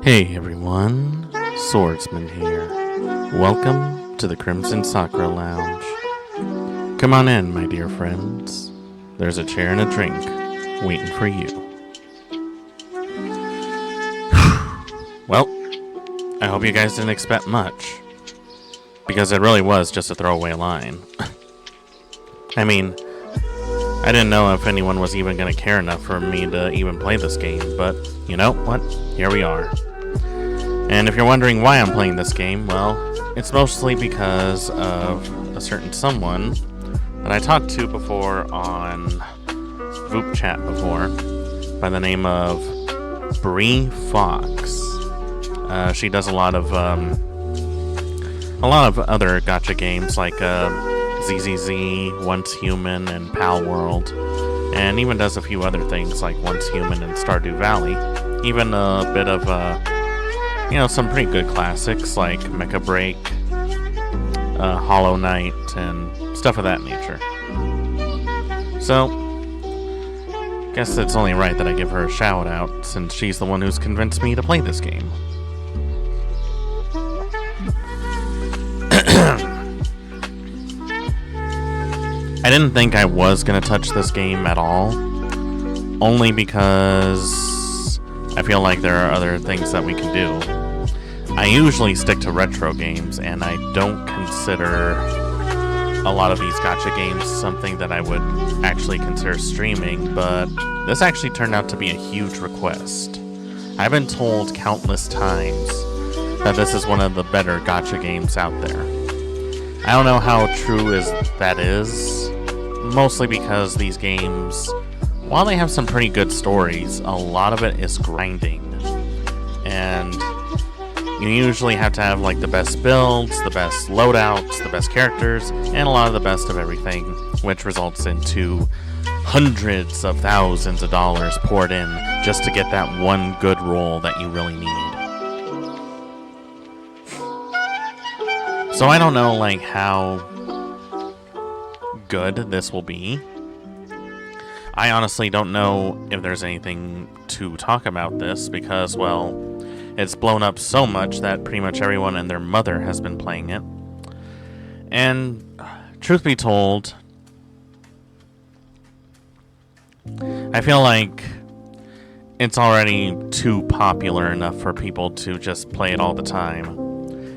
Hey everyone, Swordsman here. Welcome to the Crimson Sakura Lounge. Come on in, my dear friends. There's a chair and a drink waiting for you. Well, I hope you guys didn't expect much, because it really was just a throwaway line. I mean, I didn't know if anyone was even going to care enough for me to even play this game, but you know what? Here we are. And if you're wondering why I'm playing this game, well, it's mostly because of a certain someone that I talked to before on VOD chat before, by the name of Bree Fox. She does a lot of other gacha games like ZZZ, Once Human, and Pal World, and even does a few other things like Once Human and Stardew Valley. Even a bit of some pretty good classics like Mecha Break, Hollow Knight, and stuff of that nature. So, guess it's only right that I give her a shout out, since she's the one who's convinced me to play this game. I didn't think I was going to touch this game at all, only because I feel like there are other things that we can do. I usually stick to retro games, and I don't consider a lot of these gacha games something that I would actually consider streaming, but this actually turned out to be a huge request. I've been told countless times that this is one of the better gacha games out there. I don't know how true that is, mostly because these games, while they have some pretty good stories, a lot of it is grinding. And you usually have to have like the best builds, the best loadouts, the best characters, and a lot of the best of everything, which results into hundreds of thousands of dollars poured in just to get that one good roll that you really need. So I don't know like how good this will be. I honestly don't know if there's anything to talk about this because, well, it's blown up so much that pretty much everyone and their mother has been playing it. And truth be told, I feel like it's already too popular enough for people to just play it all the time.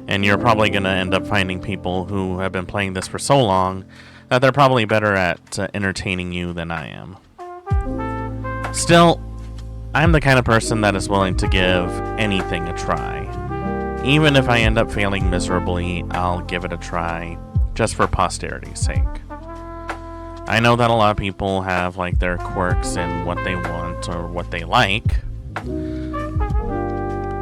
And you're probably going to end up finding people who have been playing this for so long that they're probably better at entertaining you than I am. Still, I'm the kind of person that is willing to give anything a try. Even if I end up failing miserably, I'll give it a try, just for posterity's sake. I know that a lot of people have like their quirks in what they want or what they like,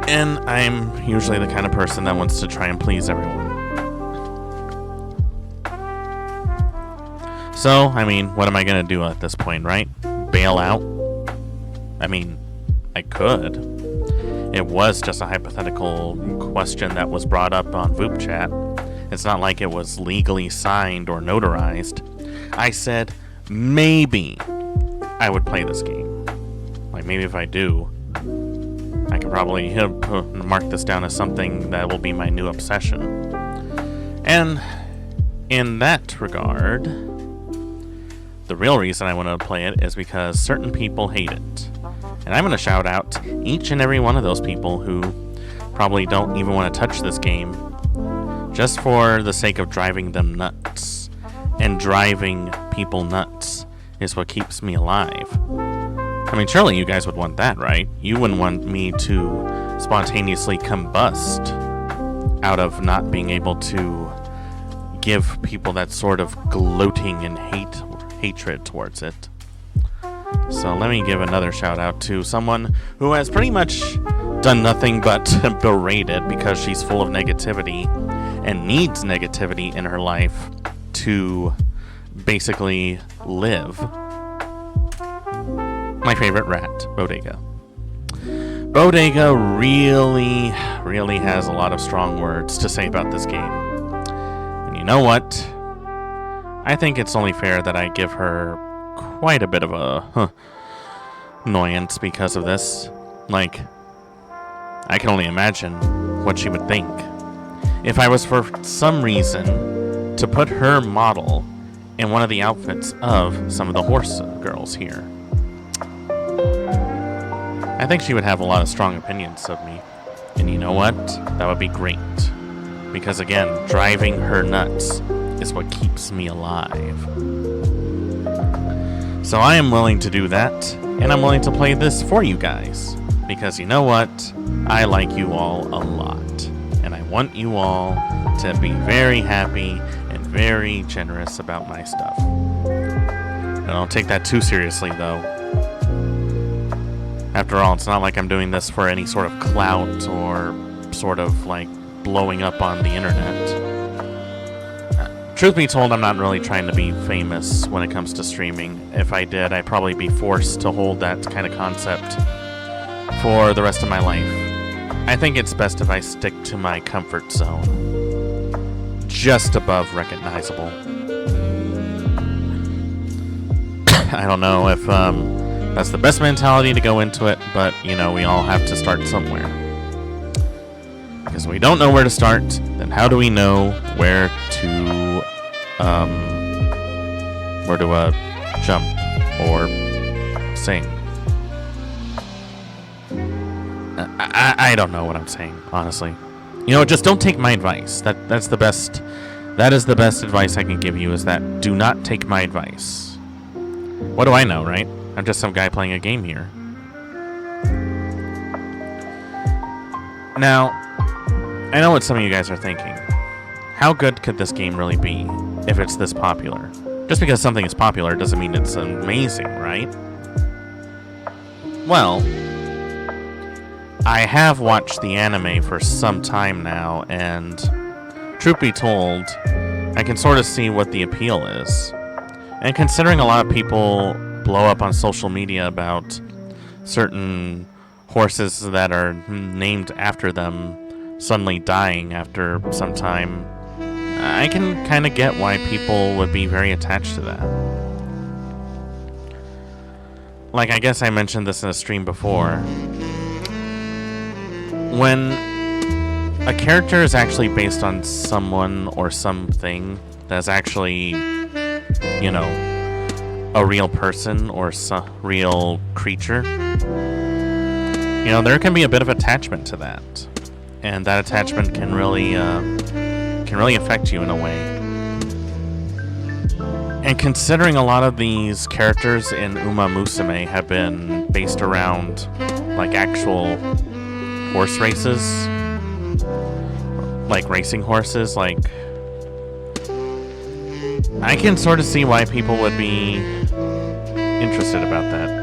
and I'm usually the kind of person that wants to try and please everyone. So, I mean, what am I gonna do at this point, right? Bail out? I mean, I could. It was just a hypothetical question that was brought up on VOD chat. It's not like it was legally signed or notarized. I said maybe I would play this game. Like maybe if I do, I could probably mark this down as something that will be my new obsession. And in that regard, the real reason I want to play it is because certain people hate it. And I'm going to shout out each and every one of those people who probably don't even want to touch this game just for the sake of driving them nuts. And driving people nuts is what keeps me alive. I mean, surely you guys would want that, right? You wouldn't want me to spontaneously combust out of not being able to give people that sort of gloating and hatred towards it. So let me give another shout out to someone who has pretty much done nothing but berate it because she's full of negativity and needs negativity in her life to basically live. My favorite rat, Bodega. Bodega really has a lot of strong words to say about this game. And you know what? I think it's only fair that I give her quite a bit of a annoyance because of this. Like, I can only imagine what she would think if I was for some reason to put her model in one of the outfits of some of the horse girls here. I think she would have a lot of strong opinions of me. And you know what? That would be great. Because again, driving her nuts is what keeps me alive. So I am willing to do that, and I'm willing to play this for you guys. Because you know what? I like you all a lot. And I want you all to be very happy and very generous about my stuff. I don't take that too seriously, though. After all, it's not like I'm doing this for any sort of clout or sort of like blowing up on the internet. Truth be told, I'm not really trying to be famous when it comes to streaming. If I did, I'd probably be forced to hold that kind of concept for the rest of my life. I think it's best if I stick to my comfort zone. Just above recognizable. I don't know if that's the best mentality to go into it, but, you know, we all have to start somewhere. Because if we don't know where to start, then how do we know where to jump or sing? I don't know what I'm saying, honestly. You know, just don't take my advice. That's the best. That is the best advice I can give you, is that do not take my advice. What do I know, right? I'm just some guy playing a game here. Now, I know what some of you guys are thinking. How good could this game really be if it's this popular? Just because something is popular doesn't mean it's amazing, right? Well, I have watched the anime for some time now, and truth be told, I can sort of see what the appeal is. And considering a lot of people blow up on social media about certain horses that are named after them suddenly dying after some time, I can kind of get why people would be very attached to that. Like, I guess I mentioned this in a stream before. When a character is actually based on someone or something that's actually, you know, a real person or real creature, you know, there can be a bit of attachment to that. And that attachment can really affect you in a way. And considering a lot of these characters in Umamusme have been based around like actual horse races, like racing horses, like I can sort of see why people would be interested about that.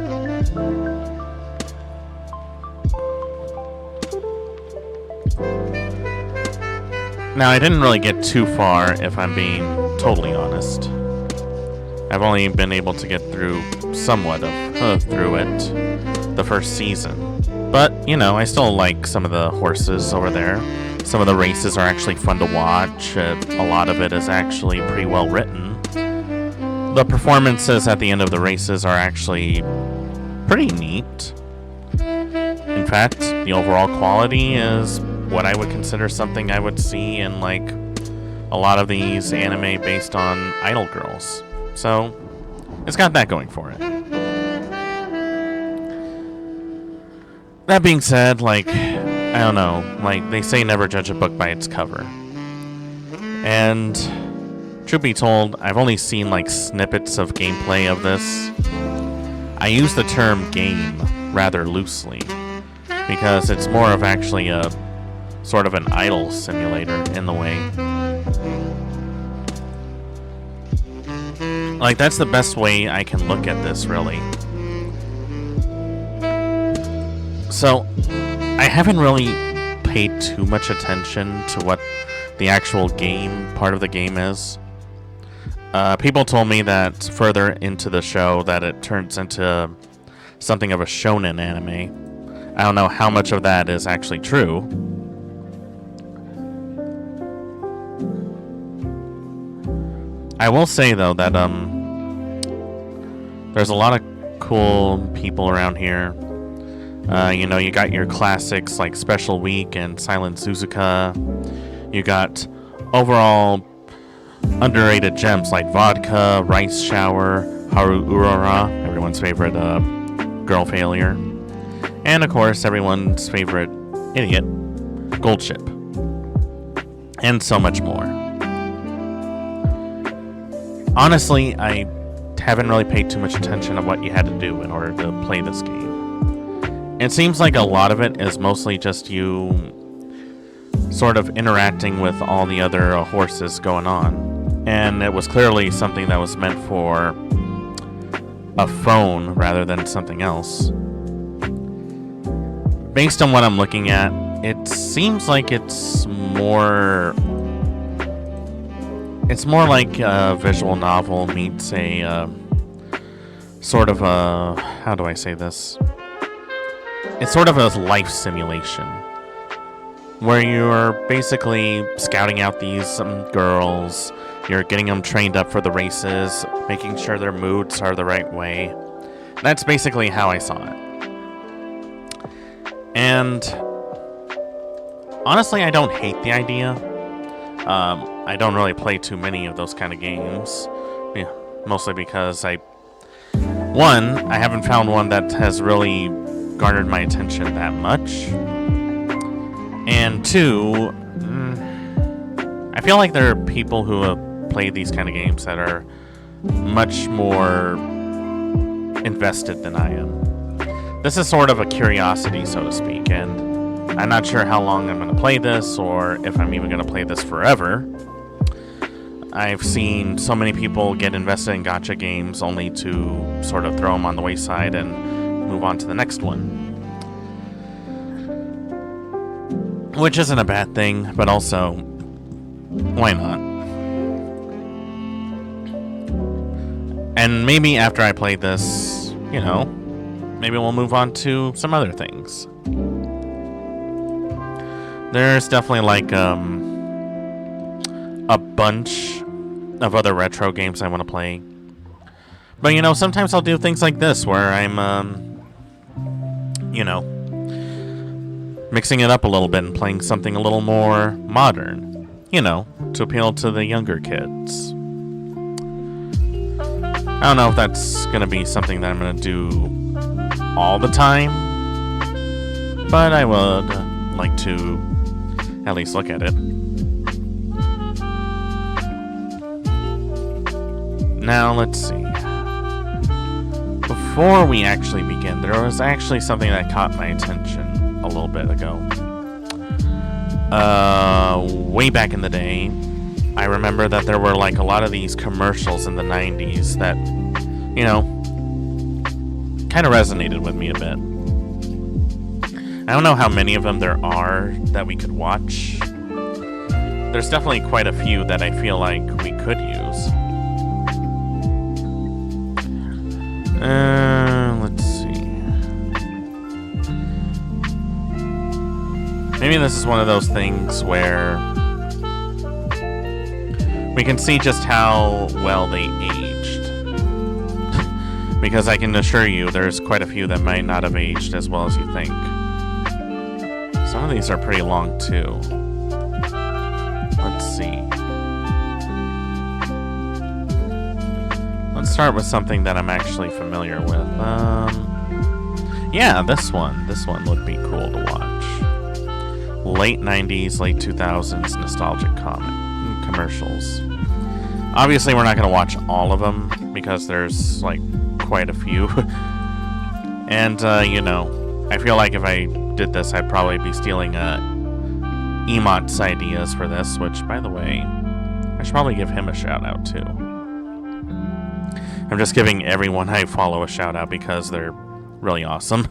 Now, I didn't really get too far, if I'm being totally honest. I've only been able to get through somewhat of through it the first season. But, you know, I still like some of the horses over there. Some of the races are actually fun to watch. A lot of it is actually pretty well written. The performances at the end of the races are actually pretty neat. In fact, the overall quality is what I would consider something I would see in, like, a lot of these anime based on idol girls. So, it's got that going for it. That being said, like, I don't know, like, they say never judge a book by its cover. And, truth be told, I've only seen, like, snippets of gameplay of this. I use the term game rather loosely, because it's more of actually a sort of an idol simulator in the way. Like, that's the best way I can look at this, really. So, I haven't really paid too much attention to what the actual game part of the game is. People told me that further into the show that it turns into something of a shonen anime. I don't know how much of that is actually true. I will say, though, that there's a lot of cool people around here. You know, you got your classics like Special Week and Silent Suzuka. You got overall underrated gems like Vodka, Rice Shower, Haru Urara, everyone's favorite girl failure. And of course, everyone's favorite idiot, Gold Ship. And so much more. Honestly, I haven't really paid too much attention to what you had to do in order to play this game. It seems like a lot of it is mostly just you sort of interacting with all the other horses going on. And it was clearly something that was meant for a phone rather than something else. Based on what I'm looking at, it seems like it's more like a visual novel meets a sort of a, how do I say this? It's sort of a life simulation where you're basically scouting out these girls, you're getting them trained up for the races, making sure their moods are the right way. That's basically how I saw it. And honestly, I don't hate the idea. I don't really play too many of those kind of games. Yeah, mostly because I haven't found one that has really garnered my attention that much. And two, I feel like there are people who have played these kind of games that are much more invested than I am. This is sort of a curiosity, so to speak, and I'm not sure how long I'm going to play this or if I'm even going to play this forever. I've seen so many people get invested in gacha games only to sort of throw them on the wayside and move on to the next one. Which isn't a bad thing, but also, why not? And maybe after I play this, you know, maybe we'll move on to some other things. There's definitely like a bunch of other retro games I want to play. But you know, sometimes I'll do things like this where I'm, you know, mixing it up a little bit and playing something a little more modern, you know, to appeal to the younger kids. I don't know if that's going to be something that I'm going to do all the time, but I would like to at least look at it. Now, let's see. Before we actually begin, there was actually something that caught my attention a little bit ago. Way back in the day, I remember that there were like a lot of these commercials in the 90s that, you know, kind of resonated with me a bit. I don't know how many of them there are that we could watch. There's definitely quite a few that I feel like we could use. Let's see. Maybe this is one of those things where we can see just how well they aged. Because I can assure you there's quite a few that might not have aged as well as you think. Some of these are pretty long too. Let's see. Let's start with something that I'm actually familiar with. Yeah, this one. This one would be cool to watch. Late 90s, late 2000s nostalgic commercials. Obviously, we're not going to watch all of them because there's like quite a few. And, you know, I feel like if I did this, I'd probably be stealing Emot's ideas for this, which, by the way, I should probably give him a shout out too. I'm just giving everyone I follow a shout out because they're really awesome.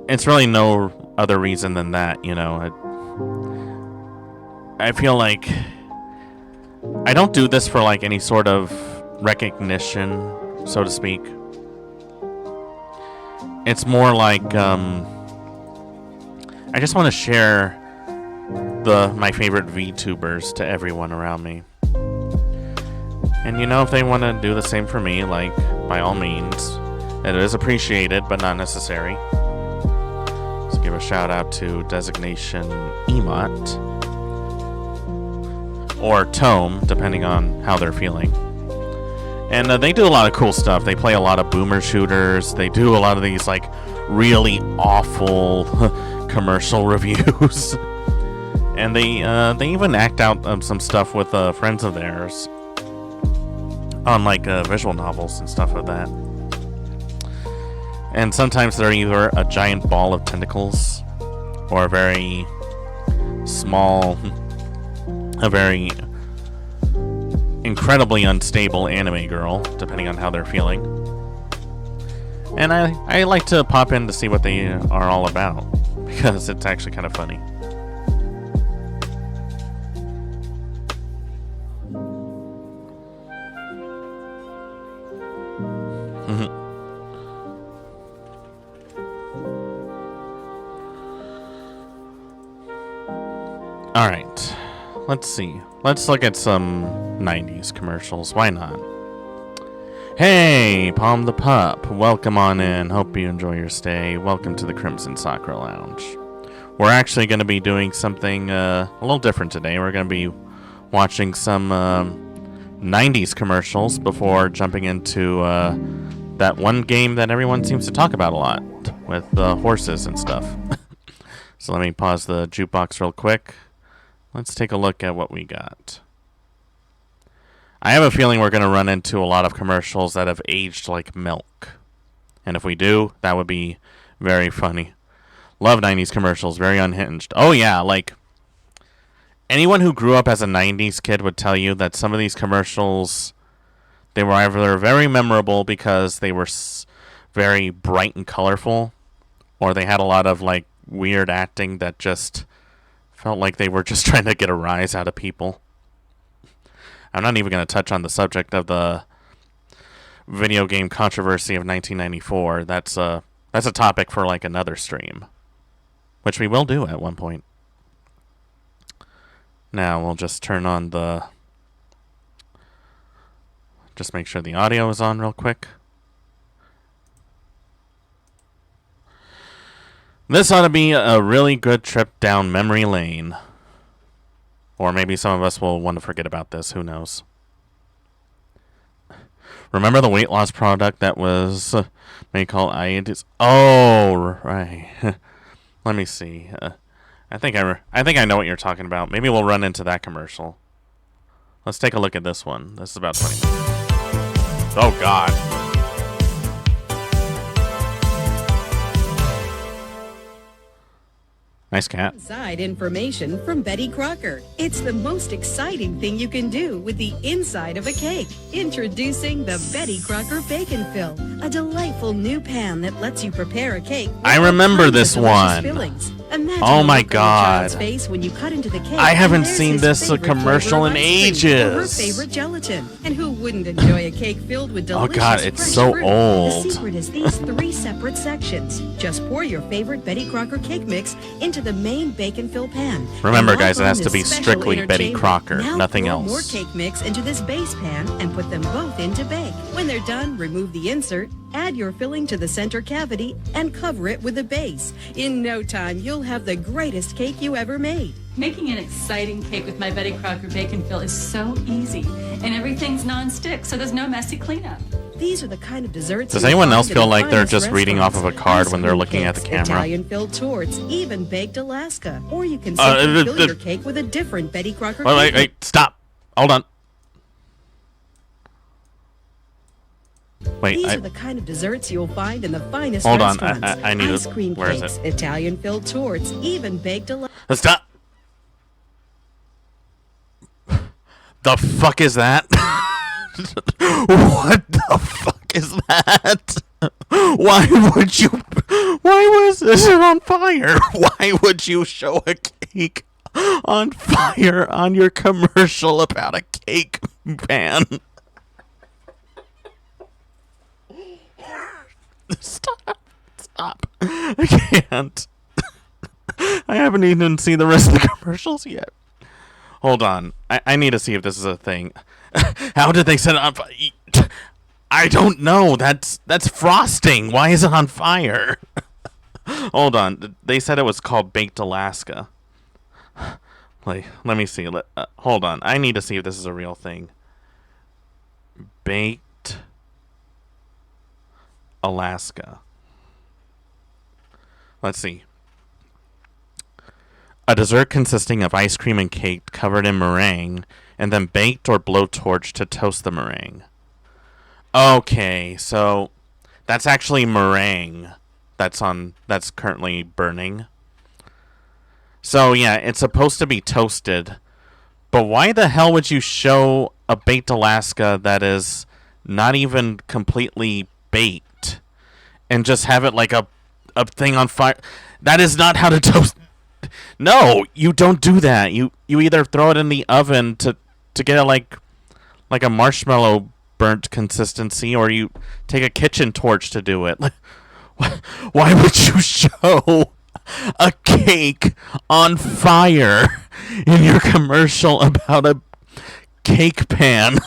It's really no other reason than that, you know. I feel like I don't do this for like any sort of recognition, so to speak. It's more like I just want to share my favorite VTubers to everyone around me. And you know, if they want to do the same for me, like, by all means. It is appreciated, but not necessary. Let's give a shout out to Designation Emot. Or Tome, depending on how they're feeling. And they do a lot of cool stuff. They play a lot of boomer shooters. They do a lot of these, like, really awful commercial reviews. And they even act out some stuff with friends of theirs. On, like, visual novels and stuff like that. And sometimes they're either a giant ball of tentacles or a very small, a very incredibly unstable anime girl, depending on how they're feeling. And I like to pop in to see what they are all about, because it's actually kind of funny. Alright, let's see. Let's look at some 90s commercials. Why not? Hey, Palm the Pup. Welcome on in. Hope you enjoy your stay. Welcome to the Crimson Soccer Lounge. We're actually going to be doing something a little different today. We're going to be watching some 90s commercials before jumping into that one game that everyone seems to talk about a lot with horses and stuff. So let me pause the jukebox real quick. Let's take a look at what we got. I have a feeling we're going to run into a lot of commercials that have aged like milk. And if we do, that would be very funny. Love 90s commercials, very unhinged. Oh yeah, like, anyone who grew up as a 90s kid would tell you that some of these commercials, they were either very memorable because they were very bright and colorful, or they had a lot of, like, weird acting that just felt like they were just trying to get a rise out of people. I'm not even going to touch on the subject of the video game controversy of 1994. That's a topic for, like, another stream, which we will do at one point. Now we'll just turn on just make sure the audio is on real quick. This ought to be a really good trip down memory lane. Or maybe some of us will want to forget about this. Who knows? Remember the weight loss product that was made called Iodis? Oh, right. Let me see. I think I know what you're talking about. Maybe we'll run into that commercial. Let's take a look at this one. This is about 20 minutes. Oh, God. Nice cat. Inside information from Betty Crocker. It's the most exciting thing you can do with the inside of a cake. Introducing the Betty Crocker Bacon Fill, a delightful new pan that lets you prepare a cake. I remember this one. Oh my God. Face when you cut into the cake, I haven't seen this commercial in ages. Her favorite gelatin. And who wouldn't enjoy a cake filled with delicious Oh God, it's fresh so fruit? old. The secret is these 3 separate sections. Just pour your favorite Betty Crocker cake mix into the main bacon fill pan. Remember, guys, it has to be strictly Betty Crocker, nothing else. More cake mix into this base pan and put them both into bake. When they're done, remove the insert, add your filling to the center cavity, and cover it with a base. In no time, you'll have the greatest cake you ever made. Making an exciting cake with my Betty Crocker Bacon Fill is so easy, and everything's non-stick, so there's no messy cleanup. These are the kind of desserts. Does anyone else feel like they're just reading off of a card when they're looking at the camera? Italian filled torts, even baked Alaska, or you can simply fill your cake with a different Betty Crocker. Wait, stop! Hold on. Wait, These are the kind of desserts you'll find in the finest hold on, restaurants. I need ice cream where cakes, is it? Italian filled torts, even baked Alaska. Stop! The fuck is that? What the fuck is that? Why was this on fire? Why would you show a cake on fire on your commercial about a cake pan? Stop. I can't. I haven't even seen the rest of the commercials yet. Hold on. I need to see if this is a thing. How did they set it on fire? I don't know. That's frosting. Why is it on fire? Hold on. They said it was called Baked Alaska. Like, let me see. Hold on. I need to see if this is a real thing. Baked Alaska. Let's see. A dessert consisting of ice cream and cake covered in meringue, and then baked or blowtorched to toast the meringue. Okay, so that's actually meringue that's currently burning. So yeah, it's supposed to be toasted. But why the hell would you show a baked Alaska that is not even completely baked and just have it like a thing on fire? That is not how to toast. No, you don't do that. You either throw it in the oven to get it like a marshmallow burnt consistency, or you take a kitchen torch to do it. Why would you show a cake on fire in your commercial about a cake pan?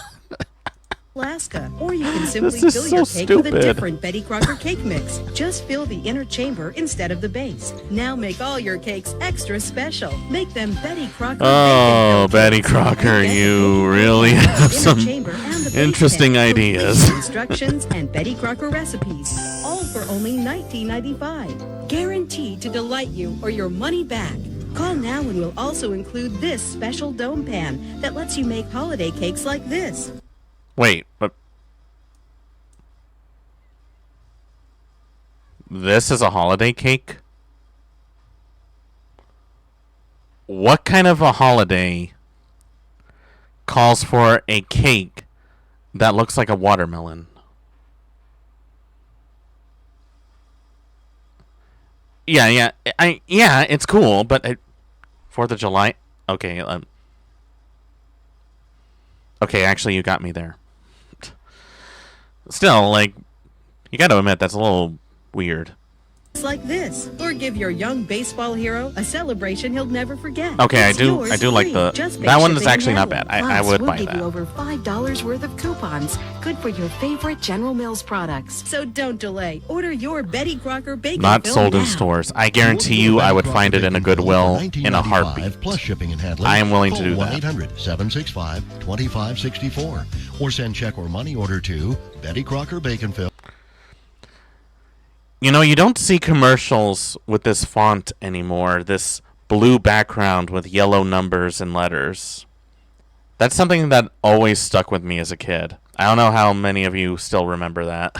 Alaska, or you can simply This fill is your so cake with a stupid. different Betty Crocker cake mix. Just fill the inner chamber instead of the base. Now make all your cakes extra special. Make them Betty Crocker. Oh, bacon-filled Betty cakes. Crocker, Get you the really inner have some chamber and the base interesting pan, ideas. complete instructions and Betty Crocker recipes, all for only $19.95. Guaranteed to delight you or your money back. Call now and we'll also include this special dome pan that lets you make holiday cakes like this. Wait, but this is a holiday cake? What kind of a holiday calls for a cake that looks like a watermelon? Yeah, it's cool, but 4th of July. Okay, okay, actually, you got me there. Still, like, you got to admit that's a little weird. Like this, or give your young baseball hero a celebration he'll never forget. Okay, It's I yours do like free. the Just that pay one is shipping actually and not bad. handling. I would we'll buy give that. you over $5 worth of coupons, good for your favorite General Mills products. So don't delay. Order your Betty Crocker bacon. Not fill sold in now. stores. I guarantee you, I would find it in a Goodwill in a heartbeat. Plus shipping and handling. I am willing to do Call that. 1-800-765-2564 or send check or money order to Betty Crocker Bacon Fill. You know, you don't see commercials with this font anymore. This blue background with yellow numbers and letters. That's something that always stuck with me as a kid. I don't know how many of you still remember that.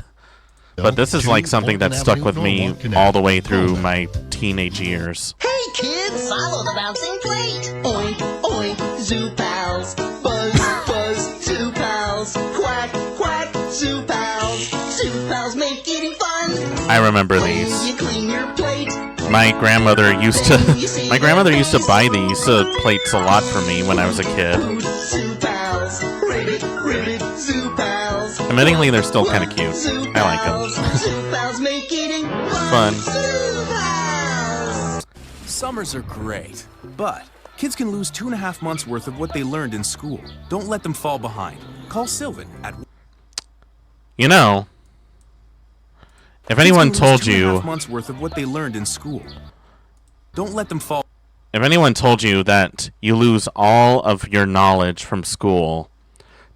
But this is like something that stuck with me all the way through my teenage years. Hey kids, follow the bouncing plate. Oink, oink, zoo pals. Buzz, buzz, zoo pals. Quack, quack, zoo pals. Zoo pals make eating fun. I remember these. You clean your plate. My grandmother used to buy these plates a lot for me when I was a kid. Food, zoo pals. Ribbit, ribbit, zoo pals. Admittingly, they're still kind of cute. I like them. Zoo pals make eating Fun. Zoo pals. Summers are great, but kids can lose 2.5 months worth of what they learned in school. Don't let them fall behind. Call Sylvan at... You know, if anyone told you, 2.5 months worth of what they learned in school. Don't let them fall. if anyone told you that you lose all of your knowledge from school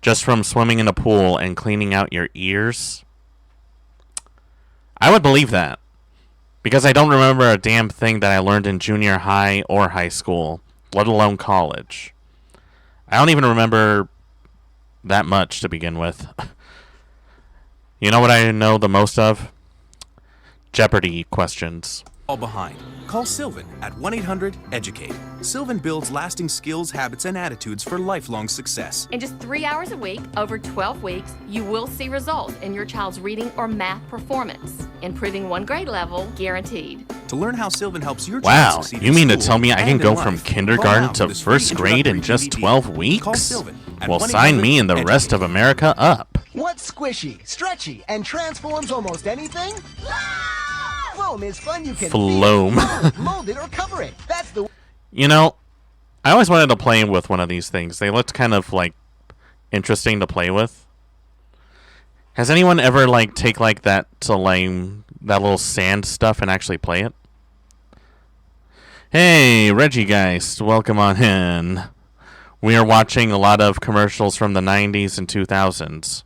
just from swimming in a pool and cleaning out your ears, I would believe that. Because I don't remember a damn thing that I learned in junior high or high school, let alone college. I don't even remember that much to begin with. You know what I know the most of? Jeopardy questions. Fall behind. Call Sylvan at 1-800-EDUCATE. Sylvan builds lasting skills, habits, and attitudes for lifelong success. In just 3 hours a week, over 12 weeks, you will see results in your child's reading or math performance. Improving 1 grade level, guaranteed. To learn how Sylvan helps your Wow, child succeed you in mean to school tell me I can and go in from life, kindergarten call now to for this free first grade in introductory just DVD. 12 Call weeks? Sylvan at Well, sign me and the 1-800-EDUCATE. rest of America up. What's squishy, stretchy, and transforms almost anything? Foam is fun. You can Floam. feed, mold it, or cover it. That's the You know, I always wanted to play with one of these things. They looked kind of, like, interesting to play with. Has anyone ever like take like that to lame that little sand stuff and actually play it? Hey, Reggie Geist, welcome on in. We are watching a lot of commercials from the 90s and 2000s.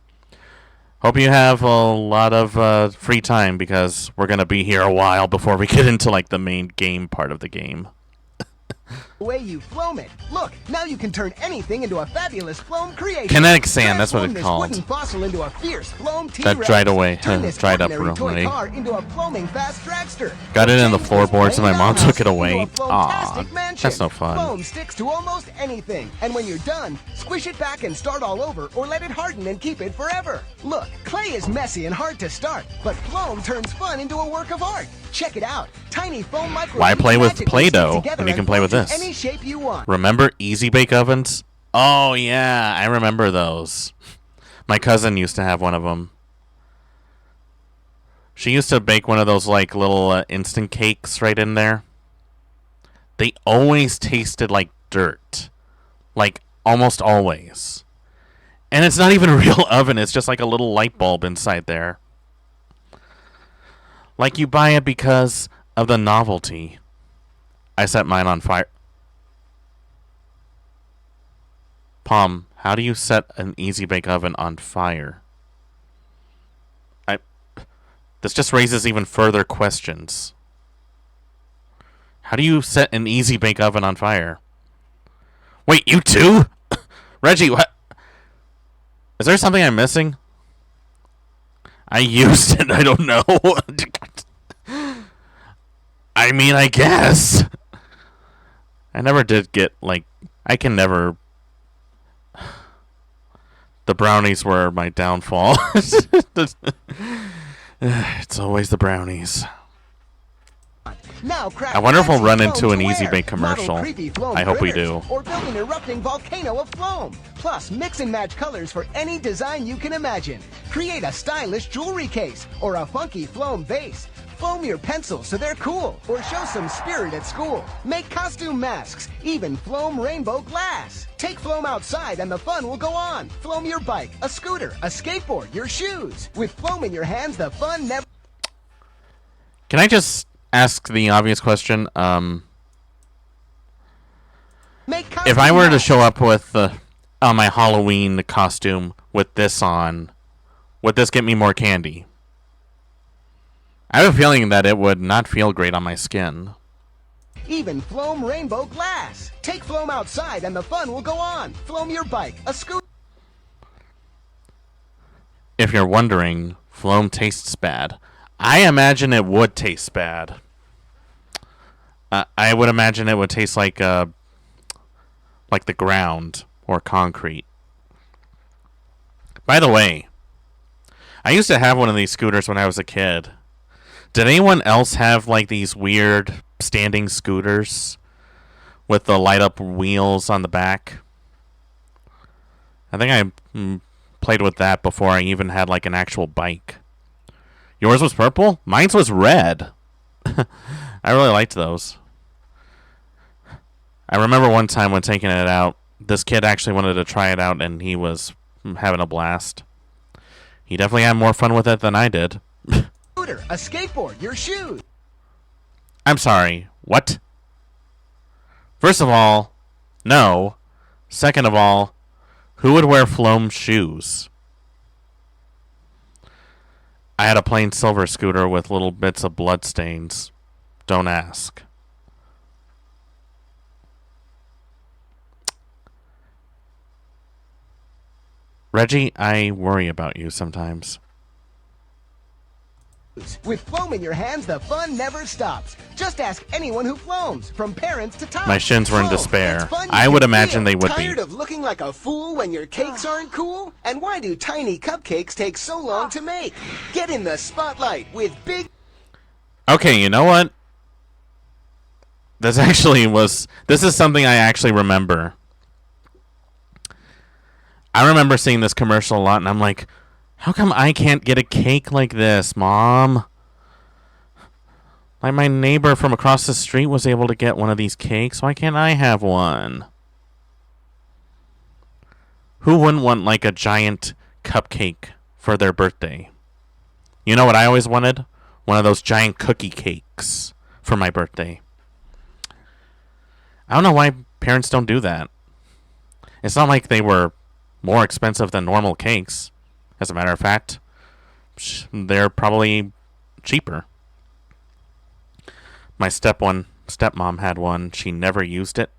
Hope you have a lot of free time because we're going to be here a while before we get into like the main game part of the game. The way you floam it. Look, now you can turn anything into a fabulous floam creation. Kinetic sand, that's what it's called. Wooden fossil into a fierce floam That dried away, Turn this dried up ordinary toy away. car into a floaming fast dragster. Got it in the Change this floorboards and my plain mom house took it into away. a floamtastic Aw, mansion. that's no fun. Floam sticks to almost anything, and when you're done, squish it back and start all over, or let it harden and keep it forever. Look, clay is messy and hard to start, but floam turns fun into a work of art. Check it out. Tiny foam micro. Why play with Play-Doh when you can play with this? Any shape you want. Remember Easy Bake Ovens? Oh, yeah, I remember those. My cousin used to have one of them. She used to bake one of those, like, little instant cakes right in there. They always tasted like dirt. Like, almost always. And it's not even a real oven. It's just like a little light bulb inside there. Like, you buy it because of the novelty. I set mine on fire. Palm, how do you set an Easy Bake Oven on fire? This just raises even further questions. How do you set an Easy Bake Oven on fire? Wait, you too? Reggie, what? Is there something I'm missing? I used it, I don't know. I mean, I guess. I never did get, like, I can never... The brownies were my downfall. It's always the brownies. Now I wonder if we'll run into an Easy Bake commercial. I hope we do. Or build an erupting volcano of foam. Plus, mix and match colors for any design you can imagine. Create a stylish jewelry case or a funky foam vase. Foam your pencils so they're cool, or show some spirit at school. Make costume masks, even foam rainbow glass. Take foam outside and the fun will go on. Foam your bike, a scooter, a skateboard, your shoes. With foam in your hands, the fun never... Can I just ask the obvious question? If I were to show up with my Halloween costume with this on, would this get me more candy? I have a feeling that it would not feel great on my skin. Even foam rainbow glass. Take foam outside and the fun will go on. Foam your bike, a scooter. If you're wondering, foam tastes bad. I imagine it would taste bad. I would imagine it would taste like the ground or concrete. By the way, I used to have one of these scooters when I was a kid. Did anyone else have like these weird standing scooters with the light up wheels on the back? I think I played with that before I even had like an actual bike. Yours was purple? Mine was red. I really liked those. I remember one time when taking it out, this kid actually wanted to try it out and he was having a blast. He definitely had more fun with it than I did. A skateboard, your shoes. I'm sorry, what? First of all, no. Second of all, who would wear foam shoes? I had a plain silver scooter with little bits of blood stains. Don't ask. Reggie, I worry about you sometimes. With foam in your hands, the fun never stops. Just ask anyone who foams, from parents to toddlers. My shins were in despair. I would imagine they would be. Tired of looking like a fool when your cakes aren't cool? And why do tiny cupcakes take so long to make? Get in the spotlight with big... Okay, you know what? This is something I actually remember. I remember seeing this commercial a lot, and I'm like, how come I can't get a cake like this, Mom? Like, my neighbor from across the street was able to get one of these cakes. Why can't I have one? Who wouldn't want, like, a giant cupcake for their birthday. You know what I always wanted? One of those giant cookie cakes for my birthday. I don't know why parents don't do that. It's not like they were more expensive than normal cakes. As a matter of fact, they're probably cheaper. My stepmom had one. She never used it.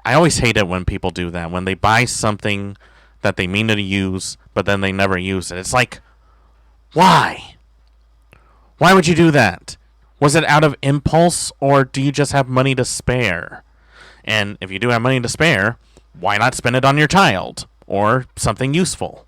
I always hate it when people do that. When they buy something that they mean to use, but then they never use it. It's like, why? Why would you do that? Was it out of impulse, or do you just have money to spare? And if you do have money to spare, why not spend it on your child or something useful?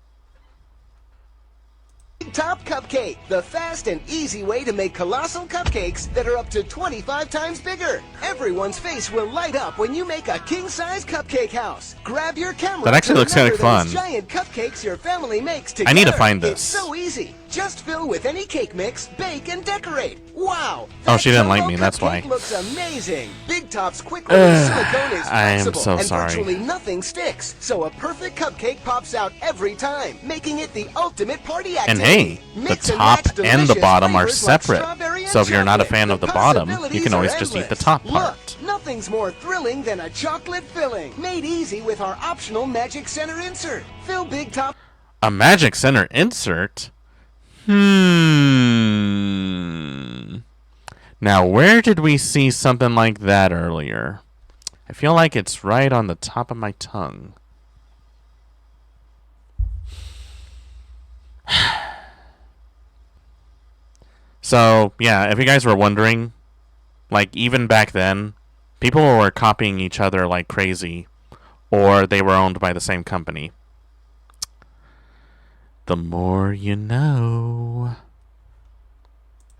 Big Top Cupcake, the fast and easy way to make colossal cupcakes that are up to 25 times bigger. Everyone's face will light up when you make a king-size cupcake house. Grab your camera. That actually looks kind of fun. Giant cupcakes your family makes together. I need to find this. It's so easy. Just fill with any cake mix, bake, and decorate. Wow! Oh, she didn't like me, that's why. Looks amazing. Big Top's quick-release silicone is I am flexible, so and sorry. virtually nothing sticks, so a perfect cupcake pops out every time, making it the ultimate party activity. And hey, the top and the bottom are separate. So if you're not a fan of the bottom, you can always just eat the top part. Look, nothing's more thrilling than a chocolate filling, made easy with our optional Magic Center insert. Fill Big Top. A Magic Center insert? Now, where did we see something like that earlier? I feel like it's right on the top of my tongue. So, yeah, if you guys were wondering, like, even back then, people were copying each other like crazy, or they were owned by the same company. The more you know.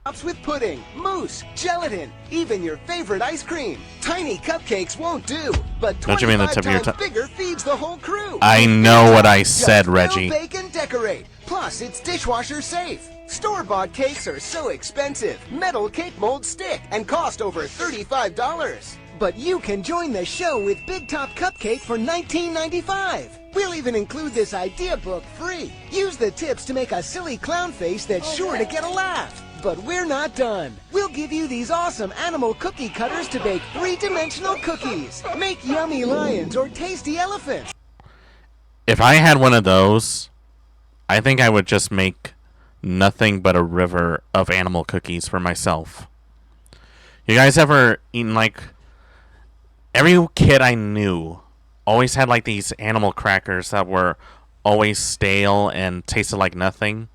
Tops with pudding, mousse, gelatin, even your favorite ice cream. Tiny cupcakes won't do, but 25 times bigger feeds the whole crew. I know what I said, Reggie. Just bake and decorate. Plus, it's dishwasher safe. Store-bought cakes are so expensive. Metal cake molds stick and cost over $35. But you can join the show with Big Top Cupcake for $19.95. We'll even include this idea book free. Use the tips to make a silly clown face that's sure to get a laugh. But we're not done. We'll give you these awesome animal cookie cutters to bake three-dimensional cookies. Make yummy lions or tasty elephants. If I had one of those, I think I would just make nothing but a river of animal cookies for myself. You guys ever eaten, like... Every kid I knew always had, like, these animal crackers that were always stale and tasted like nothing.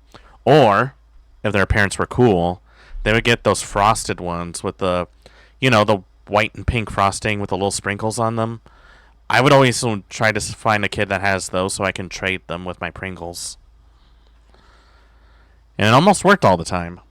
Or, if their parents were cool, they would get those frosted ones with the, you know, the white and pink frosting with the little sprinkles on them. I would always try to find a kid that has those so I can trade them with my Pringles. And it almost worked all the time.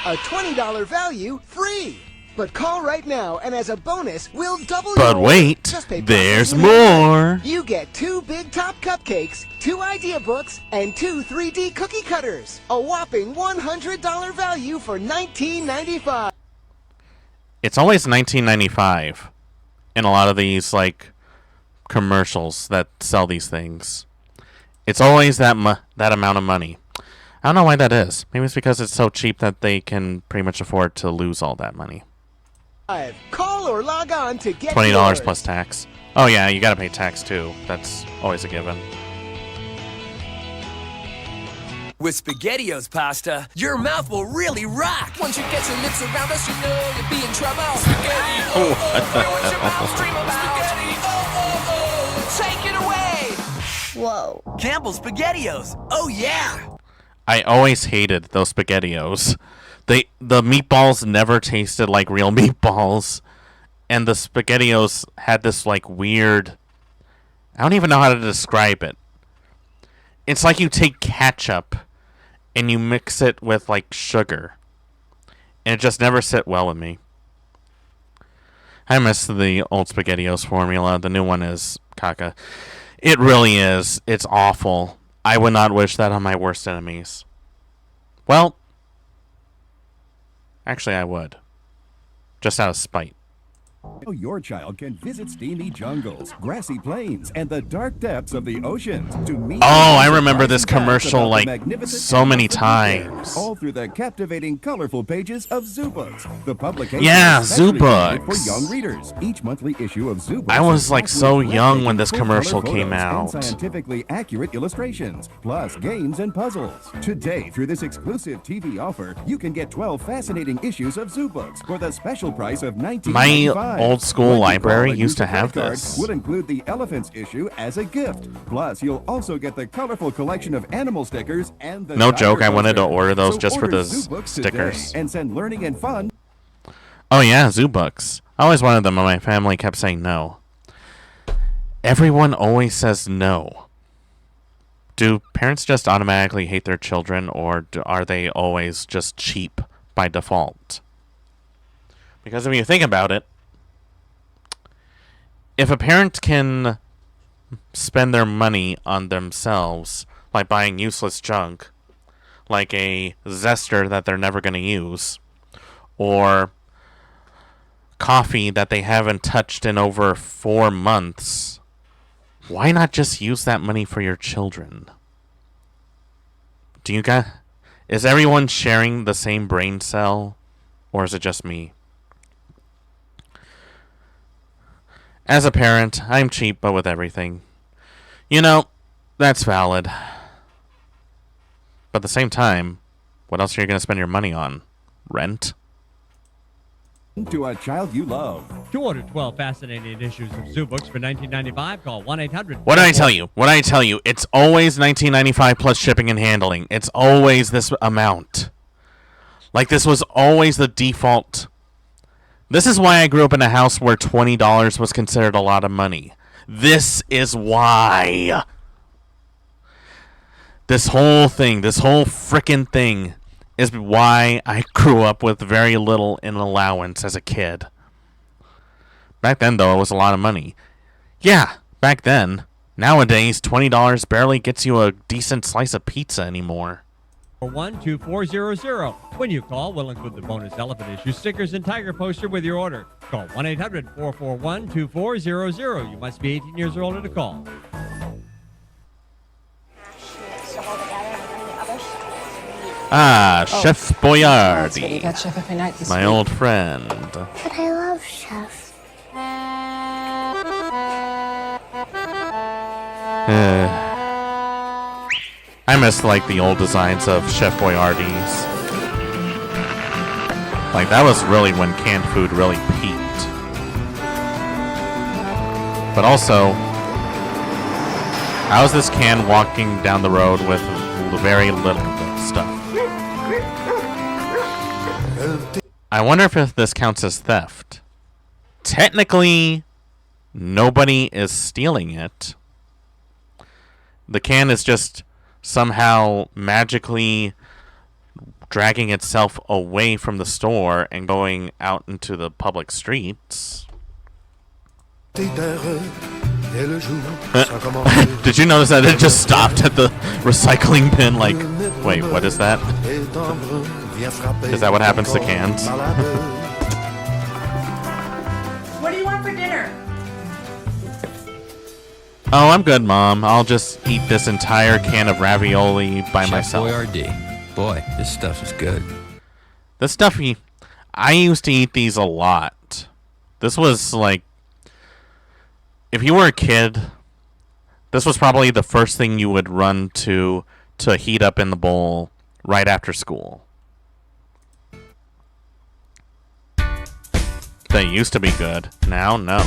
A $20 value free. But call right now, and as a bonus, we'll double your But order. wait, Just pay there's processing more. fee. You get 2 Big Top Cupcakes, 2 idea books, and 2 3D cookie cutters. A whopping $100 value for $19.95. It's always $19.95 in a lot of these, like, commercials that sell these things. It's always that amount of money. I don't know why that is. Maybe it's because it's so cheap that they can pretty much afford to lose all that money. Call or log on to get $20 yours. plus tax. Oh yeah, you gotta pay tax too. That's always a given. With SpaghettiOs pasta, your mouth will really rock. Once you get your lips around us, you know you'll be in trouble. Spaghetti, what's your mouth dream about? Spaghetti, take it away. Whoa. Campbell's SpaghettiOs, oh yeah. I always hated those SpaghettiOs. The meatballs never tasted like real meatballs. And the SpaghettiOs had this, like, weird... I don't even know how to describe it. It's like you take ketchup and you mix it with, like, sugar. And it just never sit well with me. I miss the old SpaghettiOs formula. The new one is caca. It really is. It's awful. I would not wish that on my worst enemies. Well, actually I would. Just out of spite. Your child can visit steamy jungles, grassy plains, and the dark depths of the oceans to meet. Oh, I remember this commercial like so many times. All through the captivating, colorful pages of Zoo Books, the publication. Yeah, especially Zoo created Books. for young readers. Each monthly issue of Zoo Books. I was like so young when this full-color commercial photos came and out. scientifically accurate illustrations, plus games and puzzles. Today, through this exclusive TV offer, you can get 12 fascinating issues of Zoo Books for the special price of $19.95. My old school library used to have this. Will include the elephants issue as a gift. Plus, you'll also get the colorful collection of animal stickers and the No joke, I tiger wanted to poster. order those So just for order the Zoo Books stickers. today and send learning and fun. Oh yeah, Zoo Books. I always wanted them, and my family kept saying no. Everyone always says no. Do parents just automatically hate their children, or are they always just cheap by default? Because if you think about it, if a parent can spend their money on themselves, like buying useless junk, like a zester that they're never going to use, or coffee that they haven't touched in over 4 months, why not just use that money for your children? Do you guys... Is everyone sharing the same brain cell, or is it just me? As a parent, I'm cheap, but with everything. You know, that's valid. But at the same time, what else are you going to spend your money on? Rent? To a child you love. To order 12 fascinating issues of Zoo Books for $19.95, call 1-800. What did I tell you? What did I tell you? It's always $19.95 plus shipping and handling. It's always this amount. Like, this was always the default. This is why I grew up in a house where $20 was considered a lot of money. This is why. This whole thing, this whole frickin' thing is why I grew up with very little in allowance as a kid. Back then, though, it was a lot of money. Yeah, back then. Nowadays, $20 barely gets you a decent slice of pizza anymore. 12400. When you call, we'll include the bonus elephant issue, stickers, and tiger poster with your order. Call 1-800-441-2400. You must be 18 years or older to call. Ah, Chef Boyardee. Got Chef every night this My week. old friend. But I love Chef. I miss, like, the old designs of Chef Boyardee's. Like, that was really when canned food really peaked. But also, how is this can walking down the road with very little stuff? I wonder if this counts as theft. Technically, nobody is stealing it. The can is just somehow magically dragging itself away from the store and going out into the public streets. Did you notice that it just stopped at the recycling bin? Like, wait, what is that? Is that what happens to cans? What do you want for dinner? Oh, I'm good, Mom. I'll just eat this entire can of ravioli by myself. Chef Boyardee. Boy, this stuff is good. This stuff, I used to eat these a lot. This was like, if you were a kid, this was probably the first thing you would run to heat up in the bowl right after school. They used to be good. Now, no.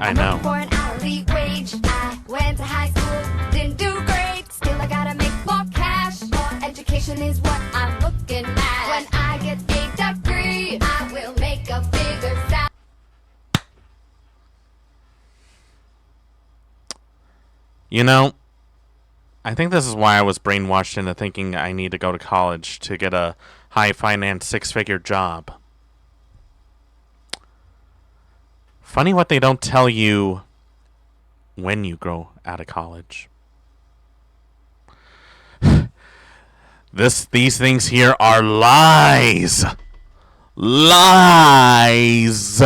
I know. For an hourly wage, I went to high school, didn't do great. Still, I gotta make more cash. More education is what I'm looking at. When I get a degree, I will make a bigger salary. You know, I think this is why I was brainwashed into thinking I need to go to college to get a high-finance six-figure job. Funny what they don't tell you when you grow out of college. These things here are lies. Lies!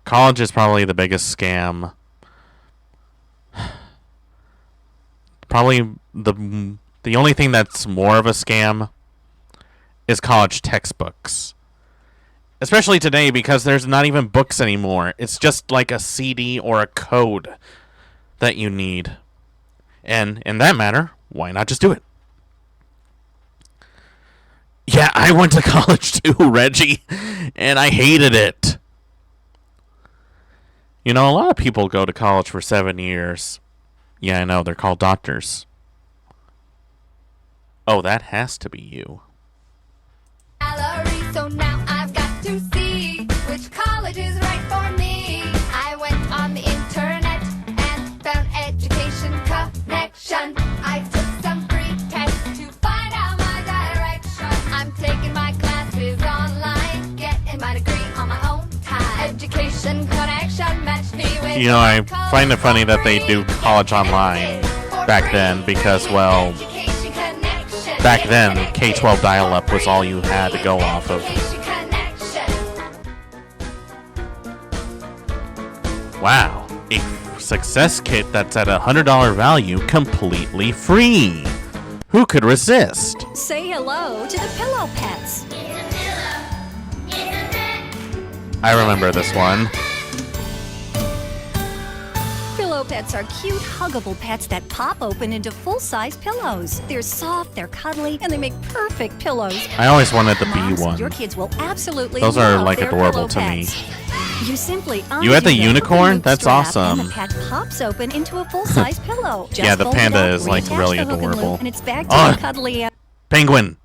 College is probably the biggest scam. Probably the only thing that's more of a scam is college textbooks. Especially today, because there's not even books anymore. It's just like a CD or a code that you need. And in that matter, why not just do it? Yeah, I went to college too, Reggie, and I hated it. You know, a lot of people go to college for 7 years. Yeah, I know, they're called doctors. Oh, that has to be you. So now I've got to see which college is right for me. I went on the internet and found Education Connection. I took some free tests to find out my direction. I'm taking my classes online, getting my degree on my own time. Education Connection matched me with... You know, I find it funny that they do college online back then because, well, back then, K-12 dial-up was all you had to go off of. Wow, a success kit that's at a $100 value, completely free. Who could resist? Say hello to the Pillow Pets. I remember this one. Pillow Pets are cute, huggable pets that pop open into full-size pillows. They're soft, they're cuddly, and they make perfect pillows. I always wanted the Moms, bee one. Your kids will absolutely Those are love like their adorable Pillow to me. Pets. You simply You had the undo unicorn? hook That's strap, awesome. And the pet pops open into a full-size pillow. Just Yeah, the fold it panda up, is, like, reattach really the hook and adorable. loop, and it's back to Oh! the cuddly. Penguin.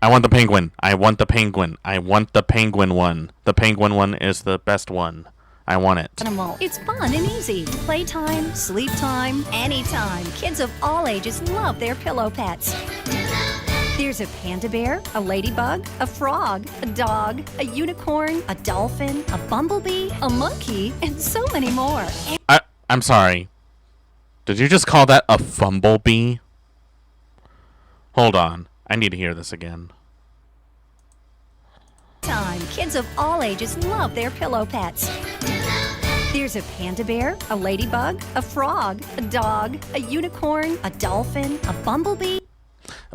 I want the penguin. I want the penguin. I want the penguin one. The penguin one is the best one. I want it. Animal. It's fun and easy. Playtime, sleep time, anytime. Kids of all ages love their Pillow Pets. There's a panda bear, a ladybug, a frog, a dog, a unicorn, a dolphin, a bumblebee, a monkey, and so many more. I'm sorry. Did you just call that a fumblebee? Hold on. I need to hear this again. Kids of all ages love their Pillow Pets. There's a panda bear, a ladybug, a frog, a dog, a unicorn, a dolphin, a bumblebee.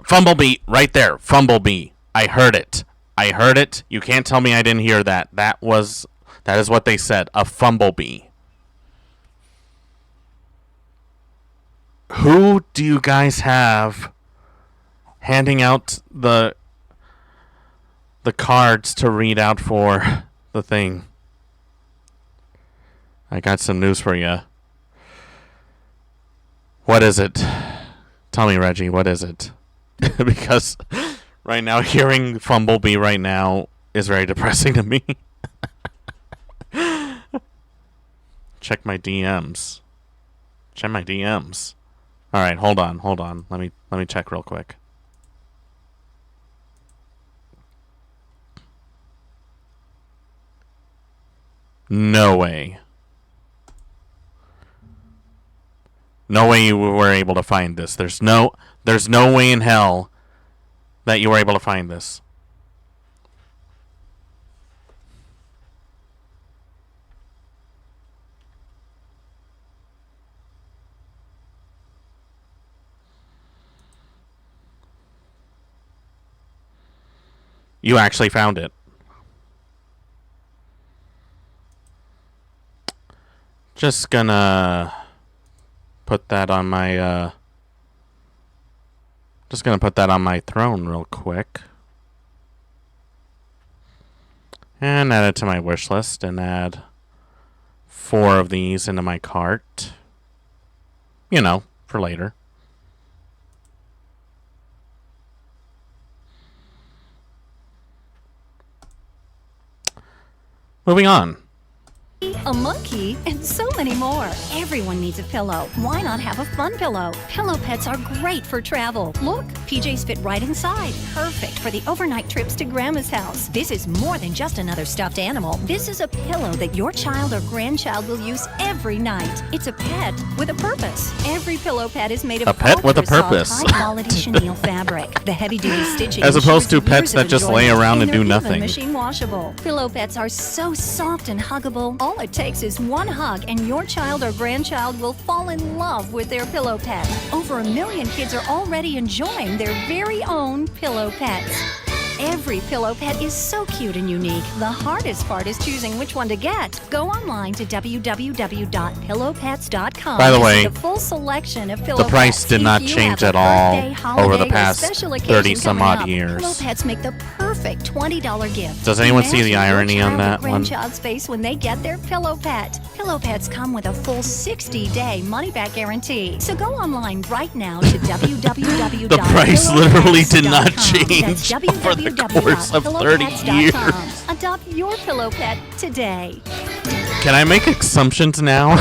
Fumblebee, right there. Fumblebee. I heard it. I heard it. You can't tell me I didn't hear that. That is what they said. A fumblebee. Who do you guys have handing out the cards to read out for the thing? I got some news for you. What is it? Tell me, Reggie, what is it? Because right now, hearing Fumblebee right now is very depressing to me. Check my DMs. Check my DMs. All right, hold on. Let me check real quick. No way. No way you were able to find this. There's no way in hell that you were able to find this. You actually found it. Just gonna put that on my throne real quick. And add it to my wish list and add 4 of these into my cart. You know, for later. Moving on. a monkey, and so many more. Everyone needs a pillow. Why not have a fun pillow? Pillow pets are great for travel. Look, PJs fit right inside. Perfect for the overnight trips to Grandma's house. This is more than just another stuffed animal. This is a pillow that your child or grandchild will use every night. It's a pet with a purpose. Every pillow pet is made of a pet with a purpose. high-quality chenille fabric. The heavy-duty stitching as opposed to ensures pets that years just of lay enjoyment, around and do they're even nothing. Machine washable. Pillow pets are so soft and huggable. All it takes is one hug, and your child or grandchild will fall in love with their pillow pet. Over 1 million kids are already enjoying their very own pillow pets. Every pillow pet is so cute and unique. The hardest part is choosing which one to get. Go online to www.pillowpets.com. By the way, to see the full selection of pillow the price pets. did not If you change have at a all birthday, over the holiday, or past special occasion 30 some coming odd up, years. Pillow pets make the perfect $20 gift. Does anyone see the Imagine your irony on child or that one? grandchild's face when they get their pillow pet. Pillow pets come with a full 60-day money-back guarantee. So go online right now to www. The price literally did not That's change over the course of 30 years. Adopt your pillow pet today. Can I make assumptions now?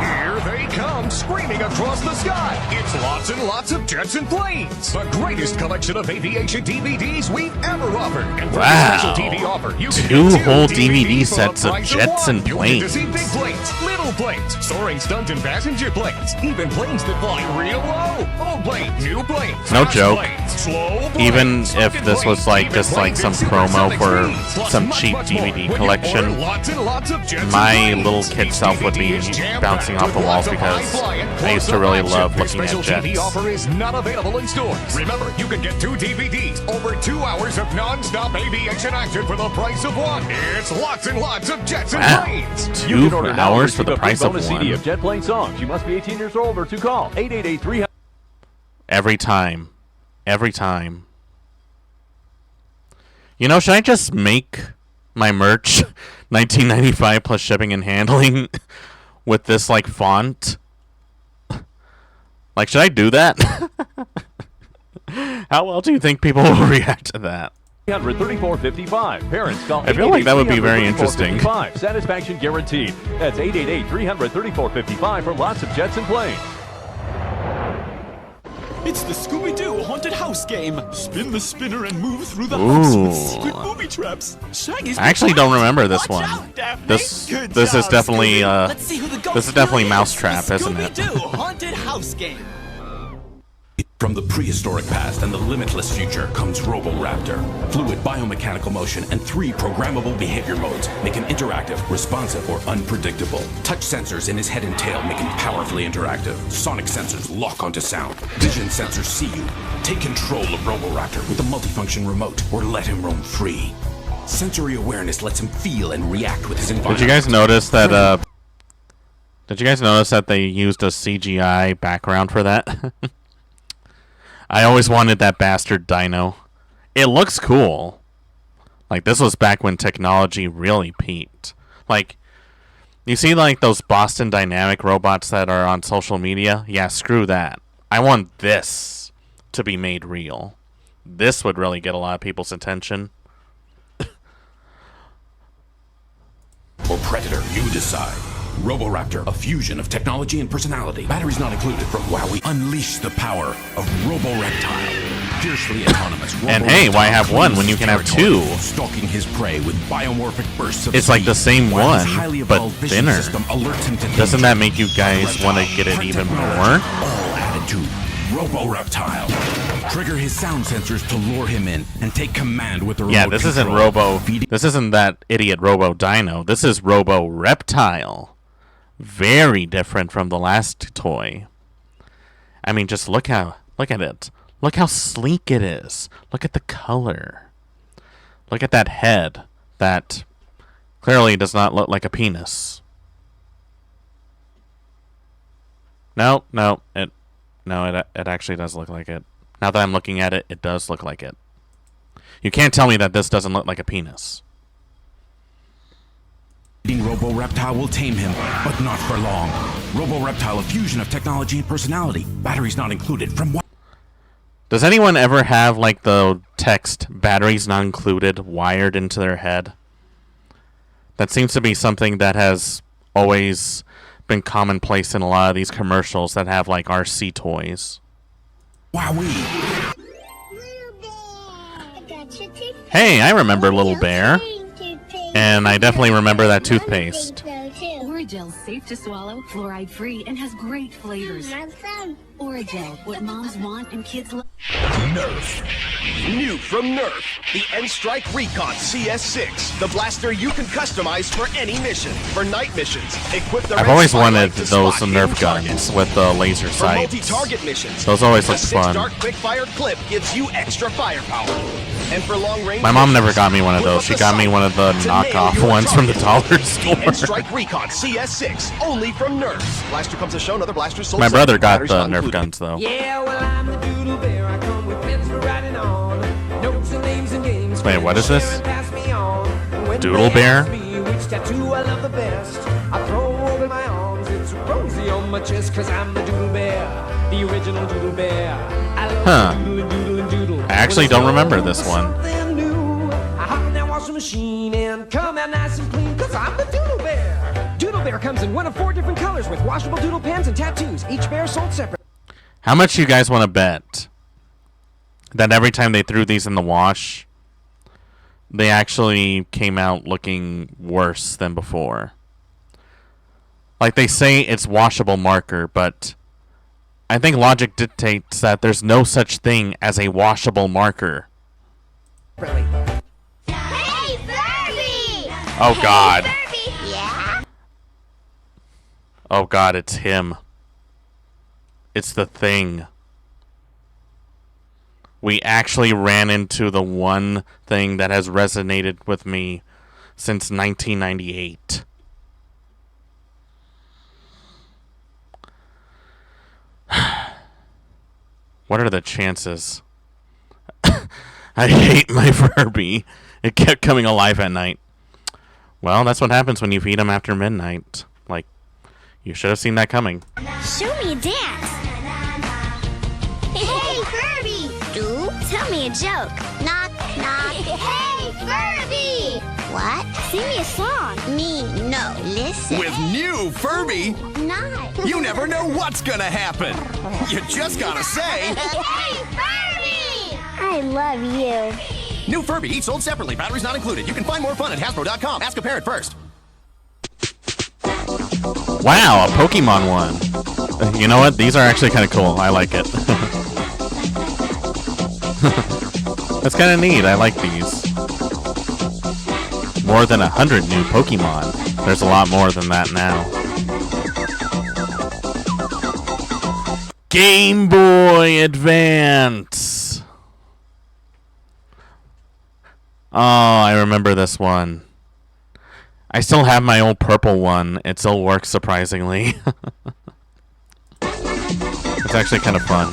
Here they come, screaming across the sky. It's lots and lots of jets and planes. The greatest collection of aviation DVDs we've ever offered. And for Wow. a special TV offer, you can Two get whole DVDs DVD for the sets of price jets one. and You'll get to see planes. big planes, little planes, soaring stunt and passenger planes, even planes that fly real low. Old planes, new planes, No fast joke. planes, slow planes, Even if sunken this was planes, like even just like planes some in promo supersonic for speeds, plus some much, cheap much more. DVD When you collection, order lots and lots of jets and my planes, little kid each self would be DVD is jam-packed bouncing off the with walls lots of because high-flying, I used to close-up really action. love This looking at special TV jets. offer is not available in stores. Remember, you can get 2 DVDs, over 2 hours of non-stop aviation action for the price of one. It's lots and lots of jets and Wow. planes. 2 hours for the price of bonus one. CD of Jet Plane songs. You must be 18 years old or to call 888-300. Every time. Every time. You know, should I just make my merch $19.95 plus shipping and handling with this like font? Like, should I do that? How well do you think people will react to that? 300-3455. Parents call I feel like that would be very 888-300-3455. interesting. Satisfaction guaranteed. That's 888-300-3455 for lots of jets and planes. It's the Scooby-Doo haunted house game. Spin the spinner and move through the house with secret booby traps. Shaggy's I actually don't remember this Watch one. out, Daphne. This Good is job, definitely Scooby. Let's see who the ghost this is definitely really Mousetrap, the isn't it? Scooby-Doo haunted house game. From the prehistoric past and the limitless future comes Roboraptor. Fluid biomechanical motion and 3 programmable behavior modes make him interactive, responsive, or unpredictable. Touch sensors in his head and tail make him powerfully interactive. Sonic sensors lock onto sound. Vision sensors see you. Take control of Roboraptor with a multifunction remote or let him roam free. Sensory awareness lets him feel and react with his environment. Did you guys notice that they used a CGI background for that? I always wanted that bastard dino. It looks cool. Like, this was back when technology really peaked. Like, you see, like, those Boston Dynamic robots that are on social media? Yeah, screw that. I want this to be made real. This would really get a lot of people's attention. Or Predator, you decide. Roboraptor, a fusion of technology and personality. Batteries not included from Wowie. Unleash the power of Roboreptile. Fiercely autonomous. And hey, why have one when you can have 2? Stalking his prey with biomorphic bursts of It's like the same while his one, highly but evolved vision thinner. system alerts him to Doesn't danger. that make you guys want to get it even more? All added to Roboreptile. Trigger his sound sensors to lure him in and take command with the remote Yeah, this isn't control. This isn't that idiot Robo Dino. This is Robo Reptile. Very different from the last toy. I mean, just look at it. Look how sleek it is. Look at the color. Look at that head that clearly does not look like a penis. No, it actually does look like it. Now that I'm looking at it, it does look like it. You can't tell me that this doesn't look like a penis. Roboreptile will tame him, but not for long. Roboreptile, a fusion of technology and personality. Batteries not included. From what? Does anyone ever have, like, the text, batteries not included, wired into their head? That seems to be something that has always been commonplace in a lot of these commercials that have like RC toys. Wowee. Hey, I remember Little Bear. And I definitely remember that toothpaste. Oragel's safe to swallow, fluoride free, and has great flavors. Oragel, what moms want and kids love. Nerf. New from Nerf, the N-Strike Recon CS6, the blaster you can customize for any mission. For night missions, equip the I've always wanted those Nerf guns with the laser For sights. multi-target missions, Those always the look fun. 6-dart quick-fire clip gives you extra firepower. And for long-range My mom never missions, got me one of whip those. up She the got me sight one of the to nail knockoff your ones from the target. dollar The store. N-Strike Recon CS6, only from Nerf. Blaster comes as shown, other blasters sold My brother got batteries the not Nerf included. guns though. Yeah, well, I'm the doodle bear. I come with pens for writing on. Notes and names and games. Wait, what is this? Pass me on. When Doodle they Bear? ask me which tattoo I love the best, I throw over my arms. It's rosy on my chest, cause I'm the doodle bear. The original doodle bear. I love Huh. doodle, doodle, and doodle. I actually don't remember this one. Something new. I hop in that washing machine and come out nice and clean, cause I'm the doodle bear. Doodle bear comes in one of 4 different colors with washable doodle pens and tattoos. Each bear sold separate. How much you guys want to bet that every time they threw these in the wash, they actually came out looking worse than before? Like they say it's washable marker, but I think logic dictates that there's no such thing as a washable marker. Hey, Furby! Oh God. Furby! Yeah? Oh God, it's him. It's the Thing. We actually ran into the one thing that has resonated with me since 1998. What are the chances? I hate my Furby. It kept coming alive at night. Well, that's what happens when you feed him after midnight. Like, you should have seen that coming. Show me a dance. Hey, Furby! Do tell me a joke. Knock, knock. Hey, Furby! What? Sing me a song. Me, no. Listen. With new Furby, Not. you never know what's gonna happen. You just gotta say, Hey, Furby! I love you. new Furby, each sold separately, batteries not included. You can find more fun at Hasbro.com. Ask a parent first. Wow, a Pokemon one. You know what? These are actually kind of cool. I like it. That's kind of neat. I like these. More than 100 new Pokemon. There's a lot more than that now. Game Boy Advance. Oh, I remember this one. I still have my old purple one. It still works surprisingly. It's actually kind of fun.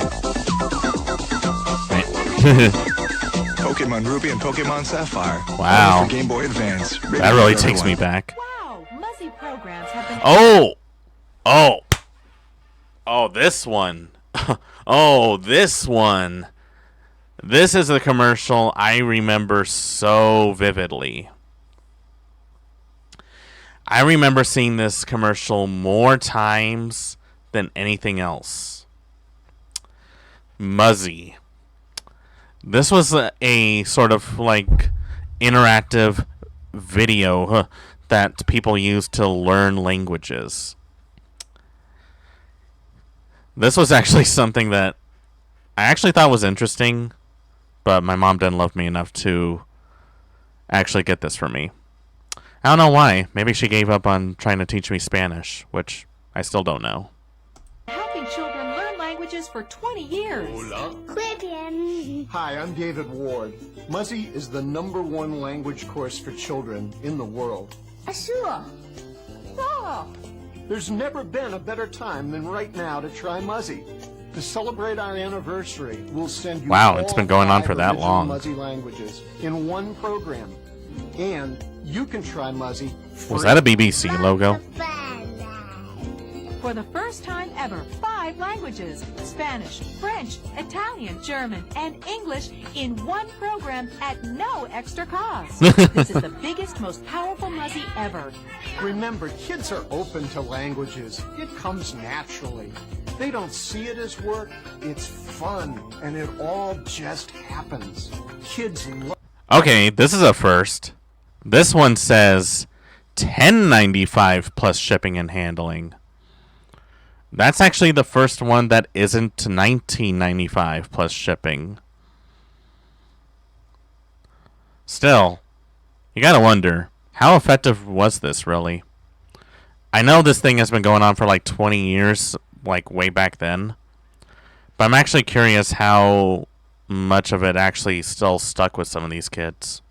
Pokemon Ruby and Pokemon Sapphire. Wow. Only for Game Boy Advance. That really takes me back. Wow, Muzzy programs have been... Oh, this one. Oh, this one. This is a commercial I remember so vividly. I remember seeing this commercial more times than anything else. Muzzy. This was a sort of like interactive video that people use to learn languages. This was actually something that I actually thought was interesting, but my mom didn't love me enough to actually get this for me. I don't know why. Maybe she gave up on trying to teach me Spanish, which I still don't know. Helping children learn languages for 20 years. Hi, I'm David Ward. Muzzy is the #1 language course for children in the world. Asua. There's never been a better time than right now to try Muzzy. To celebrate our anniversary, we'll send you Wow, it's been going on all for that 5 original long. Muzzy languages in one program. And you can try Muzzy Was that a BBC logo? For the first time ever, 5 languages: Spanish, French, Italian, German, and English in one program at no extra cost. This is the biggest, most powerful Muzzy ever. Remember, kids are open to languages. It comes naturally. They don't see it as work. It's fun, and it all just happens. Kids love. Okay, this is a first. This one says $10.95 plus shipping and handling. That's actually the first one that isn't $19.95 plus shipping. Still, you gotta wonder, how effective was this really? I know this thing has been going on for like 20 years, like way back then. But I'm actually curious how much of it actually still stuck with some of these kids.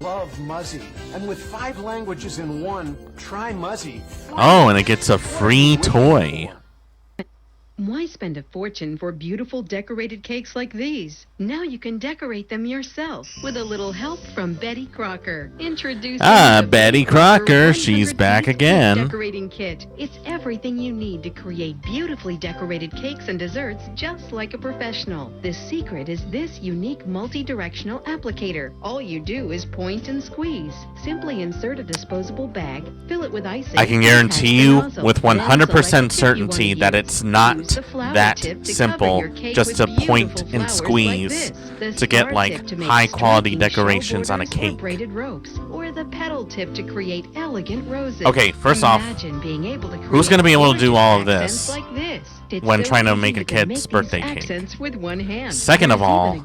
Love Muzzy, and with 5 languages in one, try Muzzy. Oh, and it gets a free toy. Why spend a fortune for beautiful decorated cakes like these? Now you can decorate them yourself with a little help from Betty Crocker. Introducing the Betty Crocker, she's back again. Decorating kit. It's everything you need to create beautifully decorated cakes and desserts just like a professional. The secret is this unique multi-directional applicator. All you do is point and squeeze. Simply insert a disposable bag, fill it with icing. I can guarantee you with 100% certainty that it's not that simple just to point and squeeze to get like high quality decorations on a cake. Or the petal tip to create elegant roses. Okay, first off, who's going to be able to do all of this when trying to make a kid's birthday cake? Second of all,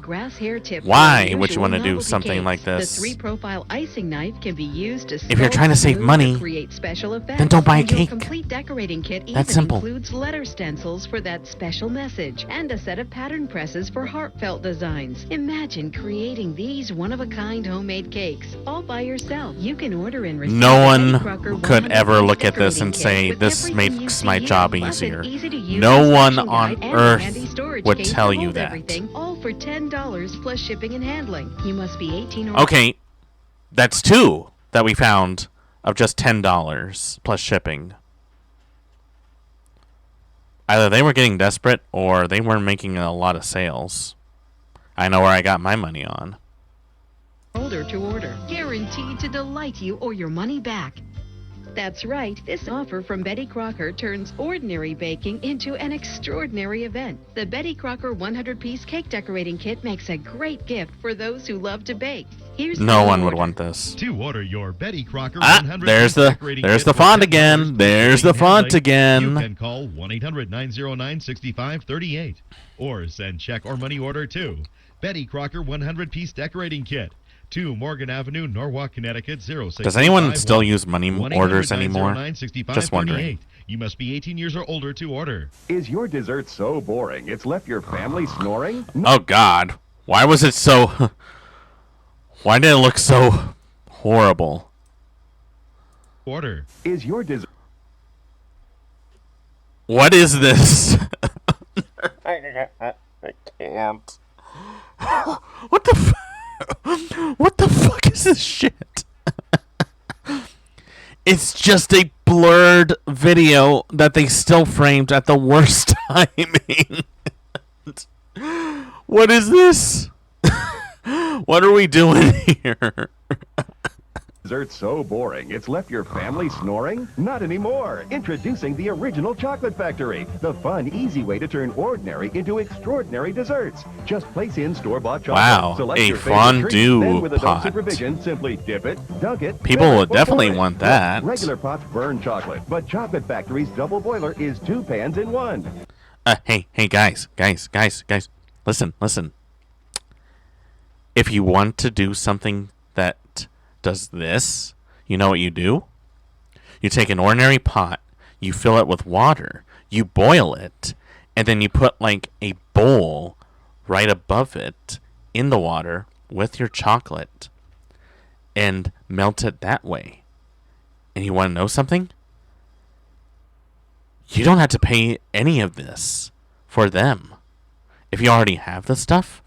why would you want to do something like this? The 3-profile icing knife can be used to if you're trying to save money, then don't buy a cake. Complete decorating kit That's simple. Includes letter stencils for that special message and a set of pattern presses for heartfelt designs. Imagine creating these one-of-a-kind homemade cakes all by yourself. You can order and receive no one could ever look at this and say, this makes my job easier. No one on earth would tell you that. All for $10 plus shipping and handling. You must be 18 or okay, that's 2 that we found of just $10 plus shipping. Either they were getting desperate or they weren't making a lot of sales. I know where I got my money on. older to order. Guaranteed to delight you or your money back. That's right, this offer from Betty Crocker turns ordinary baking into an extraordinary event. The Betty Crocker 100-piece cake decorating kit makes a great gift for those who love to bake. Here's no one would want this. To order your Betty Crocker 100 there's the font again. There's the font again. You can call 1-800-909-6538 or send check or money order to Betty Crocker 100-piece decorating kit. 2 Morgan Avenue, Norwalk, Connecticut, 065. Does anyone still use money orders anymore? Just wondering. You must be 18 years or older to order. Is your dessert so boring it's left your family snoring? Oh, God. Why was it so... Why did it look so horrible? Order. Is your dessert... What is this? I can't. What the what the fuck is this shit? It's just a blurred video that they still framed at the worst timing. What is this? What are we doing here? Dessert so boring it's left your family snoring? Not anymore. Introducing the original Chocolate Factory, the fun, easy way to turn ordinary into extraordinary desserts. Just place in store-bought chocolate. Wow, select a your favorite fondue treat, then with adult pot. supervision, simply dip it, dunk it. People fill would it, definitely pour it. want that. Regular pots burn chocolate, but Chocolate Factory's double boiler is 2 pans in 1. Hey, guys. Listen. If you want to do something that does this, you know what you do? You take an ordinary pot, you fill it with water, you boil it, and then you put like a bowl right above it in the water with your chocolate and melt it that way. And you want to know something? You don't have to pay any of this for them. If you already have the stuff,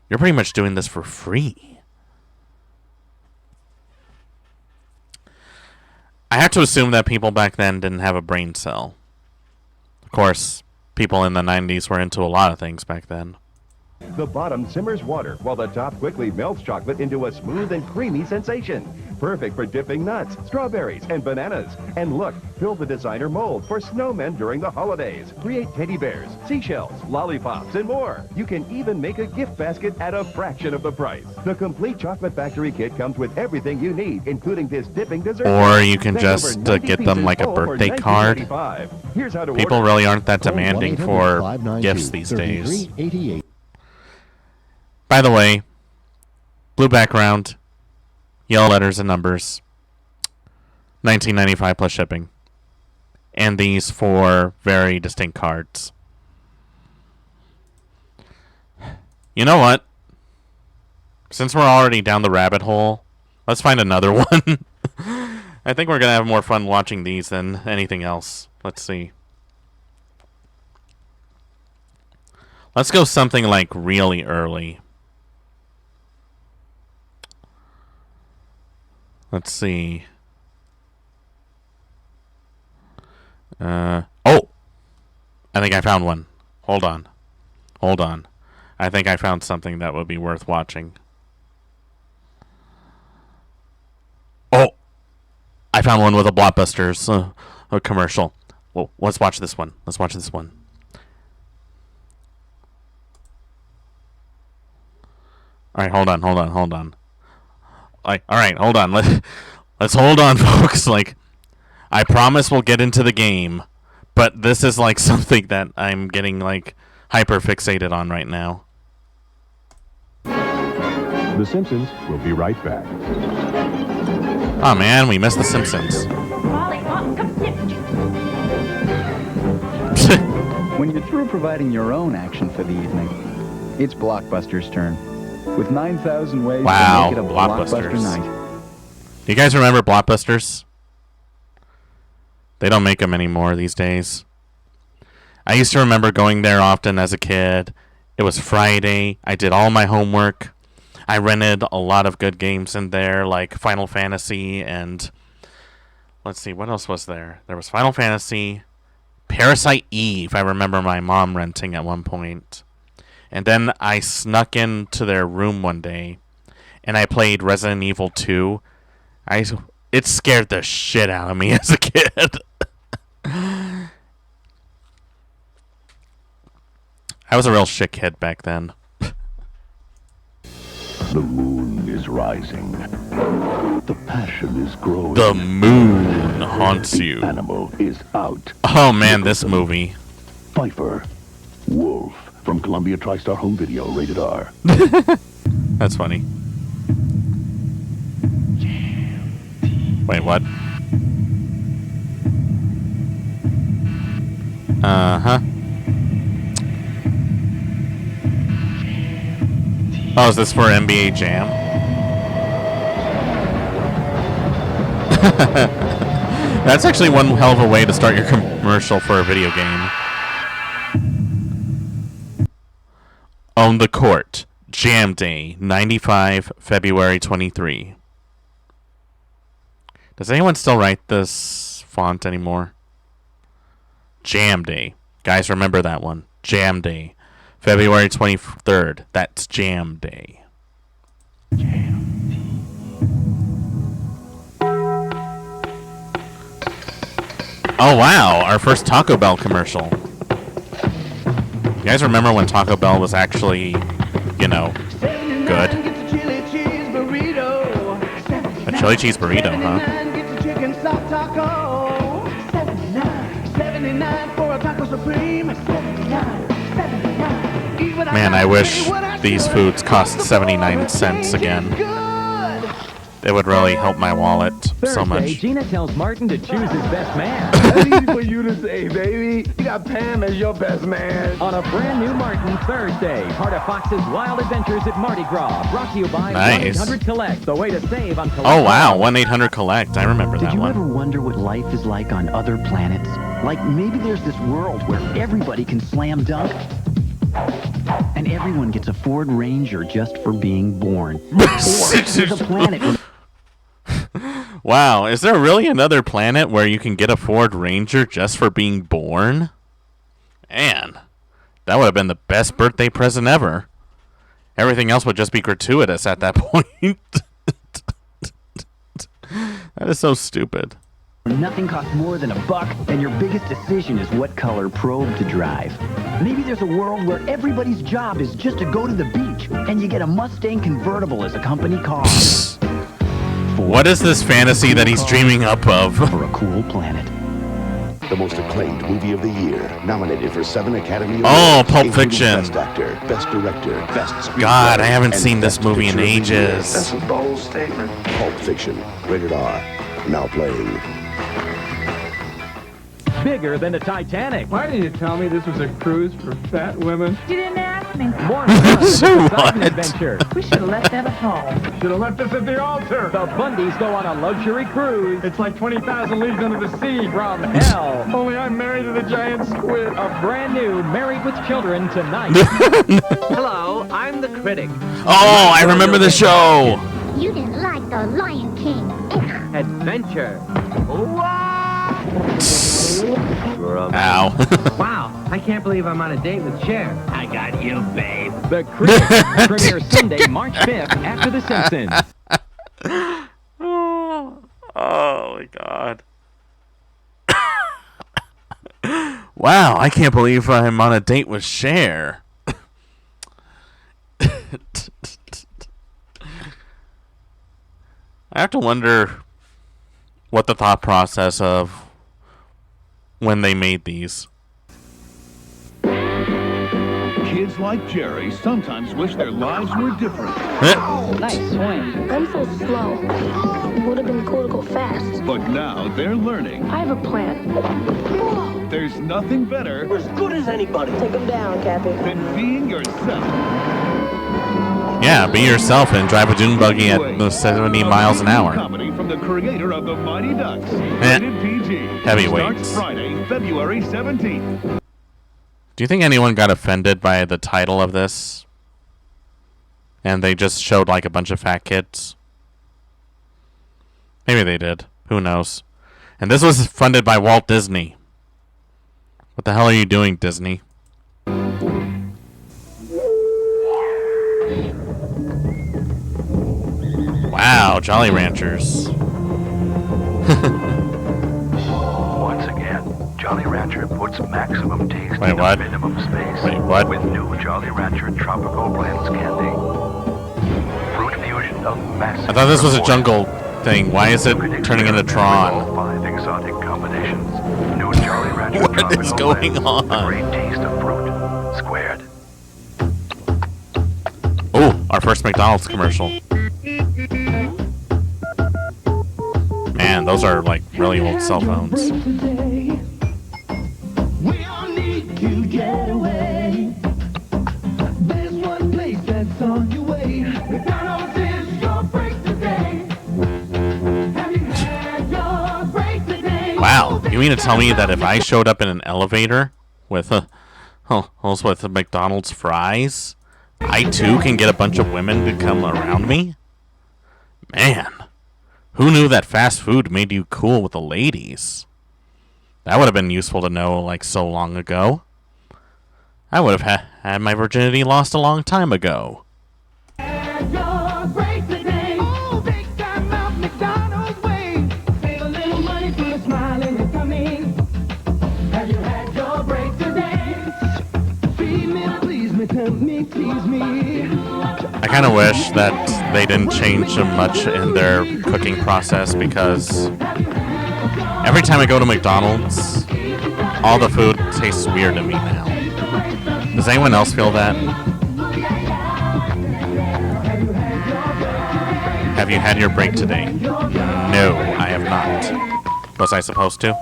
you're pretty much doing this for free. I have to assume that people back then didn't have a brain cell. Of course, people in the 90s were into a lot of things back then. The bottom simmers water, while the top quickly melts chocolate into a smooth and creamy sensation. Perfect for dipping nuts, strawberries, and bananas. And look, fill the designer mold for snowmen during the holidays. Create teddy bears, seashells, lollipops, and more. You can even make a gift basket at a fraction of the price. The complete Chocolate Factory kit comes with everything you need, including this dipping dessert. Or you can just get them like a birthday card. Here's how to People order. really aren't that demanding for gifts these days. By the way, blue background, yellow letters and numbers, $19.95 plus shipping. And these 4 very distinct cards. You know what? Since we're already down the rabbit hole, let's find another one. I think we're going to have more fun watching these than anything else. Let's see. Let's go something like really early. Let's see. Oh! I think I found one. Hold on. Hold on. I think I found something that would be worth watching. Oh! I found one with a Blockbusters a commercial. Well, let's watch this one. Let's watch this one. Alright, hold on. Alright, hold on. Let's hold on, folks. Like, I promise we'll get into the game, but this is like something that I'm getting like hyper fixated on right now. The Simpsons will be right back. Oh man, we missed The Simpsons. When you're through providing your own action for the evening, it's Blockbuster's turn. With 9,000 ways to make it a Blockbuster night. Do you guys remember Blockbusters? They don't make them anymore these days. I used to remember going there often as a kid. It was Friday. I did all my homework. I rented a lot of good games in there, like Final Fantasy and... Let's see, what else was there? There was Final Fantasy, Parasite Eve, I remember my mom renting at one point. And then I snuck into their room one day, and I played Resident Evil 2. It scared the shit out of me as a kid. I was a real shit kid back then. The moon is rising. The passion is growing. The moon haunts you. Animal is out. Oh man, this movie. Pfeiffer. Wolf. From Columbia TriStar Home Video, rated R. That's funny. Wait, what? Uh-huh. Oh, is this for NBA Jam? That's actually one hell of a way to start your commercial for a video game. On the Court, Jam Day, 95, February 23. Does anyone still write this font anymore? Jam Day. Guys, remember that one. Jam Day. February 23rd. That's Jam Day. Oh, wow. Our first Taco Bell commercial. You guys remember when Taco Bell was actually, you know, good? A chili cheese burrito, huh? Man, I wish these foods cost 79 cents again. It would really help my wallet so much. Gina tells Martin to choose his best man. That's easy for you to say, baby. You got Pam as your best man. On a brand new Martin Thursday, part of Fox's Wild Adventures at Mardi Gras. Brought to you by Nice. 1-800-COLLECT, the way to save on collect. Oh, wow. 1-800-COLLECT. I remember that Did you one. ever wonder what life is like on other planets? Like maybe there's this world where everybody can slam dunk? And everyone gets a Ford Ranger just for being born. Or there's a planet where Wow, is there really another planet where you can get a Ford Ranger just for being born? Man, that would have been the best birthday present ever. Everything else would just be gratuitous at that point. That is so stupid. Nothing costs more than $1, and your biggest decision is what color probe to drive. Maybe there's a world where everybody's job is just to go to the beach, and you get a Mustang convertible as a company car. What is this fantasy that he's dreaming up of? For a cool planet. The most acclaimed movie of the year, nominated for 7 Academy Awards. Oh, Pulp Fiction. Best Actor, Best Director, Best Screenplay. God, I haven't and seen this Best movie in Picture of the Year. ages. That's a bold statement. Pulp Fiction, rated R, now playing. Bigger than the Titanic. Why didn't you tell me this was a cruise for fat women? You didn't ask me. More fun. So Exciting what? adventure. We should have left that at home. Should have left us at the altar. The Bundys go on a luxury cruise. It's like 20,000 leagues under the sea. From hell. Only I'm married to the giant squid. A brand new Married with Children tonight. Hello, I'm the critic. Oh, I remember the show. You didn't like the Lion King. Adventure. Ow. Wow, I can't believe I'm on a date with Cher. I got you, babe. The Critic premieres Sunday, March 5th after The Simpsons. Oh my God. Wow, I can't believe I'm on a date with Cher. I have to wonder what the thought process of when they made these. Kids like Jerry sometimes wish their lives were different. Nice swing. I'm so slow. It would have been cool to go fast. But now they're learning. I have a plan. There's nothing better We're as good as anybody. Take him down, Cappy. than being yourself. Yeah, be yourself and drive a dune buggy at 70 miles an hour. Comedy from the creator of the Mighty Ducks. Rated PG. Heavyweights. Starts Friday, February 17th. Do you think anyone got offended by the title of this? And they just showed like a bunch of fat kids? Maybe they did. Who knows? And this was funded by Walt Disney. What the hell are you doing, Disney? Wow, Jolly Ranchers. Once again, Jolly Rancher puts maximum taste Wait, in what? minimum space. Wait, what? With new Jolly Rancher Tropical Blends candy. Fruit fusion of massive. I thought this was a proportions. jungle thing. Why is it turning into Tron? 5 exotic combinations. New Jolly Rancher What Tropical is going Blends. on? The great taste of fruit. Squared. Oh, our first McDonald's commercial. Man, those are like really old cell phones. We all need to get away. There's one place that's on your way. McDonald's is your break today. Have you had your break today? Wow, you mean to tell me that if I showed up in an elevator with with McDonald's fries, I too can get a bunch of women to come around me? Man, who knew that fast food made you cool with the ladies? That would have been useful to know like so long ago. I would have had my virginity lost a long time ago. Had your break today. Oh, big time out McDonald's way. Save a little money for a smile in your tummy. Have you had your break today? Feed me, please me, tempt me, tease me. I kind of wish that they didn't change much in their cooking process because every time I go to McDonald's, all the food tastes weird to me now. Does anyone else feel that? Have you had your break today? No, I have not. Was I supposed to?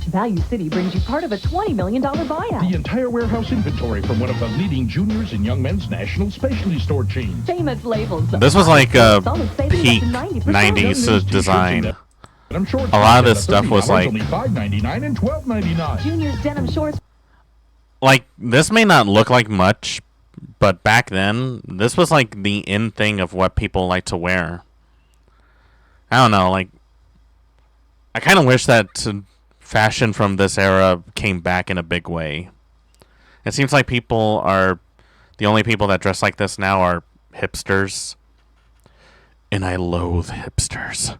Value City brings you part of a $20 million buyout. The entire warehouse inventory from one of the leading juniors and young men's national specialty store chains. Famous labels. This was like a Solid savings up peak to 90%. 90s design. And I'm sure A lot of this stuff was like only $5.99 and $12.99. Junior's denim shorts. like this may not look like much, but back then this was like the in thing of what people like to wear. I don't know, like I kind of wish that fashion from this era came back in a big way. It seems like the only people that dress like this now are hipsters. And I loathe hipsters.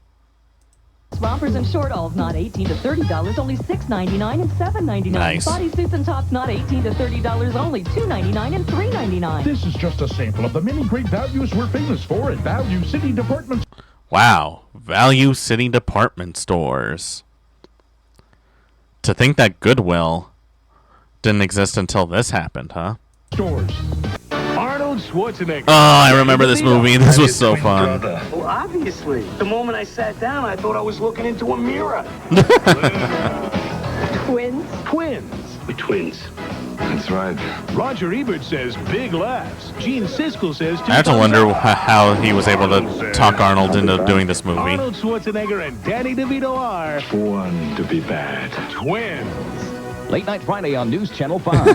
Rompers and short alls not $18 to $30, only $6.99 and $7.99. Nice. Bodysuits and tops not $18 to $30, only $2.99 and $3.99. This is just a sample of the many great values we're famous for at Value City Department. Wow, Value City Department Stores. To think that Goodwill didn't exist until this happened, huh? Stores. Arnold Schwarzenegger. Oh, I remember this movie. This was so fun. Well, obviously. The moment I sat down, I thought I was looking into a mirror. Twins? Twins. We're twins. That's right. Roger Ebert says big laughs. Gene Siskel says... I have to wonder how he was able to talk Arnold into doing this movie. Arnold Schwarzenegger and Danny DeVito are... Born to be bad. Twins. Late Night Friday on News Channel 5.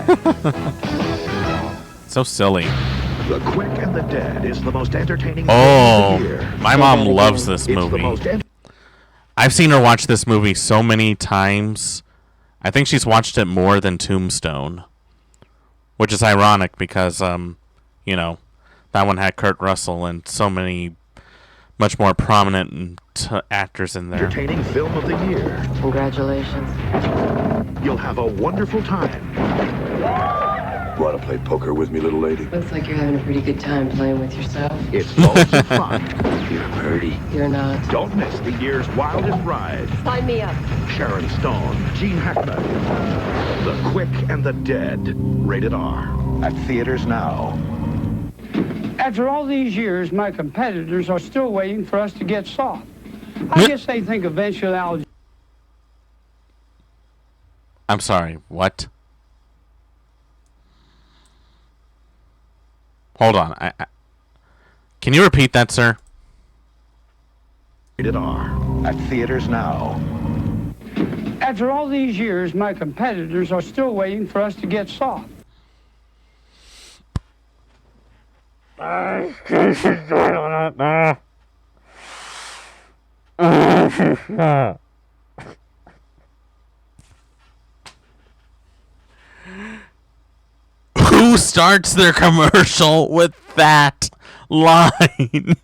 So silly. The Quick and the Dead is the most entertaining Oh, movie of the year. my mom loves this movie. I've seen her watch this movie so many times. I think she's watched it more than Tombstone. Which is ironic because, you know, that one had Kurt Russell and so many much more prominent actors in there. Entertaining film of the year. Congratulations. You'll have a wonderful time. Want to play poker with me, little lady? Looks like you're having a pretty good time playing with yourself. It's loads of fun. You're pretty. You're not. Don't miss the year's wildest ride. Sign me up. Sharon Stone, Gene Hackman. The Quick and the Dead. Rated R. At theaters now. After all these years, my competitors are still waiting for us to get soft. I guess they think eventually I'll... I'm sorry, what? Hold on. Can you repeat that, sir? Rated R. At theaters now. After all these years, my competitors are still waiting for us to get soft. Who starts their commercial with that line?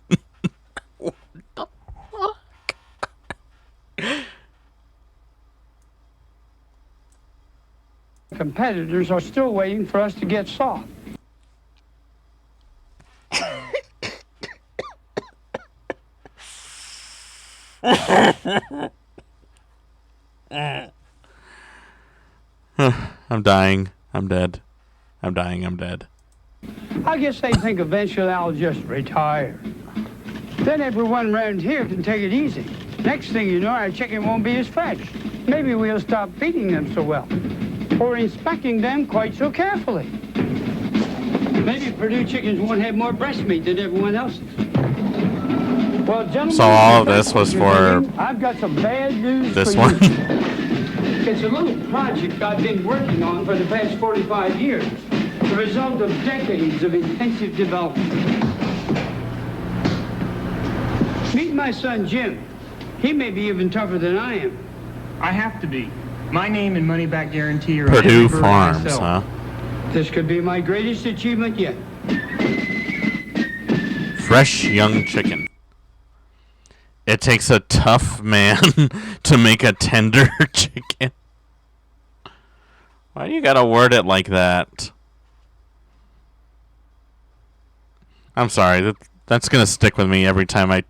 What the fuck? Competitors are still waiting for us to get soft. I'm dying. I'm dead. I'm dying. I'm dead. I guess they think eventually I'll just retire. Then everyone around here can take it easy. Next thing you know, our chicken won't be as fresh. Maybe we'll stop feeding them so well, or inspecting them quite so carefully. Maybe Purdue chickens won't have more breast meat than everyone else's. Well, gentlemen, so all of this was for I've got some bad news this for one. You. It's a little project I've been working on for the past 45 years, the result of decades of intensive development. Meet my son, Jim. He may be even tougher than I am. I have to be. My name and money back guarantee are Purdue Farms, huh? This could be my greatest achievement yet. Fresh young chicken. It takes a tough man to make a tender chicken. Why do you gotta word it like that? I'm sorry. That's gonna stick with me every time I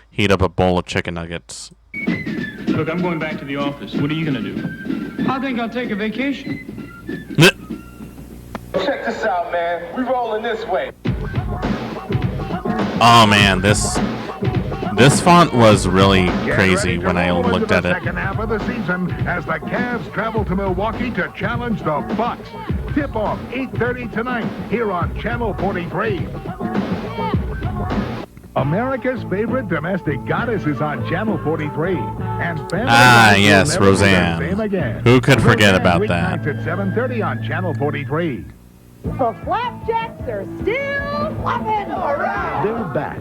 heat up a bowl of chicken nuggets. Look, I'm going back to the office. What are you gonna do? I think I'll take a vacation. Check this out, man. We rolling this way. Oh man, this font was really crazy when I looked at it. Second half of the season as the Cavs travel to Milwaukee to challenge the Bucks. Tip off 8:30 tonight here on Channel 43. America's favorite domestic goddess is on Channel 43. And yes, Roseanne. Who could forget about that? At 7:30 on Channel 43. The flapjacks are still flapping around. They're back.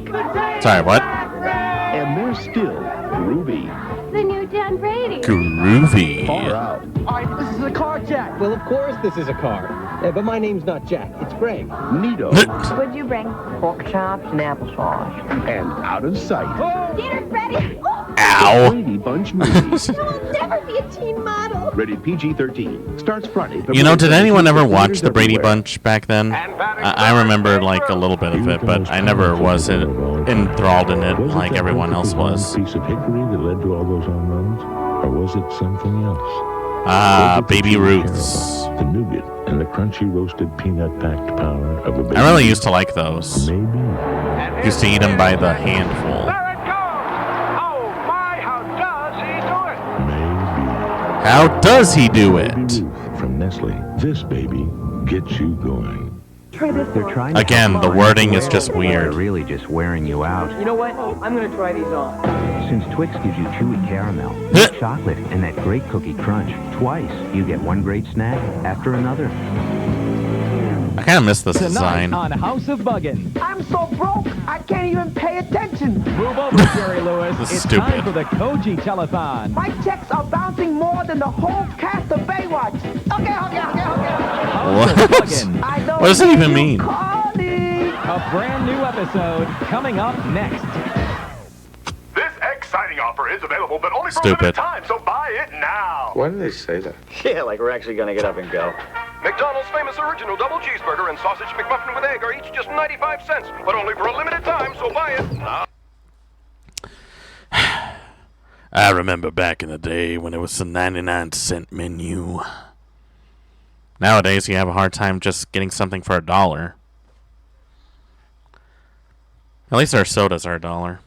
Sorry, what? And they're still groovy. the new John Brady. Groovy. Alright, this is a car, Jack. Well, of course this is a car. But my name's not Jack, it's Greg. Neato. What'd you bring? Pork chops and applesauce. And out of sight. Dinner, Freddy. Ow. Brady Bunch movies. You'll never be a teen model. Rated PG-13. Starts Friday. You know, did anyone ever watch the Brady Bunch back then? I remember like a little bit of it, but I never was enthralled in it like everyone else was. Piece of hickory that led to all those home runs, or was it something else? Baby Ruths. The nougat and the crunchy roasted peanut-packed power of a baby. I really used to like those. Maybe. Used to eat them by the handful. How does he do it? From Nestle, this baby gets you going. They're trying Again, the wording is just weird. They're really just wearing you out. You know what? I'm gonna try these on. Since Twix gives you chewy caramel, chocolate, and that great cookie crunch, twice you get one great snack after another. I kind of miss this Tonight design. on House of Buggin'. I'm so broke, I can't even pay attention. Move over, Jerry Lewis. This is It's stupid. time for the Koji Telethon. My checks are bouncing more than the whole cast of Baywatch. Okay. House of Buggin'. I don't What does that need even you mean? calling. A brand new episode coming up next. This exciting offer is available, but only for a Stupid. limited time, so buy it now. Why do they say that? Yeah, like we're actually gonna get up and go. McDonald's famous original double cheeseburger and sausage McMuffin with egg are each just 95 cents, but only for a limited time, so buy it now. I remember back in the day when it was a 99-cent menu. Nowadays, you have a hard time just getting something for $1. At least our sodas are $1.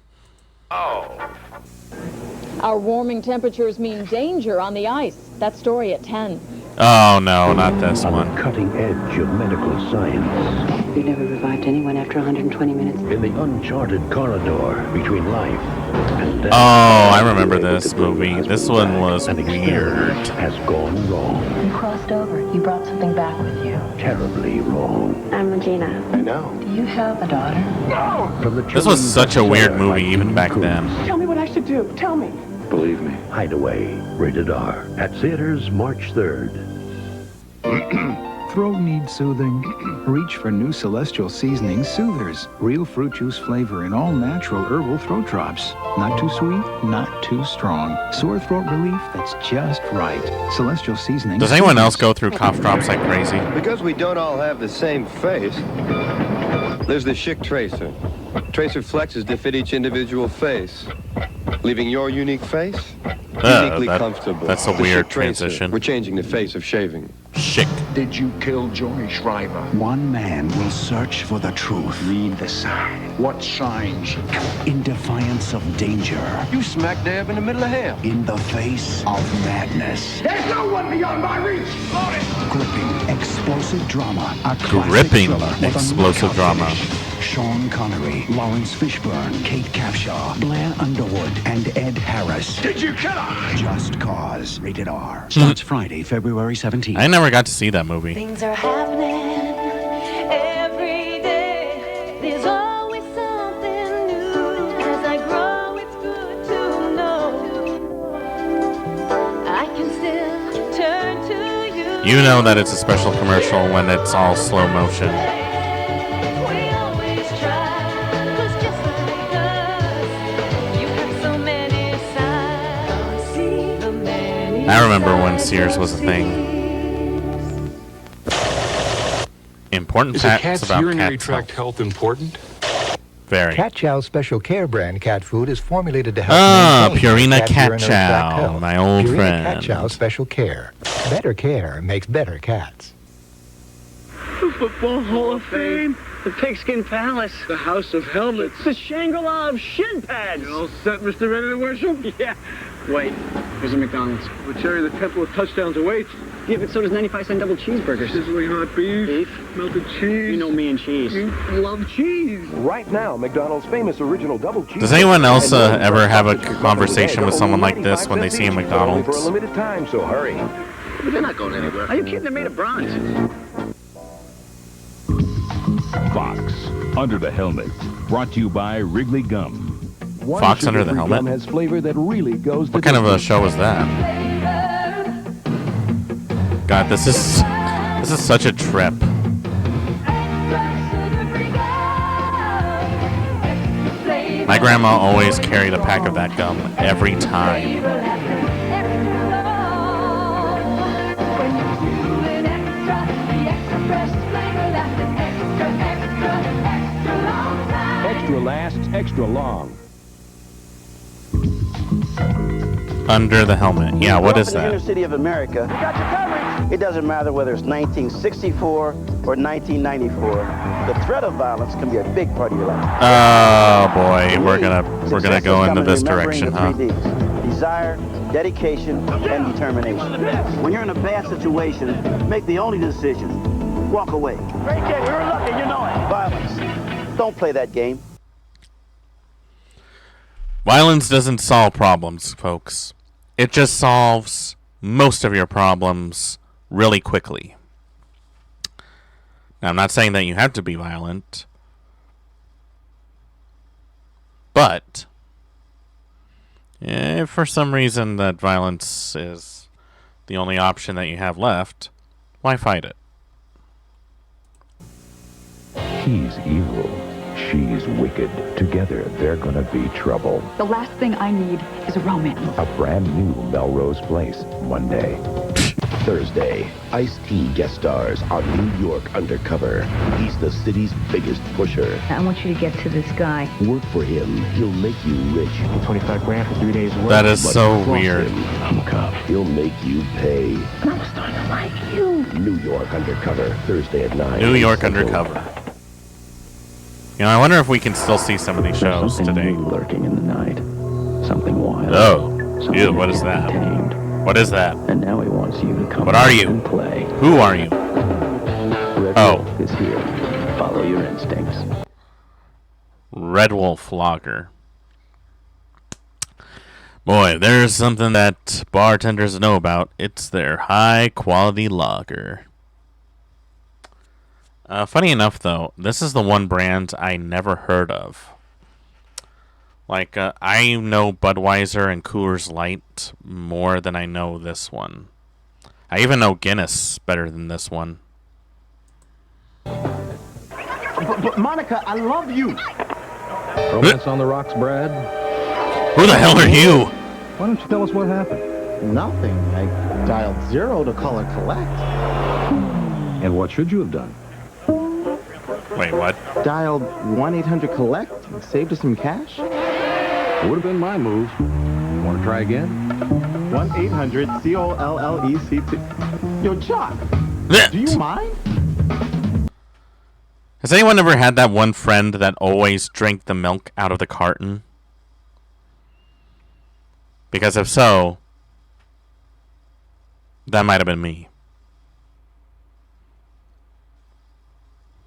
Our warming temperatures mean danger on the ice. That story at 10. Oh, no, not this one. Cutting edge of medical science. You never revived anyone after 120 minutes. In the uncharted corridor between life and death. Oh, I remember this movie. This one was An weird. experiment has gone wrong. You crossed over. You brought something back with you. Terribly wrong. I'm Regina. I know. Do you have a daughter? From the This was such a weird movie even back then. Tell me what I should do. Tell me. Believe me. Hideaway, rated R. At theaters March 3rd. Throat needs soothing? Reach for new Celestial Seasoning Soothers. Real fruit juice flavor in all natural herbal throat drops. Not too sweet, not too strong. Sore throat relief that's just right. Celestial Seasoning. Does anyone else go through cough drops like crazy? Because we don't all have the same face, there's the Schick Tracer. Tracer flexes to fit each individual face, leaving your unique face uniquely comfortable. That's a The weird Schick Tracer. transition. We're changing the face of shaving. Schick. Did you kill Johnny Schreiber? One man will search for the truth. Read the sign. What signs? In defiance of danger. You smack dab in the middle of hell. In the face of madness. There's no one beyond my reach. Gripping, explosive drama. A classic Gripping, thriller with a explosive knockout drama. finish. Sean Connery, Lawrence Fishburne, Kate Capshaw, Blair Underwood, and Ed Harris. Did you kill her? Just Cause, rated R. Starts Friday, February 17th. I never got to see that movie. Things are happening every day. There's always something new. As I grow, it's good to know I can still turn to you. You know that it's a special commercial when it's all slow motion. We always try, 'cause just like us, you have so many sides. See the many I remember when Sears was a thing. Important Is a facts cat's about urinary cat tract health important? Very. Cat Chow's special care brand cat food is formulated to help maintain Purina cat's Cat urinary tract Chow, health. my old Purina friend. Cat Chow special care. Better care makes better cats. The Football Hall of Fame, the Pigskin Palace, the House of Helmets, the Shangri-La of shin pads. You all set, Mr. Ready to Worship? Yeah. Wait, there's a McDonald's. Well, Jerry, the Temple of Touchdowns awaits. Yeah, but so does 95-cent double cheeseburgers. Sizzling hot beef, melted cheese. You know me and cheese. You love cheese. Right now, McDonald's famous original double cheese. Does anyone else ever have a conversation with someone like this when they see a McDonald's? For a limited time, so hurry. But they're not going anywhere. Are you kidding? They're made of bronze. Fox, Under the Helmet, brought to you by Wrigley Gum. One Fox Under the sugar-free Helmet? gum has flavor that really goes What the kind of a distance. show is that? God, this is such a trip. My grandma always carried a pack of that gum every time. Extra lasts extra long. Under the Helmet. Yeah, what is In the that? inner city of America, we got your coverage. It doesn't matter whether it's 1964 or 1994. The threat of violence can be a big part of your life. Oh boy, we're gonna go into this direction, huh? Desire, dedication, and determination. When you're in a bad situation, make the only decision. Walk away. Great kid, we were lucky, you know it. Violence. Don't play that game. Violence doesn't solve problems, folks. It just solves most of your problems really quickly. Now, I'm not saying that you have to be violent, but if for some reason that violence is the only option that you have left, why fight it? He's evil. She's wicked. Together, they're gonna be trouble. The last thing I need is a romance. A brand new Melrose Place, Monday. Thursday, Ice-T guest stars on New York Undercover. He's the city's biggest pusher. I want you to get to this guy. Work for him, he'll make you rich. 25 grand for 3 days work. That is But so cross weird. him, I'm a cop. He'll make you pay. I was starting to like you. New York Undercover, Thursday at 9. New York Undercover. You know, I wonder if we can still see some of these shows today. Lurking in the night. Something wild. Oh, ew, what is that? What is that? And now he wants you to come What are out you? and play. Who are you? Red Oh. Wolf is here. Follow your instincts. Red Wolf Lager. Boy, there's something that bartenders know about. It's their high-quality lager. Funny enough, though, this is the one brand I never heard of. Like, I know Budweiser and Coors Light more than I know this one. I even know Guinness better than this one. But Monica, I love you. Romance on the rocks, Brad? Who the hell are you? Why don't you tell us what happened? Nothing. I dialed 0 to call her collect. And what should you have done? Wait, what? Dialed 1-800-COLLECT and saved us some cash. Would have been my move. Want to try again? 1-800-COLLECT. Yo, Chuck, do you mind? Has anyone ever had that one friend that always drank the milk out of the carton? Because if so, that might have been me.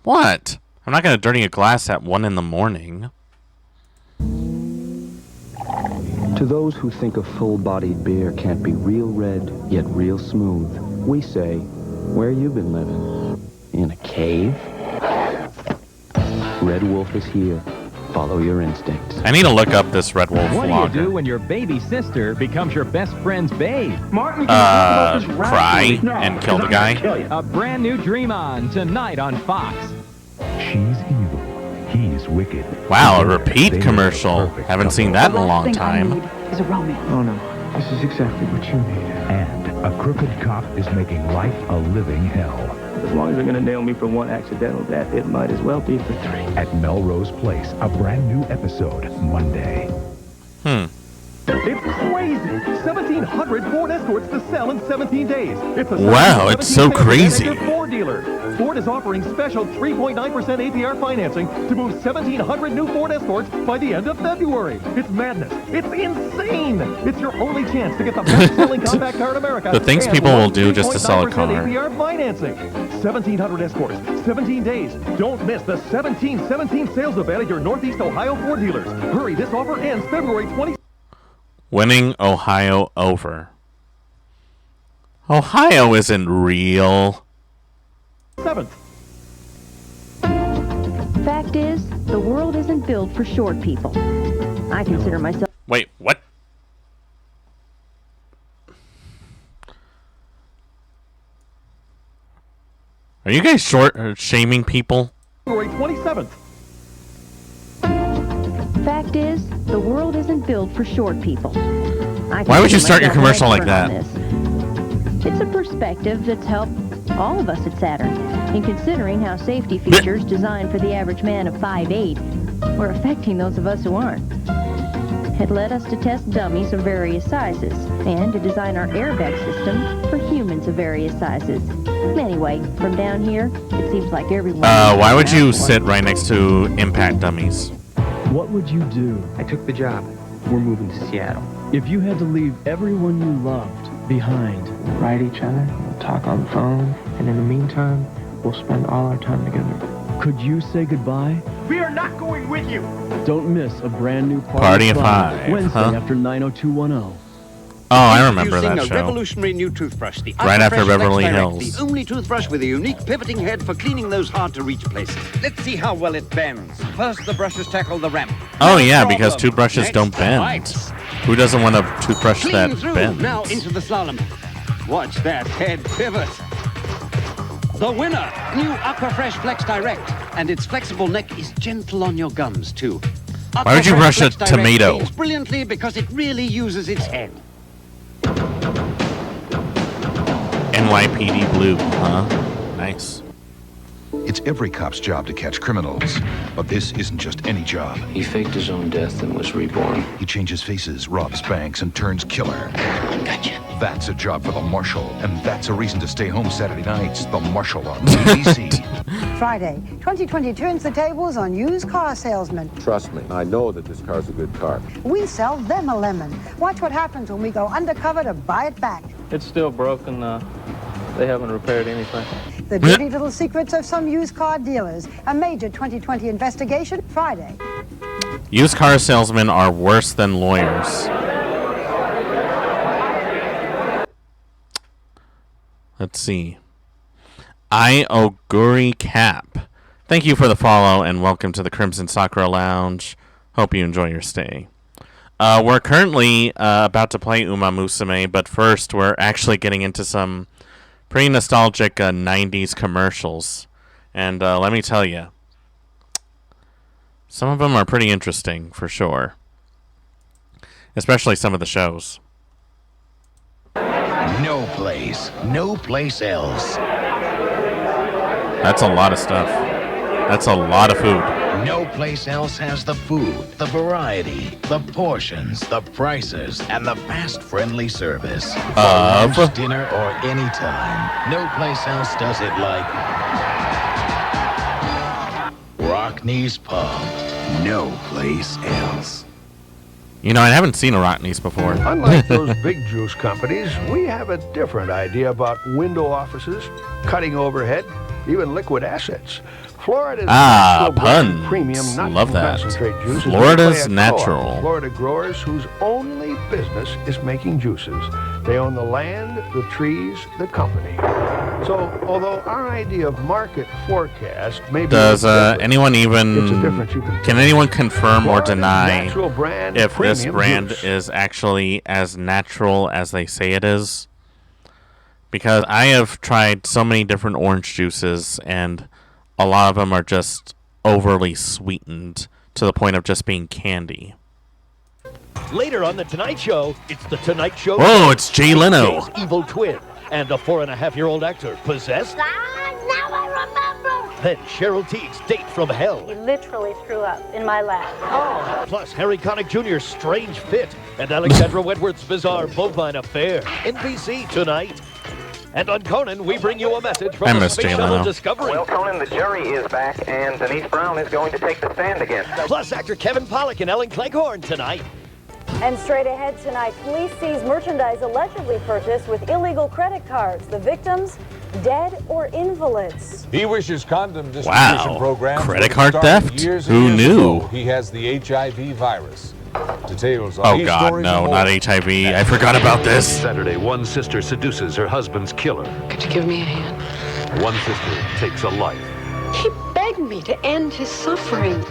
What? I'm not going to dirty a glass at 1 in the morning. To those who think a full-bodied beer can't be real red, yet real smooth, we say, where you been living? In a cave? Red Wolf is here. Follow your instincts. I need to look up this Red Wolf What lager. do you do when your baby sister becomes your best friend's babe? Martin, Cry and kill the guy? A brand new Dream On tonight on Fox. She's evil. He's wicked. Wow, a Together, repeat they are commercial. the perfect Haven't seen couple. that in a long Thing I time. need is a romance. Oh, no. This is exactly what you need. And a crooked cop is making life a living hell. As long as they're going to nail me for one accidental death, it might as well be for 3. At Melrose Place, a brand new episode, Monday. It's crazy! 1,700 Ford Escorts to sell in 17 days. It's a Wow, it's so 17 crazy. manager Ford dealer. Ford is offering special 3.9% APR financing to move 1,700 new Ford Escorts by the end of February. It's madness. It's insane. It's your only chance to get the best-selling compact car in America. The things and people will do just to sell a 3.9% car. APR financing. 1,700 Escorts, 17 days. Don't miss the 17-17 sales event at your Northeast Ohio Ford dealers. Hurry, this offer ends February 20. Winning Ohio over. Ohio isn't real. 7th. Fact is, the world isn't built for short people. I consider myself... Wait, what? Are you guys shaming people? February 27th. Fact is, the world isn't built for short people. Why would you start your commercial like that? It's a perspective that's helped all of us at Saturn in considering how safety features designed for the average man of 5'8" were affecting those of us who aren't. It led us to test dummies of various sizes and to design our airbag system for humans of various sizes. Anyway, from down here, it seems like everyone... why would you sit right next to impact dummies? What would you do? I took the job. We're moving to Seattle. If you had to leave everyone you loved behind? Write each other, talk on the phone, and in the meantime, we'll spend all our time together. Could you say goodbye? We are not going with you. Don't miss a brand new Party of Five, Wednesday huh? after 90210. Oh, I remember that a show. revolutionary new toothbrush, the Right after Ultra Fresh Beverly Flex Direct, Hills. The only toothbrush with a unique pivoting head for cleaning those hard-to-reach places. Let's see how well it bends. First, the brushes tackle the ramp. Oh No yeah, problem. because toothbrushes Next, don't bend. right. Who doesn't want a toothbrush Clean that through. bends? Now into the slalom. Watch that head pivot. The winner, new Aqua Fresh Flex Direct, and its flexible neck is gentle on your gums too. Why would you brush a tomato? Cleans brilliantly because it really uses its head. NYPD Blue, huh? Nice. It's every cop's job to catch criminals, but this isn't just any job. He faked his own death and was reborn. He changes faces, robs banks, and turns killer. Gotcha. That's a job for the Marshal, and that's a reason to stay home Saturday nights. The Marshal on BBC. Friday, 2020 turns the tables on used car salesmen. Trust me, I know that this car's a good car. We sell them a lemon. Watch what happens when we go undercover to buy it back. It's still broken. They haven't repaired anything. The dirty little secrets of some used car dealers. A major 2020 investigation Friday. Used car salesmen are worse than lawyers. Let's see. Oguri Cap. Thank you for the follow and welcome to the Crimson Sakura Lounge. Hope you enjoy your stay. We're currently about to play Umamusme, but first we're actually getting into some pretty nostalgic 90s commercials. And let me tell you, some of them are pretty interesting for sure. Especially some of the shows. No place else. That's a lot of stuff. That's a lot of food. No place else has the food, the variety, the portions, the prices, and the fast, friendly service. For lunch, dinner, or any time. No place else does it like Rockney's Pub. No place else. You know, I haven't seen a Rockney's before. Unlike those big juice companies, we have a different idea about window offices, cutting overhead, even liquid assets. Florida's natural brand premium, not love that. concentrate juice, Florida's is made by a natural. co-op of Florida growers whose only business is making juices. They own the land, the trees, the company. So, although our idea of market forecast may be Does anyone it's a even... difference you Can anyone confirm or deny natural brand if this premium brand juice. is actually as natural as they say it is? Because I have tried so many different orange juices, and a lot of them are just overly sweetened to the point of just being candy. Later on The Tonight Show, it's The Tonight Show. Oh, it's Jay Leno. Jay's evil twin and a 4.5-year-old actor possessed. Now I remember. Then Cheryl Teague's date from hell. He literally threw up in my lap. Plus Harry Connick Jr.'s strange fit and Alexandra Wentworth's bizarre bovine affair. NBC tonight. And on Conan, we bring you a message from the Space Shuttle Discovery. Well, Conan, the jury is back, and Denise Brown is going to take the stand again. Plus actor Kevin Pollak and Ellen Cleghorn tonight. And straight ahead tonight, police seize merchandise allegedly purchased with illegal credit cards. The victims, dead or invalids. He wishes condom distribution programs. Credit card theft? Who knew? He has the HIV virus. Details on Oh these god, stories no, and more. not HIV. I forgot about this. Saturday, one sister seduces her husband's killer. Could you give me a hand? One sister takes a life. He begged bring me to end his suffering.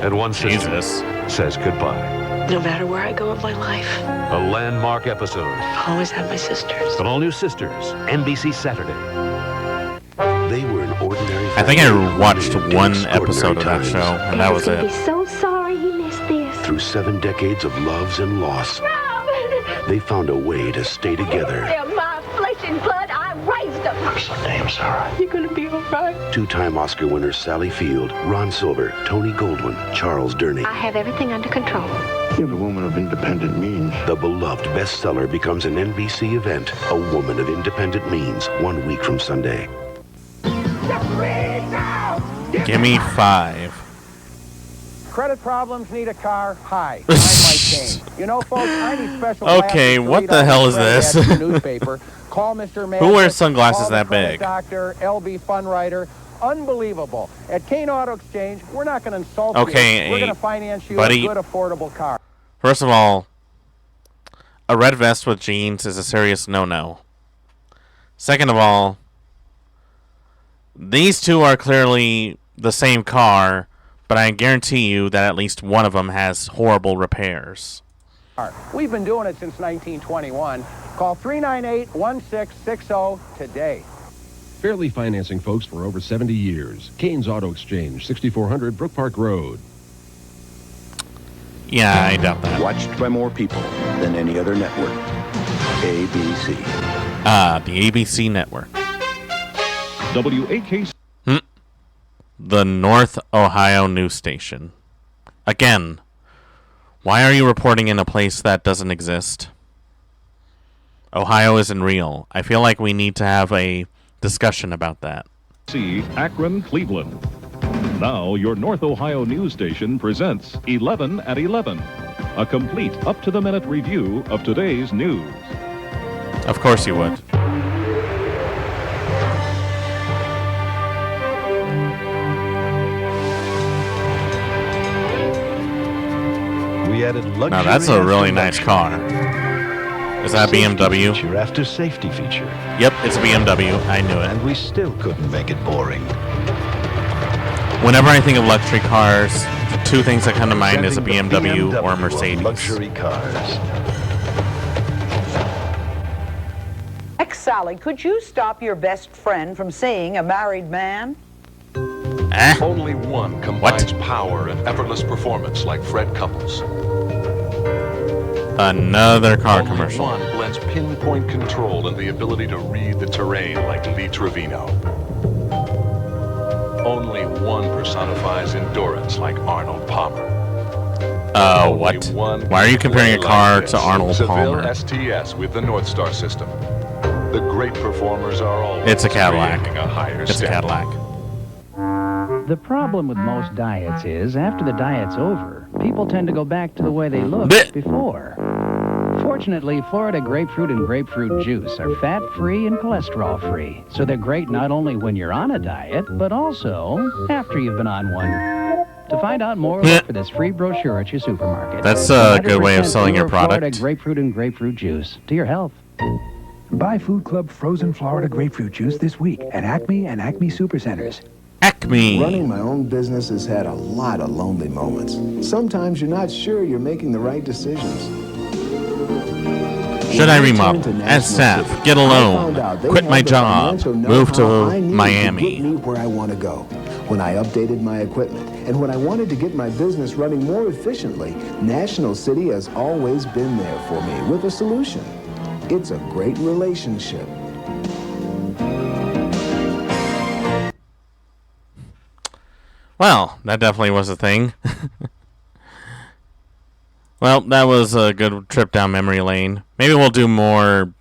And one sister says goodbye. No matter where I go in my life, A landmark episode. I'll always have my sisters. An all-new Sisters, NBC Saturday. They were an ordinary I think I watched one episode of that show, and that was it. So sorry he missed this. Through 7 decades of loves and loss, they found a way to stay together. They're my flesh and blood. I raised them. I'm so damn sorry. You're gonna be all right. 2-time Oscar winners Sally Field, Ron Silver, Tony Goldwyn, Charles Durney. I have everything under control. You're a woman of independent means. The beloved bestseller becomes an NBC event. A Woman of Independent Means, 1 week from Sunday. Give me 5. Credit problems need a car? Hi, I'm Mike Kane. You know, folks, I need special Okay, what the hell is this? Newspaper. Call Mr. Mayor. Who wears sunglasses that big? Doctor, LB Fun Writer. Unbelievable. At Kane Auto Exchange, we're not going to insult Okay, you. We're going to finance you buddy, a good, affordable car. First of all, a red vest with jeans is a serious no-no. Second of all, these two are clearly the same car, but I guarantee you that at least one of them has horrible repairs. We've been doing it since 1921. Call 398-1660 today. Fairly financing folks for over 70 years. Kane's Auto Exchange, 6400 Brook Park Road. Yeah, I doubt that. Watched by more people than any other network. ABC. The ABC network. WAKC. The North Ohio News Station. Again, why are you reporting in a place that doesn't exist? Ohio isn't real. I feel like we need to have a discussion about that. See Akron, Cleveland. Now your North Ohio news station presents 11 at 11, a complete up-to-the-minute review of today's news. Of course you would. We added luxury. Now that's a really nice car. Is that a BMW? Feature after safety feature. Yep, it's a BMW. I knew it. And we still couldn't make it boring. Whenever I think of luxury cars, the two things that come to mind is a BMW or a Mercedes. Luxury cars. Sally, could you stop your best friend from seeing a married man? Only one combines power and effortless performance like Fred Couples. Another car Only commercial. one blends pinpoint control and the ability to read the terrain like Lee Trevino. Only one personifies endurance like Arnold Palmer. What? Why are you comparing a car to Arnold Palmer? Seville STS with the North Star system. The great performers are always It's a Cadillac. creating a higher It's a standard. Cadillac. The problem with most diets is, after the diet's over, people tend to go back to the way they looked before. Fortunately, Florida grapefruit and grapefruit juice are fat-free and cholesterol-free, so they're great not only when you're on a diet, but also after you've been on one. To find out more, look for this free brochure at your supermarket. That's a good way of selling your pure Florida product. grapefruit and grapefruit juice. To your health. Buy Food Club frozen Florida grapefruit juice this week at Acme and Acme Supercenters. Acme. Running my own business has had a lot of lonely moments. Sometimes you're not sure you're making the right decisions. Should I remodel? Add staff, get a loan, quit my job, move to Miami. To get me where I want to go. When I updated my equipment and when I wanted to get my business running more efficiently, National City has always been there for me with a solution. It's a great relationship. Well, that definitely was a thing. Well, that was a good trip down memory lane. Maybe we'll do more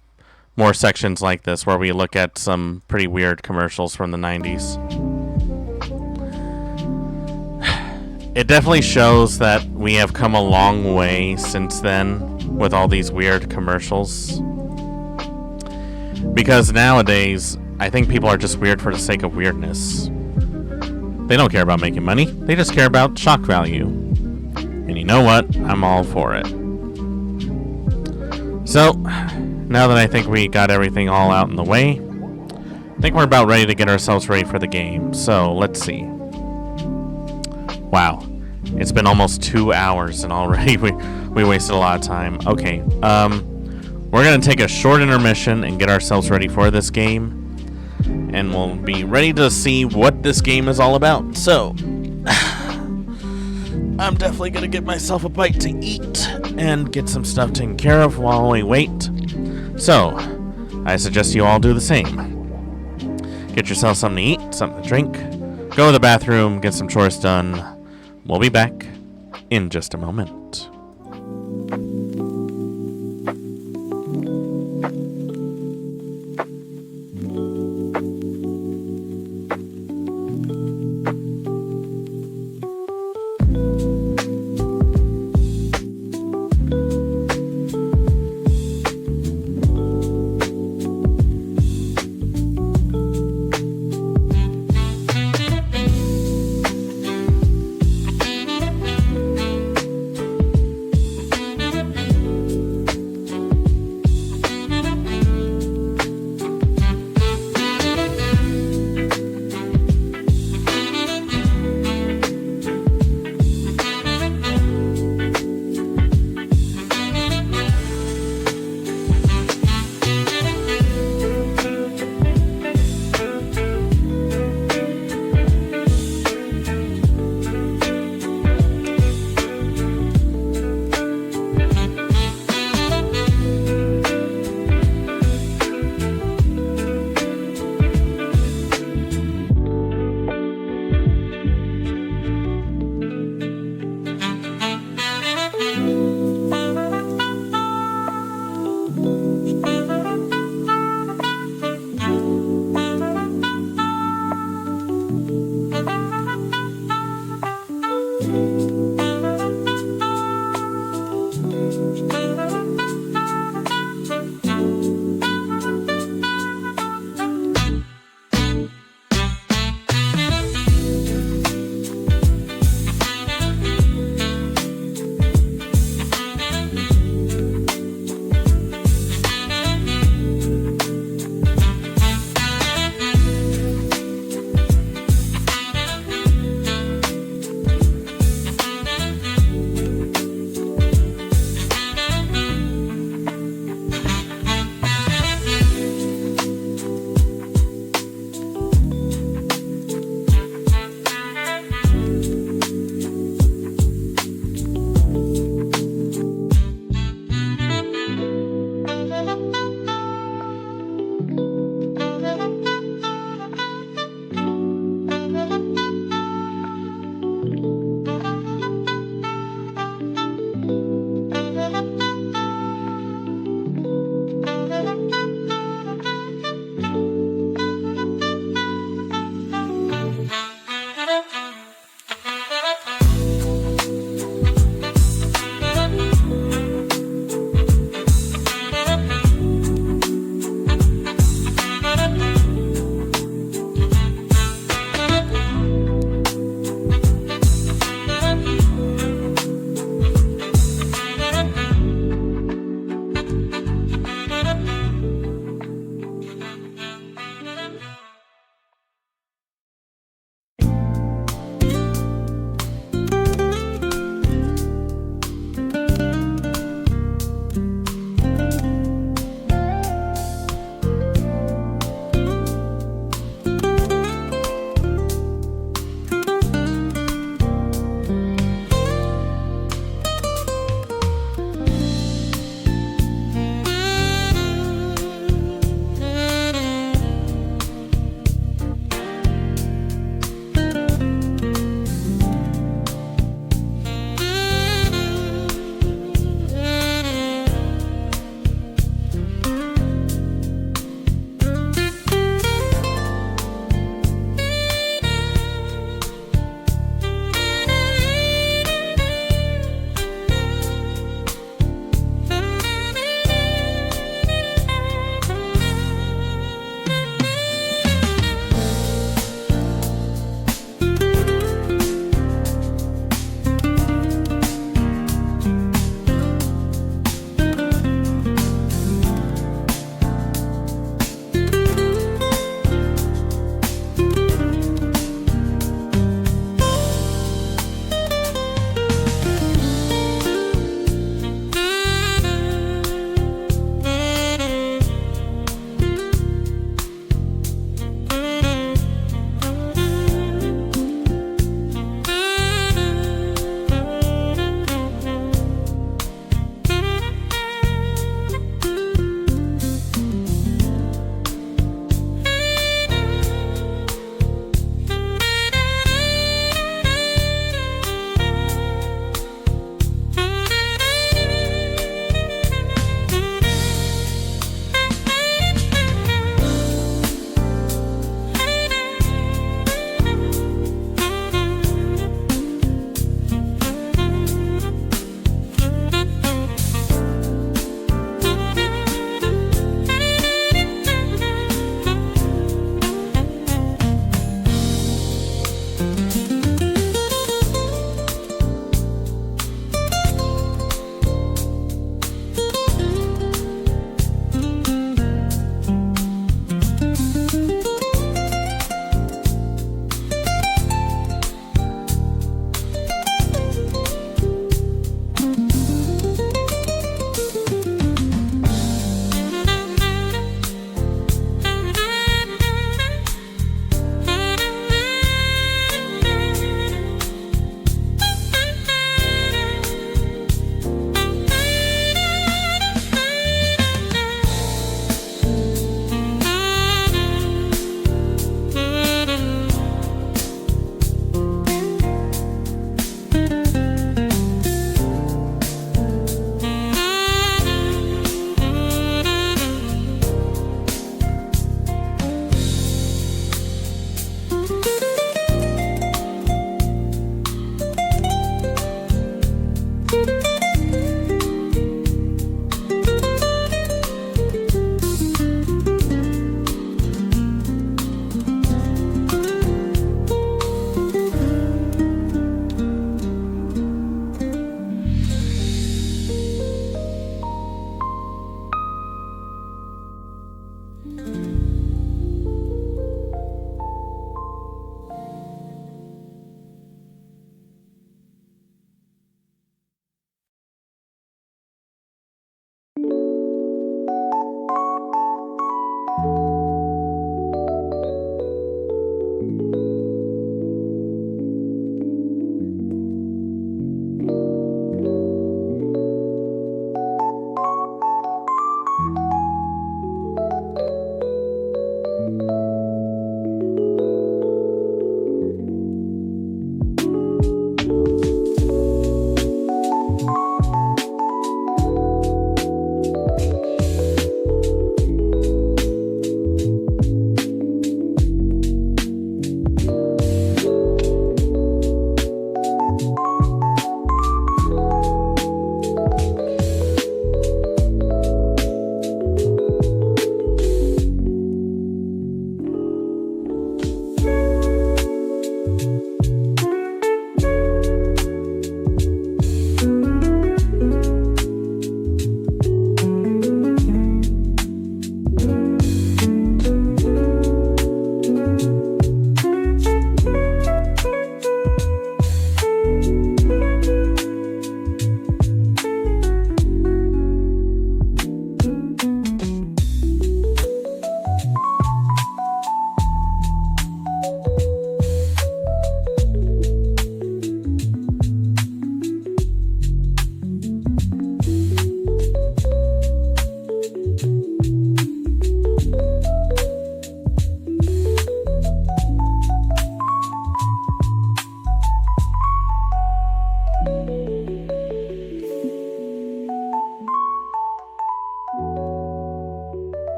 sections like this where we look at some pretty weird commercials from the 90s. It definitely shows that we have come a long way since then with all these weird commercials. Because nowadays, I think people are just weird for the sake of weirdness. They don't care about making money. They just care about shock value. And you know what? I'm all for it. So, now that I think we got everything all out in the way, I think we're about ready to get ourselves ready for the game. So, let's see. Wow. It's been almost 2 hours and already we wasted a lot of time. Okay. We're going to take a short intermission and get ourselves ready for this game. And we'll be ready to see what this game is all about. So, I'm definitely going to get myself a bite to eat and get some stuff taken care of while we wait. So, I suggest you all do the same. Get yourself something to eat, something to drink. Go to the bathroom, get some chores done. We'll be back in just a moment.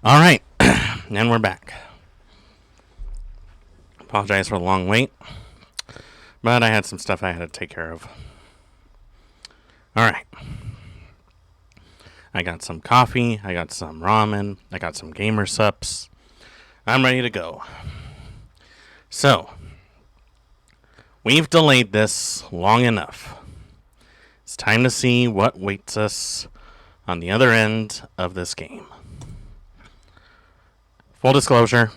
Alright, and we're back. Apologize for the long wait, but I had some stuff I had to take care of. Alright. I got some coffee, I got some ramen, I got some gamer sups. I'm ready to go. So, we've delayed this long enough. It's time to see what waits us on the other end of this game. Full disclosure,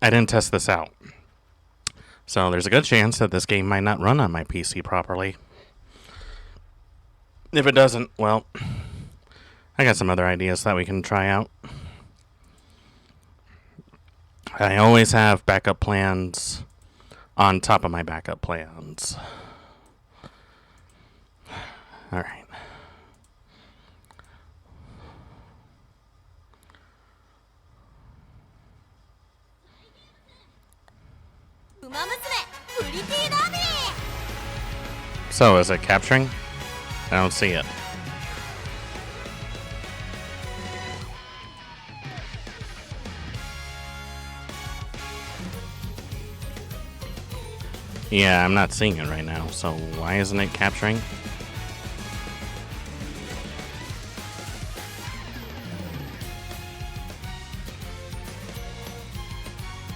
I didn't test this out. So there's a good chance that this game might not run on my PC properly. If it doesn't, well, I got some other ideas that we can try out. I always have backup plans on top of my backup plans. Alright. So, is it capturing? I don't see it. Yeah, I'm not seeing it right now, so why isn't it capturing?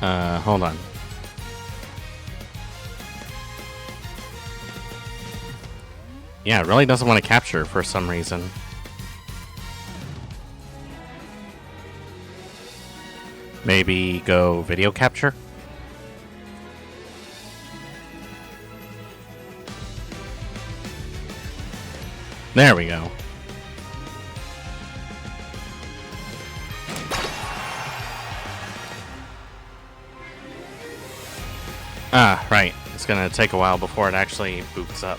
Hold on. Yeah, it really doesn't want to capture for some reason. Maybe go video capture? There we go. Ah, right. It's gonna take a while before it actually boots up.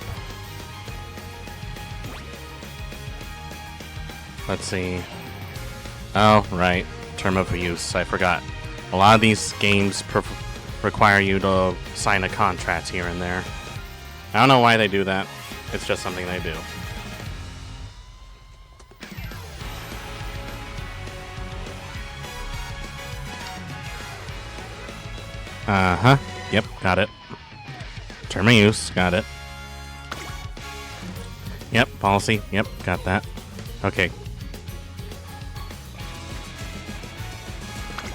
Let's see. Oh, right. Term of use. I forgot. A lot of these games require you to sign a contract here and there. I don't know why they do that. It's just something they do. Uh-huh. Yep, got it. Term of use. Got it. Yep, policy. Yep, got that. Okay.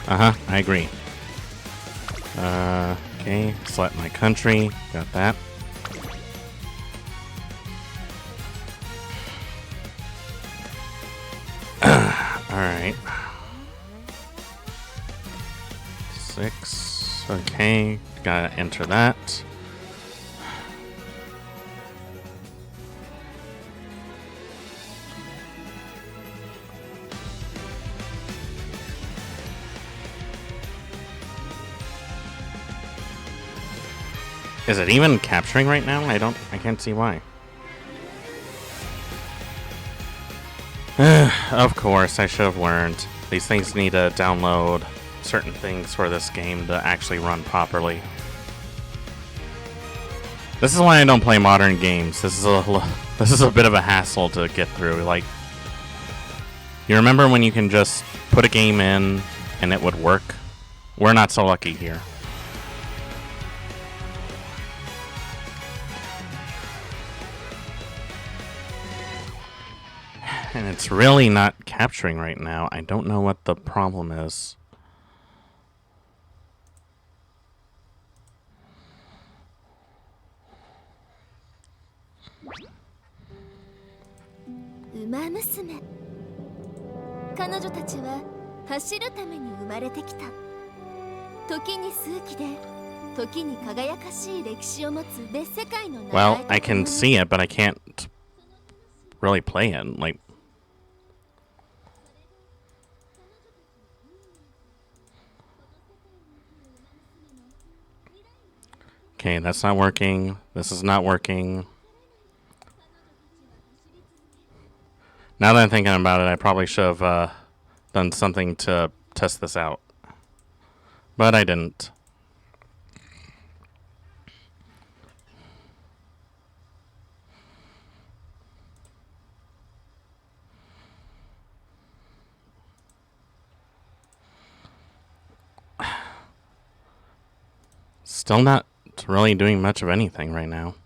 Uh-huh, I agree. Okay, select my country. Got that. Alright. 6. Okay, gotta enter that. Is it even capturing right now? I can't see why. Of course, I should have learned. These things need to download certain things for this game to actually run properly. This is why I don't play modern games. This is a bit of a hassle to get through. Like, you remember when you can just put a game in and it would work? We're not so lucky here. And it's really not capturing right now. I don't know what the problem is. Umamusme. 彼女たちは走るために生まれてきた。時に数奇で、時に輝かしい歴史を持つ別世界の名前。 Well, I can see it, but I can't really play it. Like, okay, that's not working. This is not working. Now that I'm thinking about it, I probably should have done something to test this out. But I didn't. Still not really doing much of anything right now.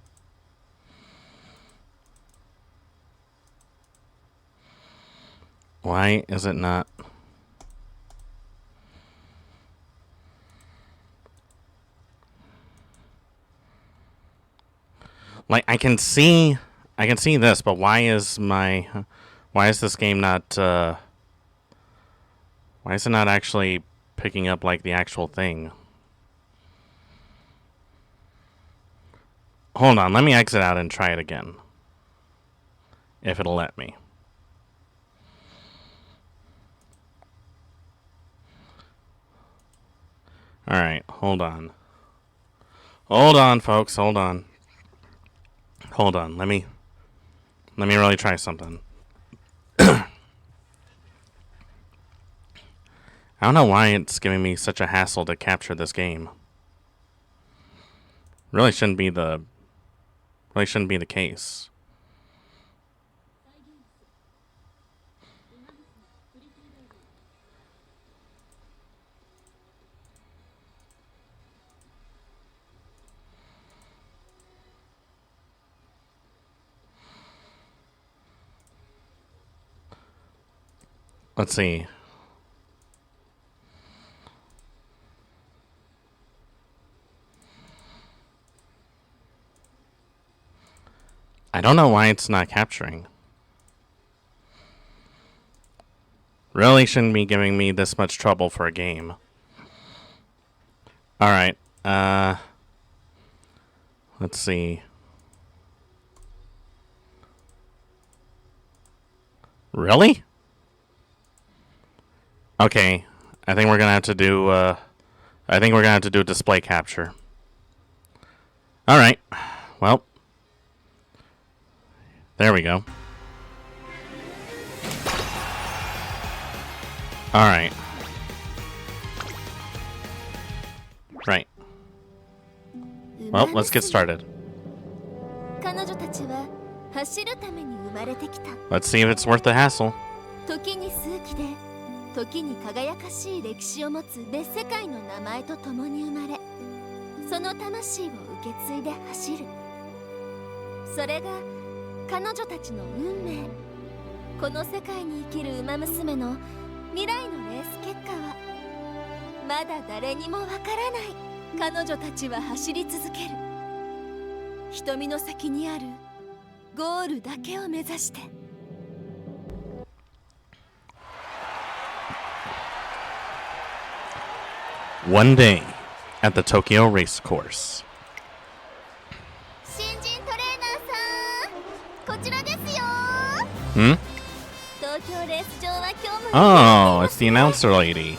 Why is it not? Like, I can see this, but why is this game not, why is it not actually picking up, like, the actual thing? Hold on, let me exit out and try it again. If it'll let me. Alright, hold on. Hold on, folks, hold on. Hold on, let me really try something. I don't know why it's giving me such a hassle to capture this game. Really shouldn't be the case. Let's see. I don't know why it's not capturing. Really shouldn't be giving me this much trouble for a game. Alright, let's see. Really? Okay, I think we're gonna have to do, display capture. Alright, well. There we go. Alright. Right. Well, let's get started. Let's see if it's worth the hassle. 時に輝かしい歴史を持つ別世界の名前と共に生まれ、その魂を受け継いで走る。それが彼女たちの運命。この世界に生きる馬娘の未来のレース結果はまだ誰にもわからない。彼女たちは走り続ける。瞳の先にあるゴールだけを目指して。One day at the Tokyo race course. Hmm? Oh, it's the announcer lady.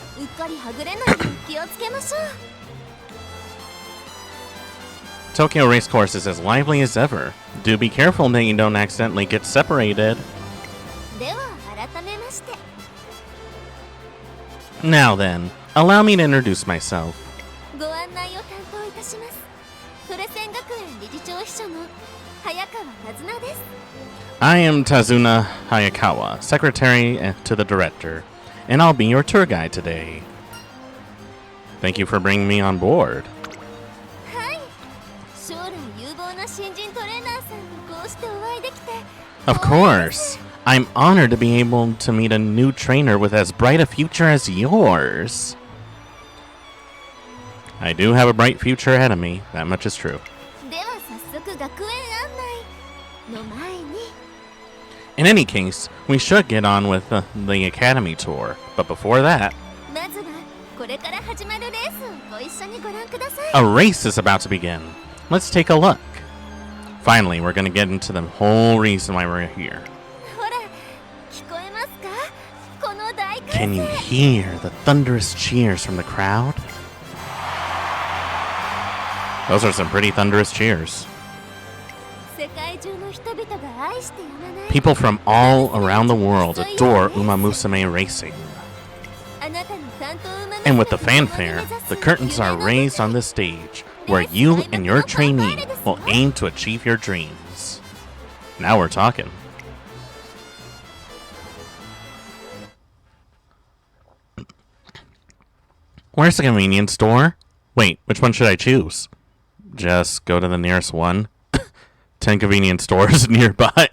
Tokyo race course is as lively as ever. Do be careful that you don't accidentally get separated. Now then, allow me to introduce myself. I am Tazuna Hayakawa, secretary to the director, and I'll be your tour guide today. Thank you for bringing me on board. Of course. I'm honored to be able to meet a new trainer with as bright a future as yours. I do have a bright future ahead of me, that much is true. In any case, we should get on with the academy tour, but before that... A race is about to begin. Let's take a look. Finally, we're gonna get into the whole reason why we're here. Can you hear the thunderous cheers from the crowd? Those are some pretty thunderous cheers. People from all around the world adore Umamusme racing. And with the fanfare, the curtains are raised on this stage, where you and your trainee will aim to achieve your dreams. Now we're talking. Where's the convenience store? Wait, which one should I choose? Just go to the nearest one. 10 convenience stores nearby.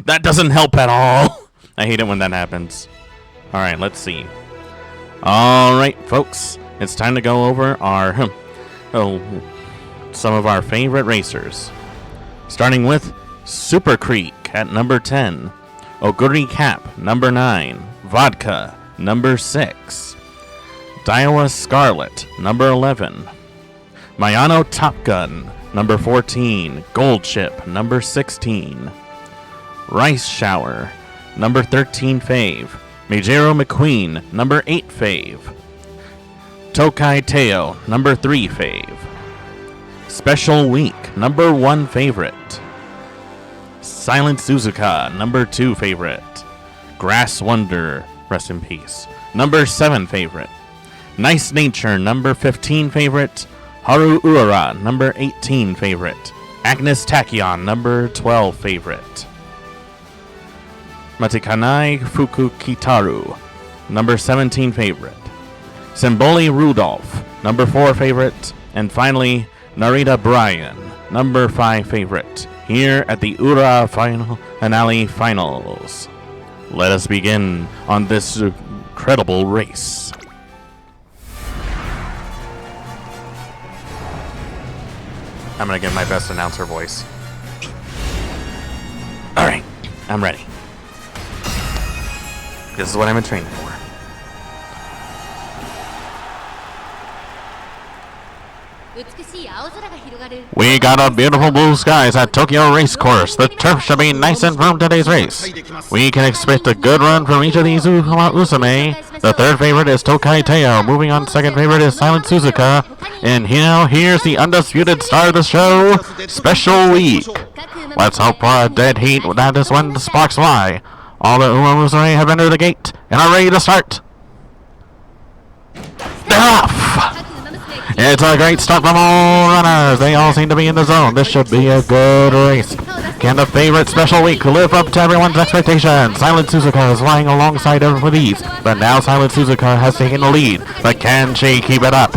That doesn't help at all. I hate it when that happens. Alright, let's see. Alright, folks. It's time to go over our some of our favorite racers. Starting with Super Creek at number 10. Oguri Cap, number 9. Vodka, number 6. Daiwa Scarlet, number 11. Mayano Top Gun, number 14. Gold Chip, number 16. Rice Shower, number 13 fave. Meijiro McQueen, number 8 fave. Tokai Teo, number 3 fave. Special Week, number 1 favorite. Silent Suzuka, number 2 favorite. Grass Wonder, rest in peace, number 7 favorite. Nice Nature, number 15 favorite. Haru Ura, number 18 favorite. Agnes Tachyon, number 12 favorite. Matikanai Fukukitaru, number 17 favorite. Symboli Rudolph, number 4 favorite. And finally, Narita Bryan, number 5 favorite, here at the Ura Finale Finals. Let us begin on this incredible race. I'm gonna give my best announcer voice. Alright, I'm ready. This is what I'm in training for. We got a beautiful blue skies at Tokyo Race Course. The turf should be nice and firm today's race. We can expect a good run from each of these Umamusme. The third favorite is Tokai Teo. Moving on, second favorite is Silent Suzuka. And here's the undisputed star of the show, Special Week. Let's hope for a dead heat. That is when the sparks fly. All the Umamusme have entered the gate and are ready to start. They're off! It's a great start from all runners. They all seem to be in the zone. This should be a good race. Can the favorite Special Week live up to everyone's expectations? Silent Suzuka is flying alongside her with ease, but now Silent Suzuka has taken the lead. But can she keep it up?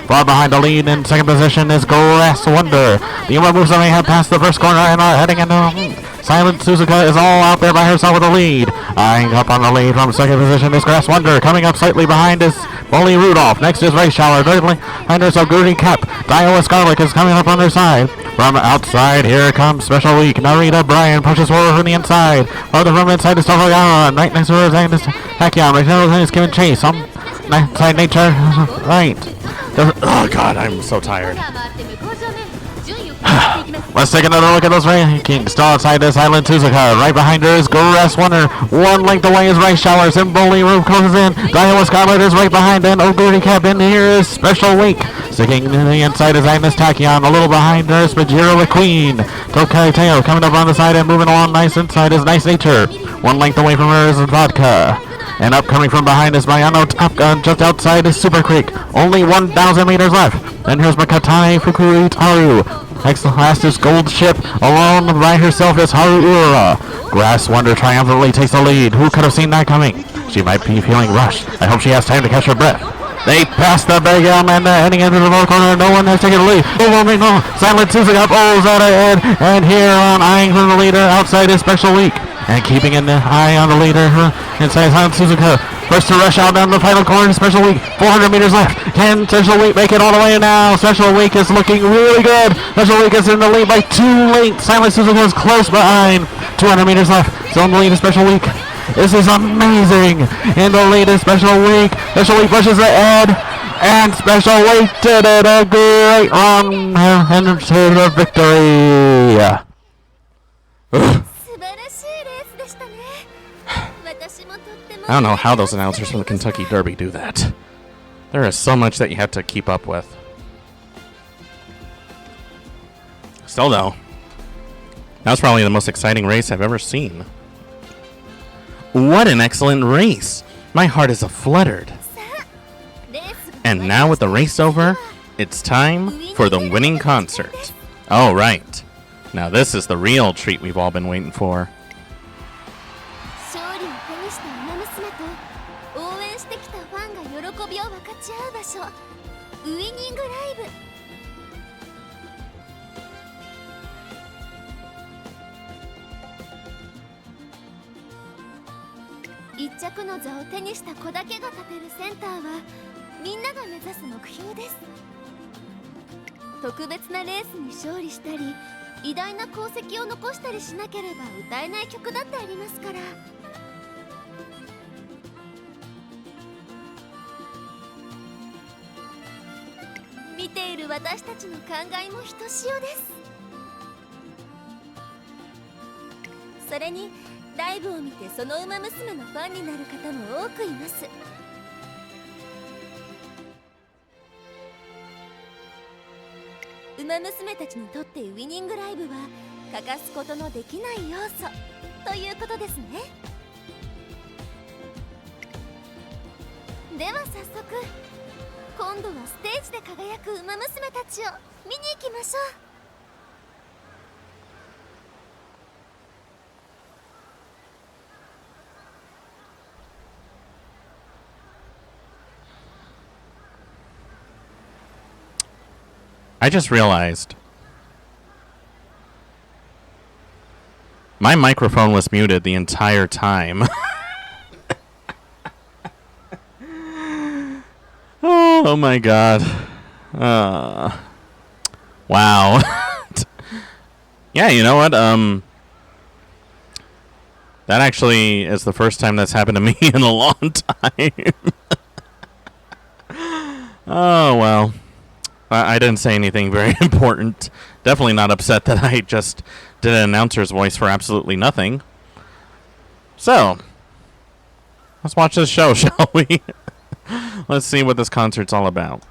Far behind the lead in second position is Grass Wonder. The Umamusme have passed the first corner and are heading into... Silent Suzuka is all out there by herself with the lead. Eyeing up on the lead from second position is Grass Wonder. Coming up slightly behind is Bully Rudolph. Next is Rice Shower. Thirdly, behind her is Oguri Cap. Daiwa Scarlet is coming up on their side. From outside, here comes Special Week. Narita Bryan pushes forward from the inside. Farther from inside is Tomoyawa. Right next to her is Agnes Tachyon. Right now is giving chase. Side Nature. Right. Oh god, I'm so tired. Let's take another look at those rankings. Still outside is Silent Suzuka. Right behind her is Grass Wonder. One length away is Rice Shower. Symboli Roof closes in. Daiwa Scarlet is right behind. And Oguri Cap in here is Special Week. Sticking to the inside is Agnes Tachyon. A little behind her is Meijiro McQueen. Tokai Teo coming up on the side and moving along nice inside is Nice Nature. One length away from her is Vodka. And up coming from behind is Mayano Top Gun. Just outside is Super Creek. Only 1,000 meters left. Then here's Makatai Fukutaru. Next to last is Gold Ship. Alone by herself is Haru Ura. Grass Wonder triumphantly takes the lead. Who could have seen that coming? She might be feeling rushed. I hope she has time to catch her breath. They pass the big elm and heading into the lower corner. No one has taken the lead. No. Silent Suzuka pulls out ahead. And here on eyeing from the leader outside is Special Week. And keeping an eye on the leader inside Silent Suzuka. First to rush out down the final corner, Special Week. 400 meters left. Can Special Week make it all the way now? Special Week is looking really good. Special Week is in the lead by 2 lengths. Silent Suzuka is close behind. 200 meters left. So in the lead is Special Week. This is amazing. In the lead is Special Week. Special Week pushes ahead. And Special Week did it. A great run and to the victory. I don't know how those announcers from the Kentucky Derby do that. There is so much that you have to keep up with. Still though, that was probably the most exciting race I've ever seen. What an excellent race! My heart is a-fluttered. And now with the race over, it's time for the winning concert. Oh right. Now this is the real treat we've all been waiting for. ウイニングライブ。一着の座を手にした子だけが立てるセンターはみんなが目指す目標です。特別なレースに勝利したり偉大な功績を残したりしなければ歌えない曲だってありますから。見ている私たちの考えもひとしおです。それにライブを見てそのウマ娘のファンになる方も多くいます。ウマ娘たちにとってウィニングライブは欠かすことのできない要素ということですね。では早速今度はステージで輝くウマ娘たちを見に行きましょう。I just realized my microphone was muted the entire time. Oh my god. Wow. Yeah, you know what? That actually is the first time that's happened to me in a long time. Oh, well. I didn't say anything very important. Definitely not upset that I just did an announcer's voice for absolutely nothing. So, let's watch this show, shall we? Let's see what this concert's all about.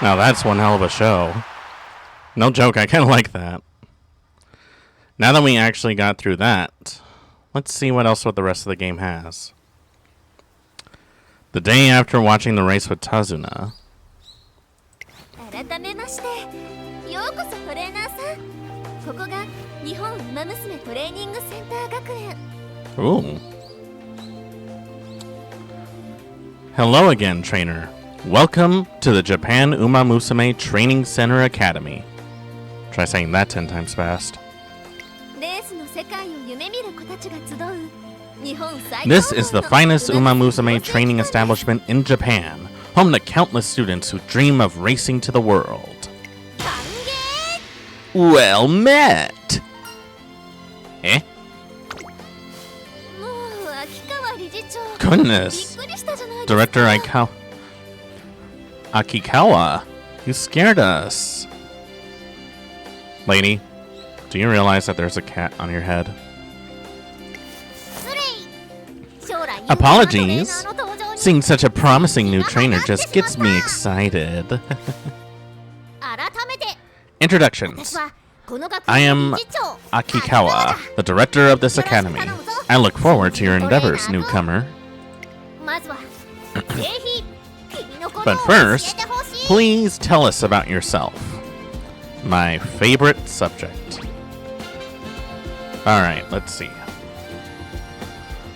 Now that's one hell of a show. No joke, I kind of like that. Now that we actually got through that, let's see what else the rest of the game has. The day after watching the race with Tazuna. Ooh. Hello again, trainer. Welcome to the Japan Umamusme Training Center Academy. Try saying that 10 times fast. This is the finest Umamusme training establishment in Japan, home to countless students who dream of racing to the world. Well met! Eh? Goodness! Director Akikawa, you scared us. Lady, do you realize that there's a cat on your head? Apologies. Seeing such a promising new trainer just gets me excited. Introductions. I am Akikawa, the director of this academy. I look forward to your endeavors, newcomer. But first, please tell us about yourself. My favorite subject. Alright, let's see.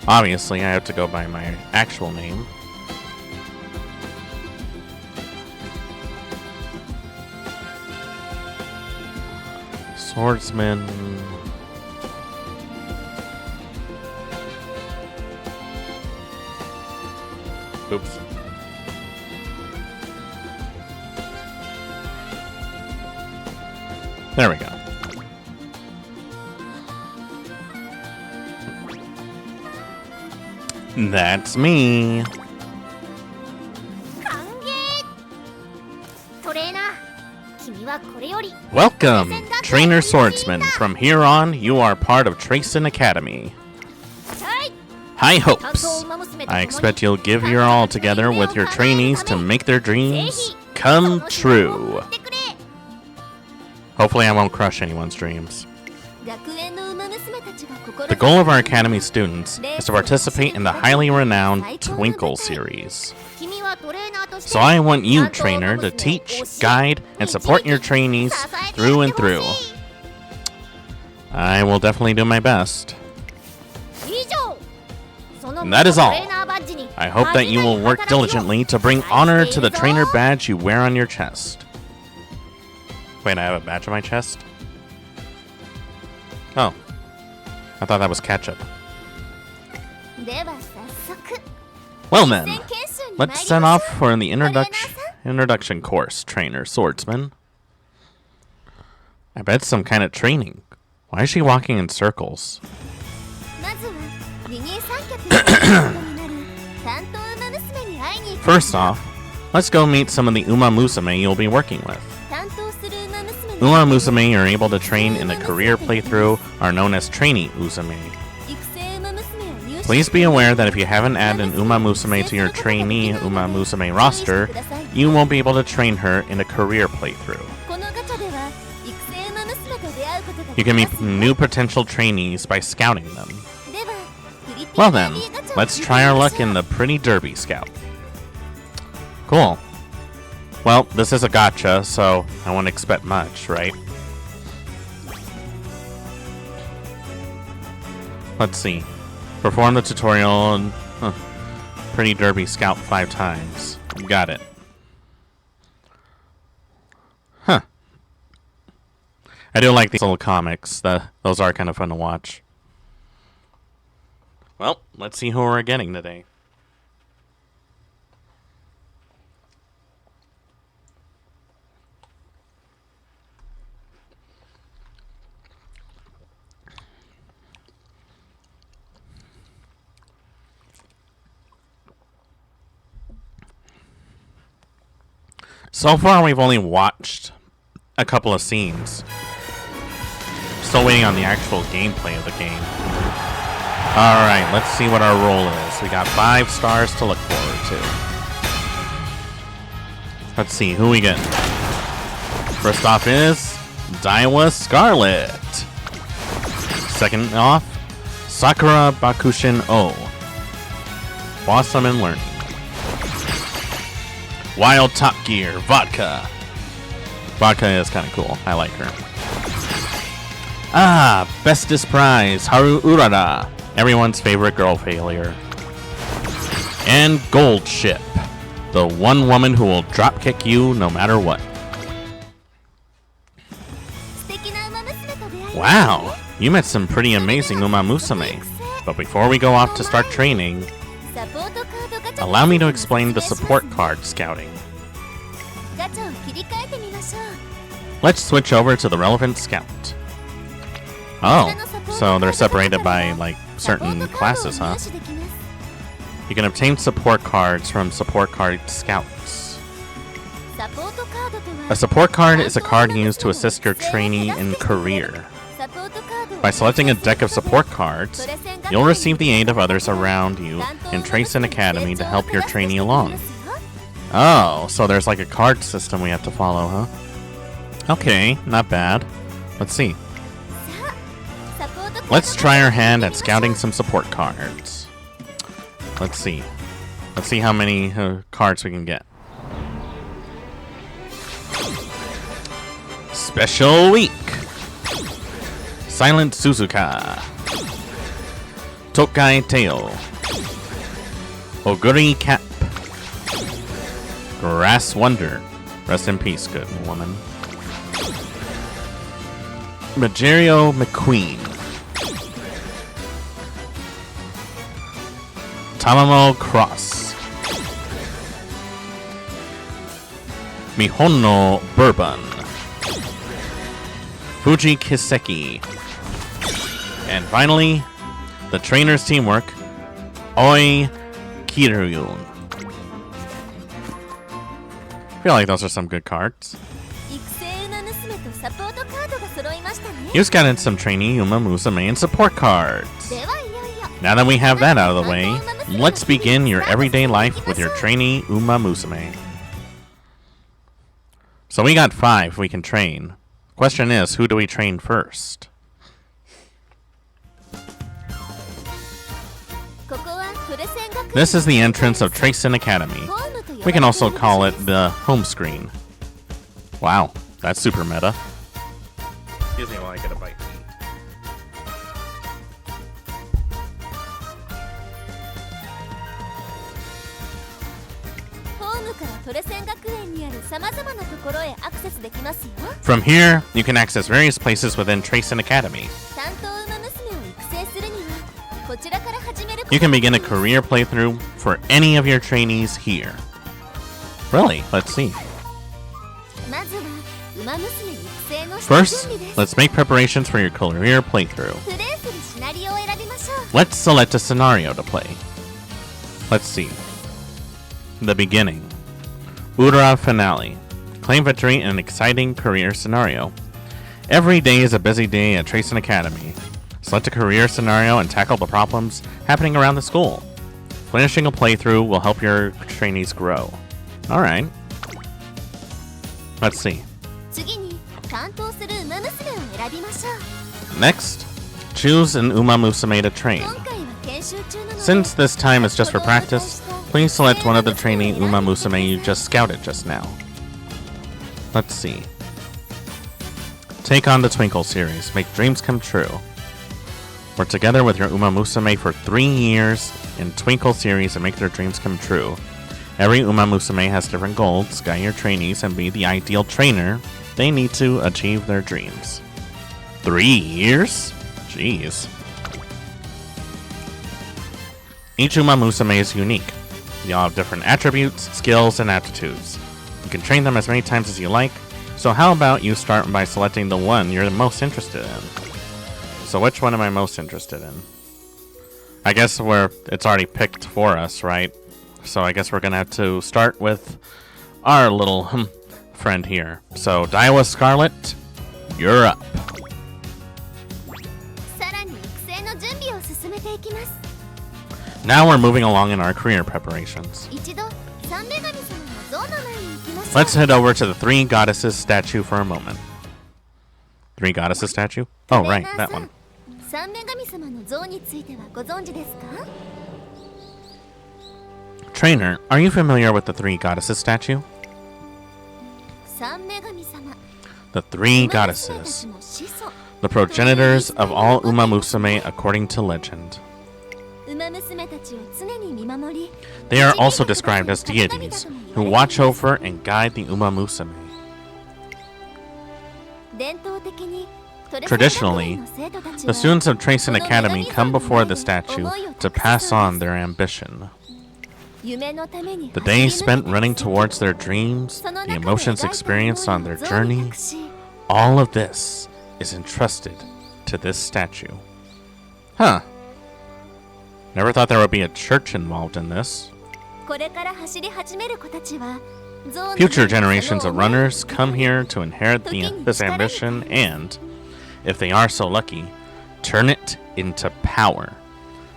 Obviously, I have to go by my actual name. Swordsman. Oops. There we go. That's me. Welcome, Trainer Swordsman. From here on, you are part of Tracin Academy. High hopes. I expect you'll give your all together with your trainees to make their dreams come true. Hopefully I won't crush anyone's dreams. The goal of our Academy students is to participate in the highly renowned Twinkle series. So I want you, trainer, to teach, guide, and support your trainees through and through. I will definitely do my best. And that is all. I hope that you will work diligently to bring honor to the trainer badge you wear on your chest. Wait, I have a badge on my chest? Oh. I thought that was ketchup. Well then, let's set off for the introduction course, Trainer Swordsman. I bet some kind of training. Why is she walking in circles? First off, let's go meet some of the Umamusme you'll be working with. Umamusme are able to train in the career playthrough are known as trainee Uzume. Please be aware that if you haven't added an Umamusme to your trainee Umamusme roster, you won't be able to train her in a career playthrough. You can meet new potential trainees by scouting them. Well then, let's try our luck in the Pretty Derby Scout. Cool. Well, this is a gacha, so I won't expect much, right? Let's see. Perform the tutorial and Pretty Derby Scout 5 times. Got it. Huh. I do like these little comics. Those are kind of fun to watch. Well, let's see who we're getting today. So far, we've only watched a couple of scenes. Still waiting on the actual gameplay of the game. Alright, let's see what our role is. We got 5 stars to look forward to. Let's see, who we get. First off is Daiwa Scarlet. Second off, Sakura Bakushin O. Blossom and Learning. Wild Top Gear, Vodka. Vodka is kind of cool. I like her. Ah, Bestest Prize, Haru Urara. Everyone's favorite girl failure. And Gold Ship, the one woman who will drop kick you no matter what. Wow, you met some pretty amazing Umamusme. But before we go off to start training, allow me to explain the support card scouting. Let's switch over to the relevant scout. Oh, so they're separated by, like, certain classes, huh? You can obtain support cards from support card scouts. A support card is a card used to assist your trainee in career. By selecting a deck of support cards, you'll receive the aid of others around you in Tracen Academy to help your trainee along. Oh, so there's like a card system we have to follow, huh? Okay, not bad. Let's see. Let's try our hand at scouting some support cards. Let's see. Let's see how many cards we can get. Special Week. Silent Suzuka. Tokai Tail. Oguri Cap. Grass Wonder. Rest in peace, good woman. Majerio McQueen. Tamamo Cross. Mihono Bourbon. Fuji Kiseki. And finally, the trainer's teamwork, Oi Kiryun. I feel like those are some good cards. You scouted some trainee Umamusme and support cards. Now that we have that out of the way, let's begin your everyday life with your trainee Umamusme. So we got 5 we can train. Question is, who do we train first? This is the entrance of Tracen Academy. We can also call it the home screen. Wow, that's super meta. Excuse me while I get a bite to eat. From here, you can access various places within Tracen Academy. You can begin a career playthrough for any of your trainees here. Really? Let's see. First, let's make preparations for your career playthrough. Let's select a scenario to play. Let's see. The beginning. Ura finale. Claim victory in an exciting career scenario. Every day is a busy day at Tracen Academy. Select a career scenario and tackle the problems happening around the school. Finishing a playthrough will help your trainees grow. Alright. Let's see. Next, choose an Umamusme to train. Since this time is just for practice, please select one of the trainee Umamusme you just scouted just now. Let's see. Take on the Twinkle series. Make dreams come true. Work together with your Umamusme for 3 years in Twinkle series and make their dreams come true. Every Umamusme has different goals. Guide your trainees and be the ideal trainer they need to achieve their dreams. 3 years? Jeez. Each Umamusme is unique. They all have different attributes, skills, and aptitudes. You can train them as many times as you like, so how about you start by selecting the one you're the most interested in? So which one am I most interested in? I guess it's already picked for us, right? So I guess we're gonna have to start with our little friend here. So Daiwa Scarlet, you're up. Now we're moving along in our career preparations. Let's head over to the 3 Goddesses statue for a moment. 3 Goddesses statue? Oh, right, that one. Trainer, are you familiar with the 3 Goddesses statue? The 3 Goddesses. The progenitors of all Umamusme according to legend. They are also described as deities who watch over and guide the Umamusme. Traditionally, the students of Tracing Academy come before the statue to pass on their ambition. The days spent running towards their dreams, the emotions experienced on their journey, all of this is entrusted to this statue. Huh. Never thought there would be a church involved in this. Future generations of runners come here to inherit this ambition and, if they are so lucky, turn it into power.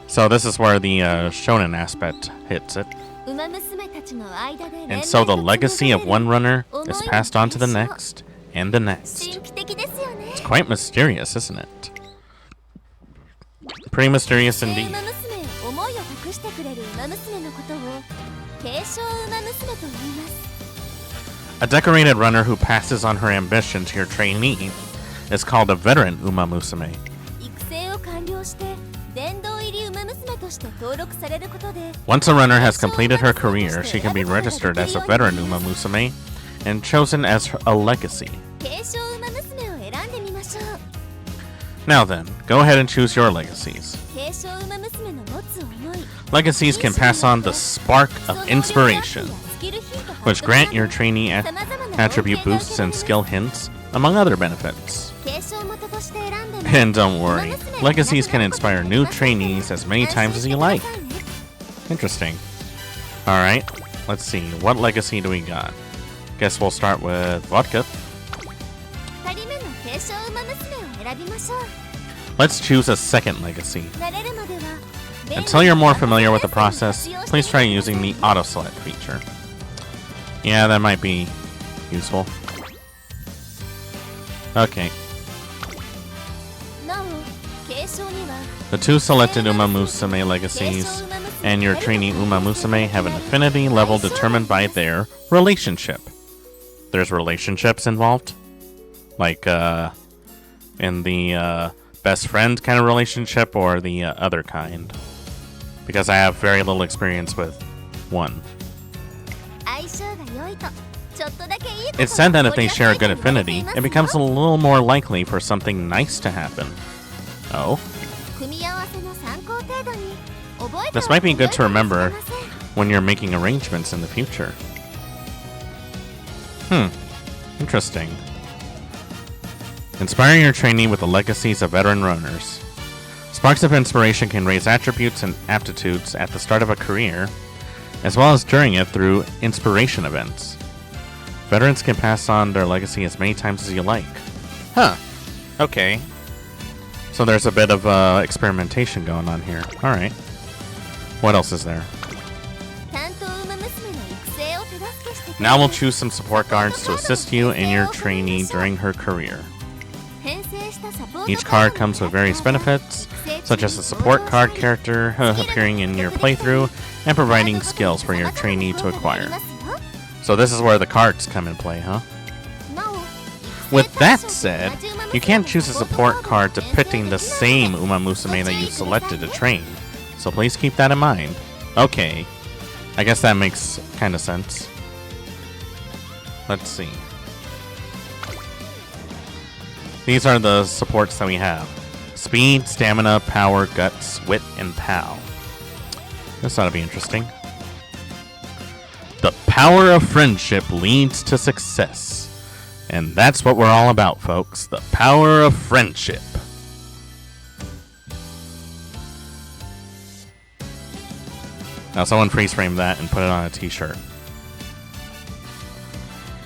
So this is where the shonen aspect hits it. And so the legacy of one runner is passed on to the next and the next. It's quite mysterious, isn't it? Pretty mysterious indeed. A decorated runner who passes on her ambition to your trainee is called a veteran Umamusme. Once a runner has completed her career, she can be registered as a veteran Umamusme and chosen as a legacy. Now then, go ahead and choose your legacies. Legacies can pass on the spark of inspiration, which grant your trainee attribute boosts and skill hints, among other benefits. And don't worry, legacies can inspire new trainees as many times as you like. Interesting. Alright, let's see, what legacy do we got? Guess we'll start with vodka. Let's choose a second legacy. Until you're more familiar with the process, please try using the auto-select feature. Yeah, that might be useful. Okay. The two selected Umamusme legacies and your trainee Umamusme have an affinity level determined by their relationship. There's relationships involved? Like, in the, best friend kind of relationship or the other kind? Because I have very little experience with one. It's said that if they share a good affinity, it becomes a little more likely for something nice to happen. Oh? This might be good to remember when you're making arrangements in the future. Interesting. Inspiring your trainee with the legacies of veteran runners. Sparks of inspiration can raise attributes and aptitudes at the start of a career, as well as during it through inspiration events. Veterans can pass on their legacy as many times as you like. Huh. Okay. So there's a bit of experimentation going on here. Alright. What else is there? Now we'll choose some support guards to assist you and your trainee during her career. Each card comes with various benefits, such as a support card character appearing in your playthrough and providing skills for your trainee to acquire. So this is where the cards come in play, huh? With that said, you can't choose a support card depicting the same Umamusme that you selected to train, so please keep that in mind. Okay, I guess that makes kind of sense. Let's see. These are the supports that we have. Speed, stamina, power, guts, wit, and POW. This ought to be interesting. The power of friendship leads to success. And that's what we're all about, folks. The power of friendship. Now someone freeze frame that and put it on a t-shirt.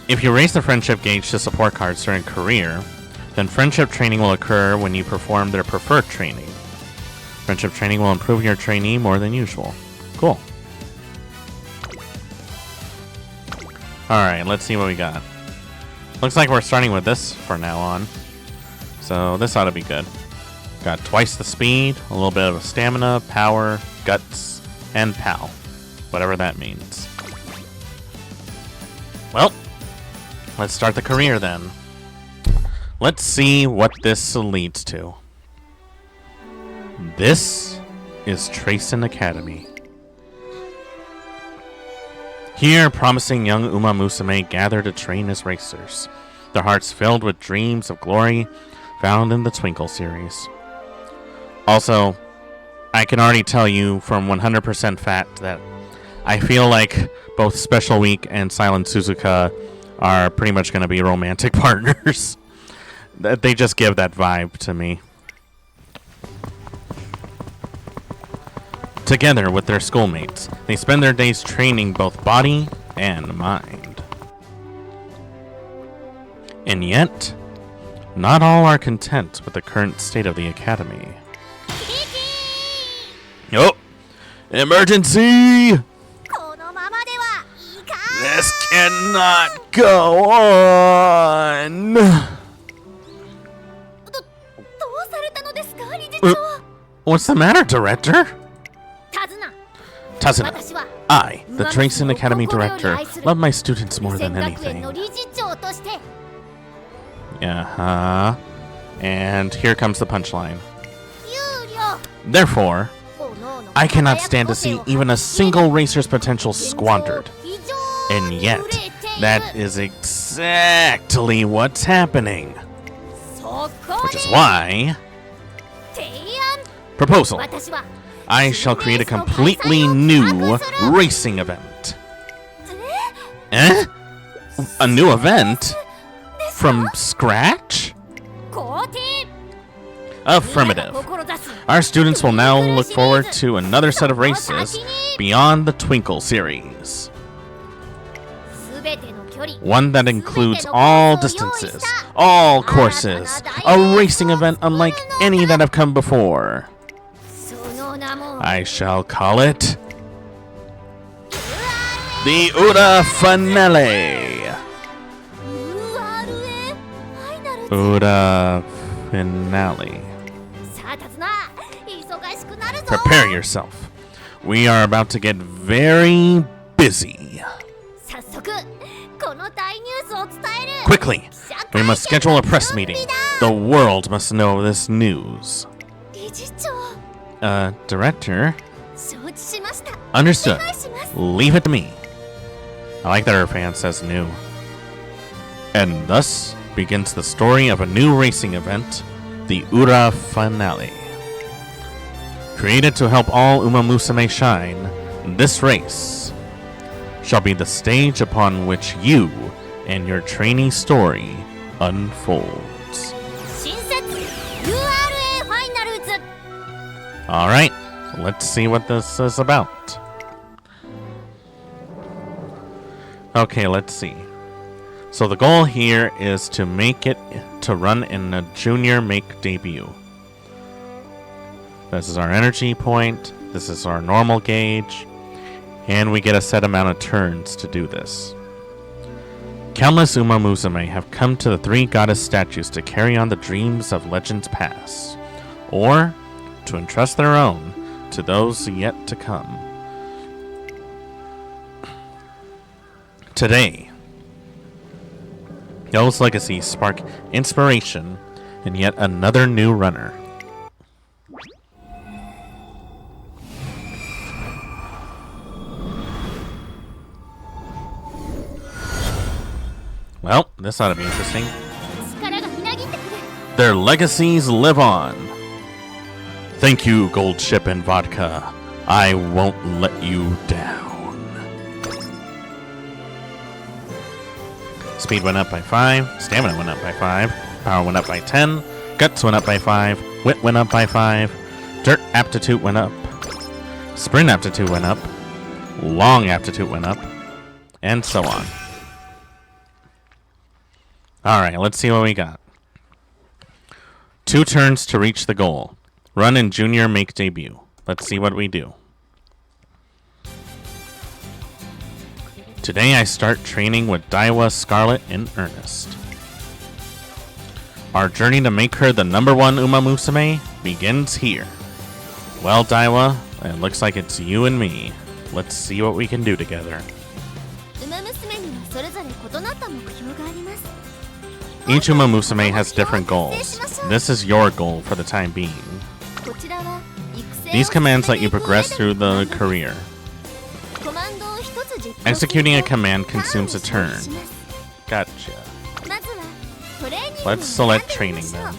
If you raise the friendship gauge to support cards during career, then friendship training will occur when you perform their preferred training. Friendship training will improve your trainee more than usual. Cool. Alright, let's see what we got. Looks like we're starting with this for now on. So this ought to be good. Got twice the speed, a little bit of stamina, power, guts, and POW. Whatever that means. Well, let's start the career then. Let's see what this leads to. This is Tracen Academy. Here, promising young Umamusme gather to train as racers, their hearts filled with dreams of glory found in the Twinkle series. Also, I can already tell you from 100% fact that I feel like both Special Week and Silent Suzuka are pretty much going to be romantic partners. They just give that vibe to me. Together with their schoolmates, they spend their days training both body and mind. And yet, not all are content with the current state of the academy. Oh! Emergency! This cannot go on! What's the matter, Director? Tazuna, I, the Tracen Academy Director, love my students more than anything. Uh-huh. And here comes the punchline. Therefore, I cannot stand to see even a single racer's potential squandered. And yet, that is exactly what's happening. Which is why... Proposal. I shall create a completely new racing event. Eh? A new event? From scratch? Affirmative. Our students will now look forward to another set of races beyond the Twinkle series. One that includes all distances, all courses, a racing event unlike any that have come before. I shall call it the UWA Finale. UWA Finale. Prepare yourself. We are about to get very busy. Quickly, we must schedule a press meeting. The world must know this news. Director? Understood. Leave it to me. I like that her fan says new. And thus begins the story of a new racing event, the UWA Finale. Created to help all Umamusme shine, this race shall be the stage upon which you and your trainee story unfolds. Alright, let's see what this is about. Okay, let's see. So the goal here is to make it to run in a junior make debut. This is our energy point, this is our normal gauge, and we get a set amount of turns to do this. Countless Umamusme have come to the three goddess statues to carry on the dreams of legends past, or to entrust their own to those yet to come. Today, those legacies spark inspiration in yet another new runner. Well, this ought to be interesting. Their legacies live on. Thank you, Gold Ship and Vodka. I won't let you down. Speed went up by 5. Stamina went up by 5. Power went up by 10. Guts went up by 5. Wit went up by 5. Dirt aptitude went up. Sprint aptitude went up. Long aptitude went up. And so on. Alright, let's see what we got. 2 turns to reach the goal. Run in junior make debut. Let's see what we do. Today I start training with Daiwa Scarlet in earnest. Our journey to make her the #1 Umamusme begins here. Well, Daiwa, it looks like it's you and me. Let's see what we can do together. Each Umamusme has different goals. This is your goal for the time being. These commands let you progress through the career. Executing a command consumes a turn. Gotcha. Let's select training then.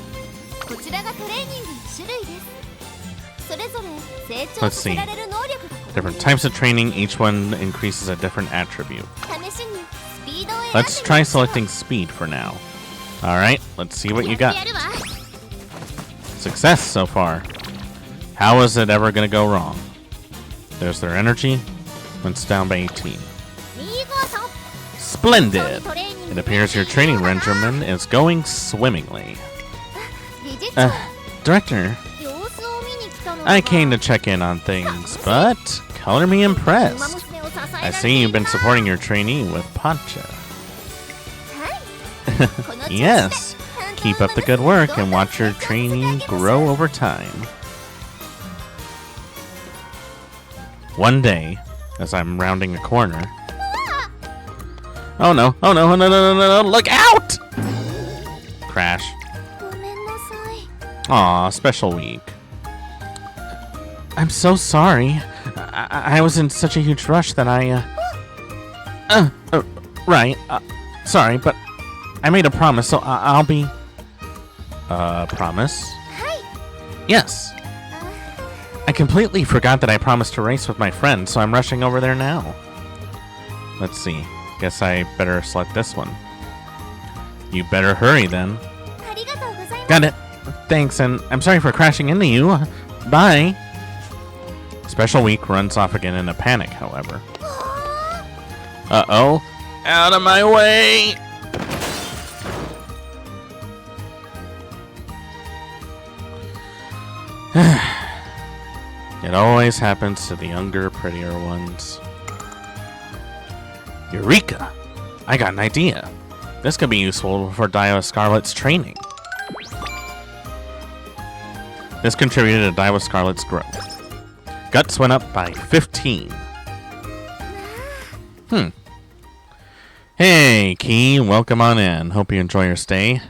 Let's see. Different types of training, each one increases a different attribute. Let's try selecting speed for now. Alright, let's see what you got. Success so far. How is it ever going to go wrong? There's their energy. It's down by 18. Splendid! It appears your training regimen is going swimmingly. Director, I came to check in on things, but color me impressed. I see you've been supporting your trainee with Pancha. Yes, keep up the good work and watch your trainee grow over time. One day, as I'm rounding a corner... Oh no, oh no, no, no, no, no, no, look out! Crash. Aw, special week. I'm so sorry. I was in such a huge rush that right. Sorry, but I made a promise, so I'll be... promise? Yes. I completely forgot that I promised to race with my friend, so I'm rushing over there now. Let's see. Guess I better select this one. You better hurry then. Got it. Thanks, and I'm sorry for crashing into you. Bye. Special week runs off again in a panic, however. Uh-oh. Out of my way! It always happens to the younger, prettier ones. Eureka! I got an idea. This could be useful for Daiwa Scarlet's training. This contributed to Daiwa Scarlet's growth. Guts went up by 15. Hey, Key, welcome on in. Hope you enjoy your stay.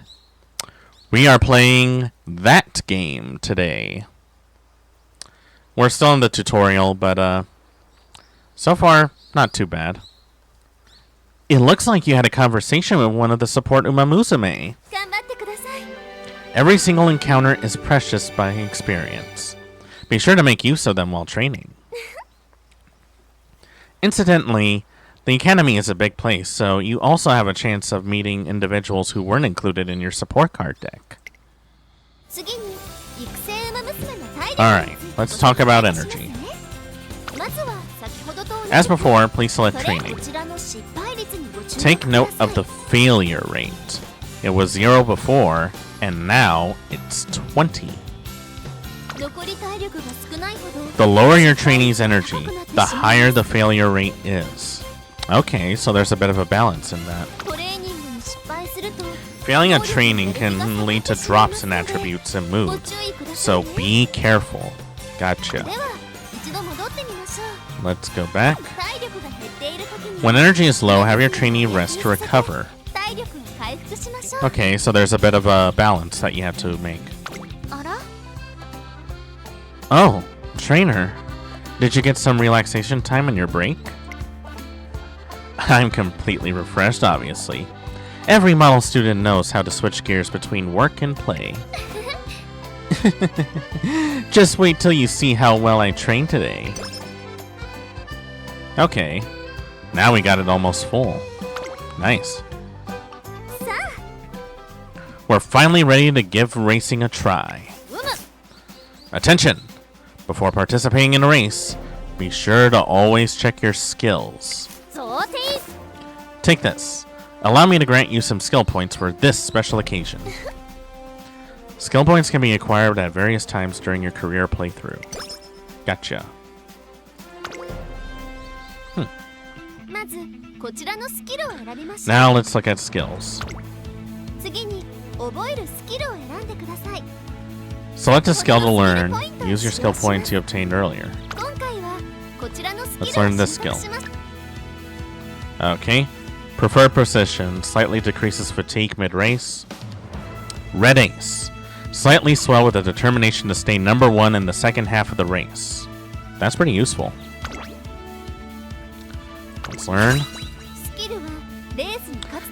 We are playing that game today. We're still in the tutorial, but so far, not too bad. It looks like you had a conversation with one of the support Umamusme. Every single encounter is precious by experience. Be sure to make use of them while training. Incidentally, the Academy is a big place, so you also have a chance of meeting individuals who weren't included in your support card deck. Alright, let's talk about energy. As before, please select training. Take note of the failure rate. It was 0 before, and now it's 20. The lower your trainee's energy, the higher the failure rate is. Okay, so there's a bit of a balance in that. Failing a training can lead to drops in attributes and moods, so be careful. Gotcha. Let's go back. When energy is low, have your trainee rest to recover. Okay, so there's a bit of a balance that you have to make. Oh, trainer. Did you get some relaxation time on your break? I'm completely refreshed, obviously. Every model student knows how to switch gears between work and play. Just wait till you see how well I trained today. Okay. Now we got it almost full. Nice. We're finally ready to give racing a try. Attention! Before participating in a race, be sure to always check your skills. Take this. Allow me to grant you some skill points for this special occasion. Skill points can be acquired at various times during your career playthrough. Gotcha. Now let's look at skills. Select a skill to learn. Use your skill points you obtained earlier. Let's learn this skill. Okay. Preferred precision. Slightly decreases fatigue mid-race. Red Ace. Slightly swell with a determination to stay number 1 in the second half of the race. That's pretty useful. Let's learn.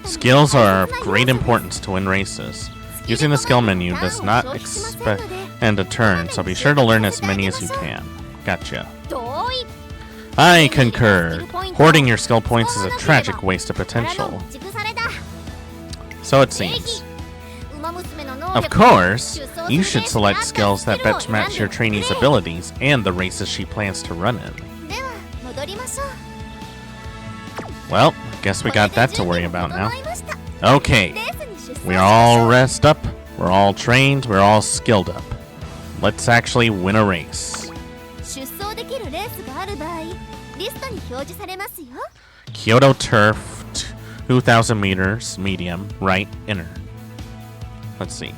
Skills are of great importance to win races. Using the skill menu does not expend a turn, so be sure to learn as many as you can. Gotcha. I concur. Hoarding your skill points is a tragic waste of potential. So it seems. Of course, you should select skills that best match your trainee's abilities and the races she plans to run in. Well, guess we got that to worry about now. Okay, we're all rest up, we're all trained, we're all skilled up. Let's actually win a race. Kyoto Turf, 2,000 meters, medium, right, inner. Let's see.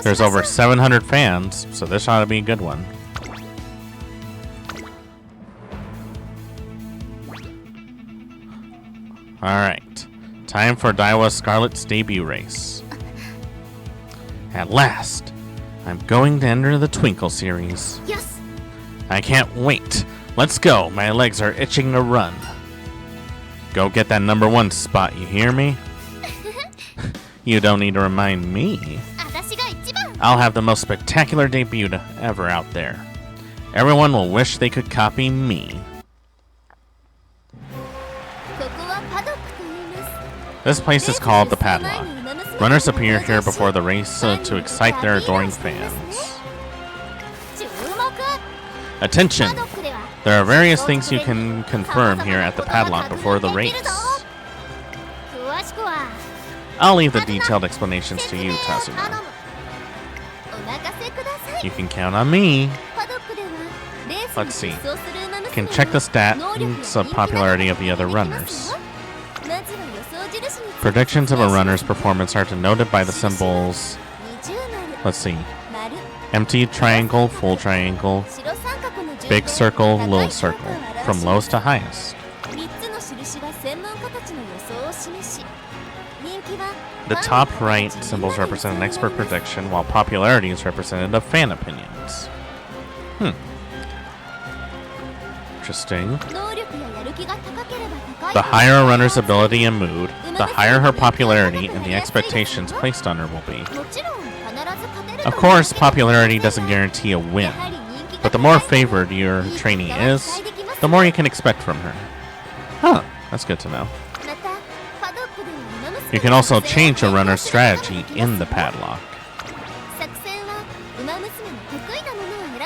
There's over 700 fans, so this ought to be a good one. Alright, time for Daiwa Scarlet's debut race. At last, I'm going to enter the Twinkle series. Yes. I can't wait. Let's go, my legs are itching to run. Go get that number 1 spot, you hear me? You don't need to remind me. I'll have the most spectacular debut ever out there. Everyone will wish they could copy me. This place is called the Padlock. Runners appear here before the race to excite their adoring fans. Attention! There are various things you can confirm here at the Padlock before the race. I'll leave the detailed explanations to you, Tazuma. You can count on me. Let's see. You can check the stats of popularity of the other runners. Predictions of a runner's performance are denoted by the symbols. Let's see. Empty triangle, full triangle, big circle, little circle, from lowest to highest. The top right symbols represent an expert prediction, while popularity is represented of fan opinions. Interesting. The higher a runner's ability and mood, the higher her popularity and the expectations placed on her will be. Of course, popularity doesn't guarantee a win, but the more favored your trainee is, the more you can expect from her. Huh, that's good to know. You can also change a runner's strategy in the Padlock.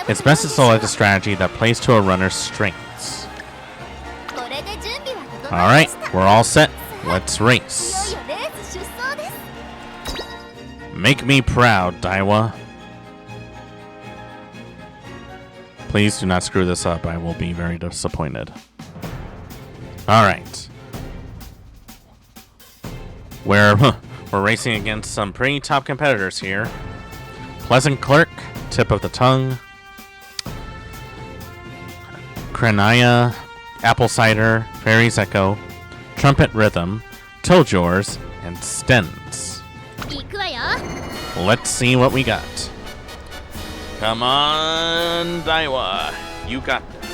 It's best to select a strategy that plays to a runner's strengths. Alright, we're all set. Let's race. Make me proud, Daiwa. Please do not screw this up. I will be very disappointed. Alright. We're racing against some pretty top competitors here. Pleasant Clerk, Tip of the Tongue, Krenaya, Apple Cider, Fairy's Echo, Trumpet Rhythm, Toljors, and Stens. Let's see what we got. Come on, Daiwa. You got this.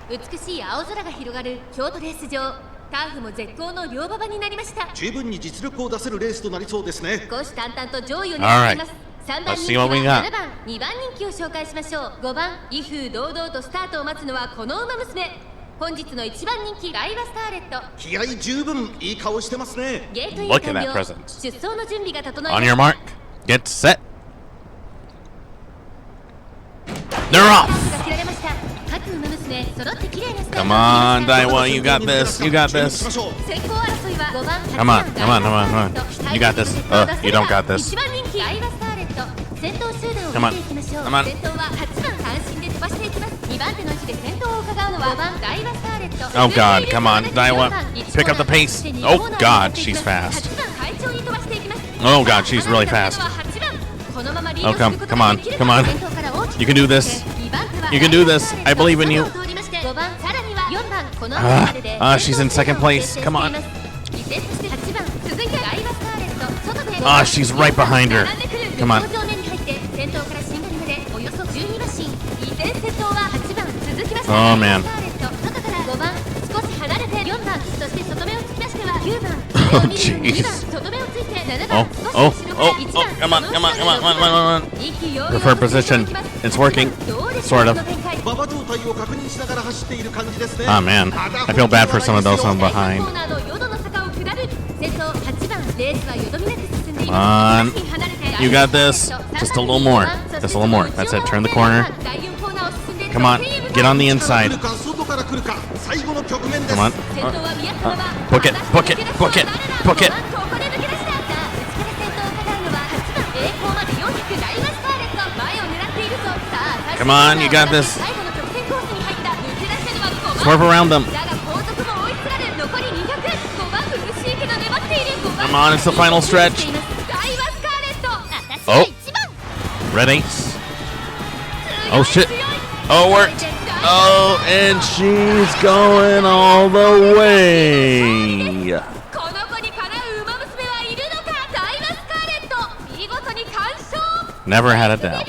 美しい青空が広がる京都レース場。ターフも絶好の両馬場になりました。十分に実力を出せるレースとなりそうですね。虎視眈々と上位を狙っています。3番人気は7番、2番人気を紹介しましょう。5番、威風堂々とスタートを待つのはこの馬娘。本日の1番人気、ライバスターレット。気合十分いい顔してますね。ゲートイン完了。出走の準備が整いました。 On your mark, get set. They're off. Come on, Daiwa, you got this. You got this. Come on, come on, come on, come on. You got this. You don't got this. Come on, come on. Oh God, come on, Daiwa, pick up the pace. Oh God, she's fast. Oh God, she's really fast. Oh, come on, come on. You can do this. You can do this. I believe in you. She's in second place. Come on. She's right behind her. Come on. Oh, man. Oh, jeez. Oh, come on. Preferred position. It's working. Sort of. Oh, man. I feel bad for some of those on behind. Come on. You got this. Just a little more. Just a little more. That's it. Turn the corner. Come on. Get on the inside. Come on. Book it. Book it. Book it. Book it. Come on. You got this. Swerve around them. Come on. It's the final stretch. Oh. Red ace. Oh, shit. Oh, it worked. Oh, and she's going all the way. Never had a doubt.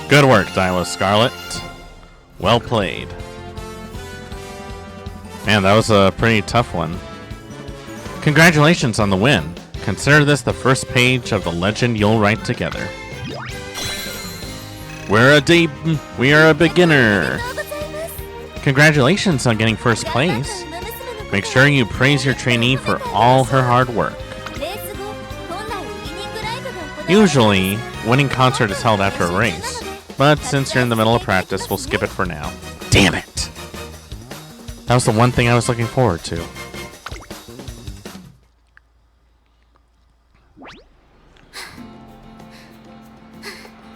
Good work, Daiwa Scarlet. Well played. Man, that was a pretty tough one. Congratulations on the win. Consider this the first page of the legend you'll write together. We are a beginner. Congratulations on getting first place. Make sure you praise your trainee for all her hard work. Usually, winning concert is held after a race, but since you're in the middle of practice, we'll skip it for now. Damn it! That was the one thing I was looking forward to.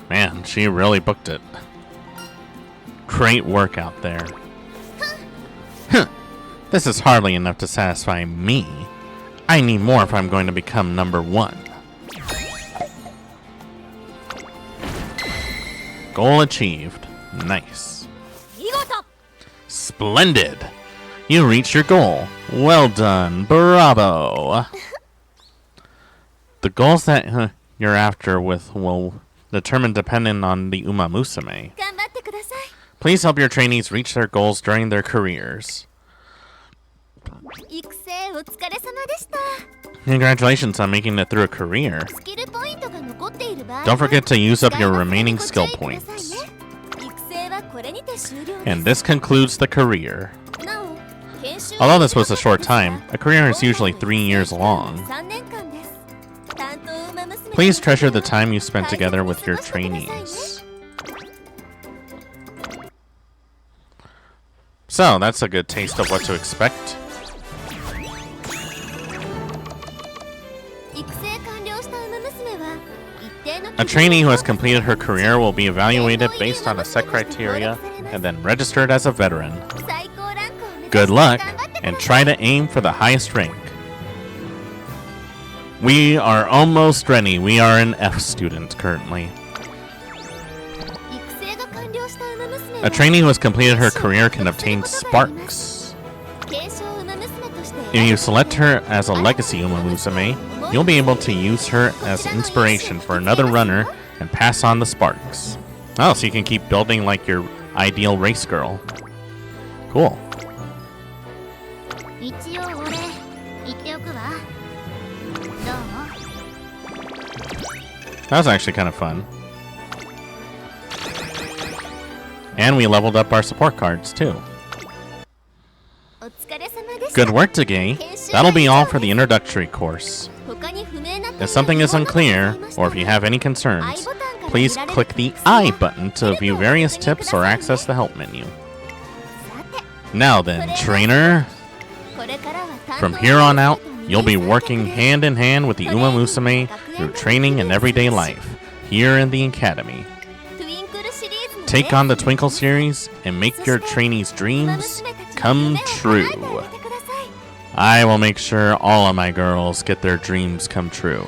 Man, she really booked it. Great work out there. Huh. This is hardly enough to satisfy me. I need more if I'm going to become number 1. Goal achieved. Nice. Splendid. You reached your goal. Well done. Bravo. The goals that you're after will determine dependent on the Umamusme. Please help your trainees reach their goals during their careers. Congratulations on making it through a career. Don't forget to use up your remaining skill points. And this concludes the career. Although this was a short time, a career is usually 3 years long. Please treasure the time you spent together with your trainees. So, that's a good taste of what to expect. A trainee who has completed her career will be evaluated based on a set criteria and then registered as a veteran. Good luck, and try to aim for the highest rank. We are almost ready. We are an F student currently. A trainee who has completed her career can obtain sparks. If you select her as a legacy Umamusme, you'll be able to use her as inspiration for another runner and pass on the sparks. Oh, so you can keep building like your ideal race girl. Cool. That was actually kind of fun. And we leveled up our support cards too. Good work, Dage. That'll be all for the introductory course. If something is unclear, or if you have any concerns, please click the I button to view various tips or access the help menu. Now then, trainer. From here on out, you'll be working hand in hand with the Umamusme through training and everyday life, here in the Academy. Take on the Twinkle series and make your trainees' dreams come true. I will make sure all of my girls get their dreams come true.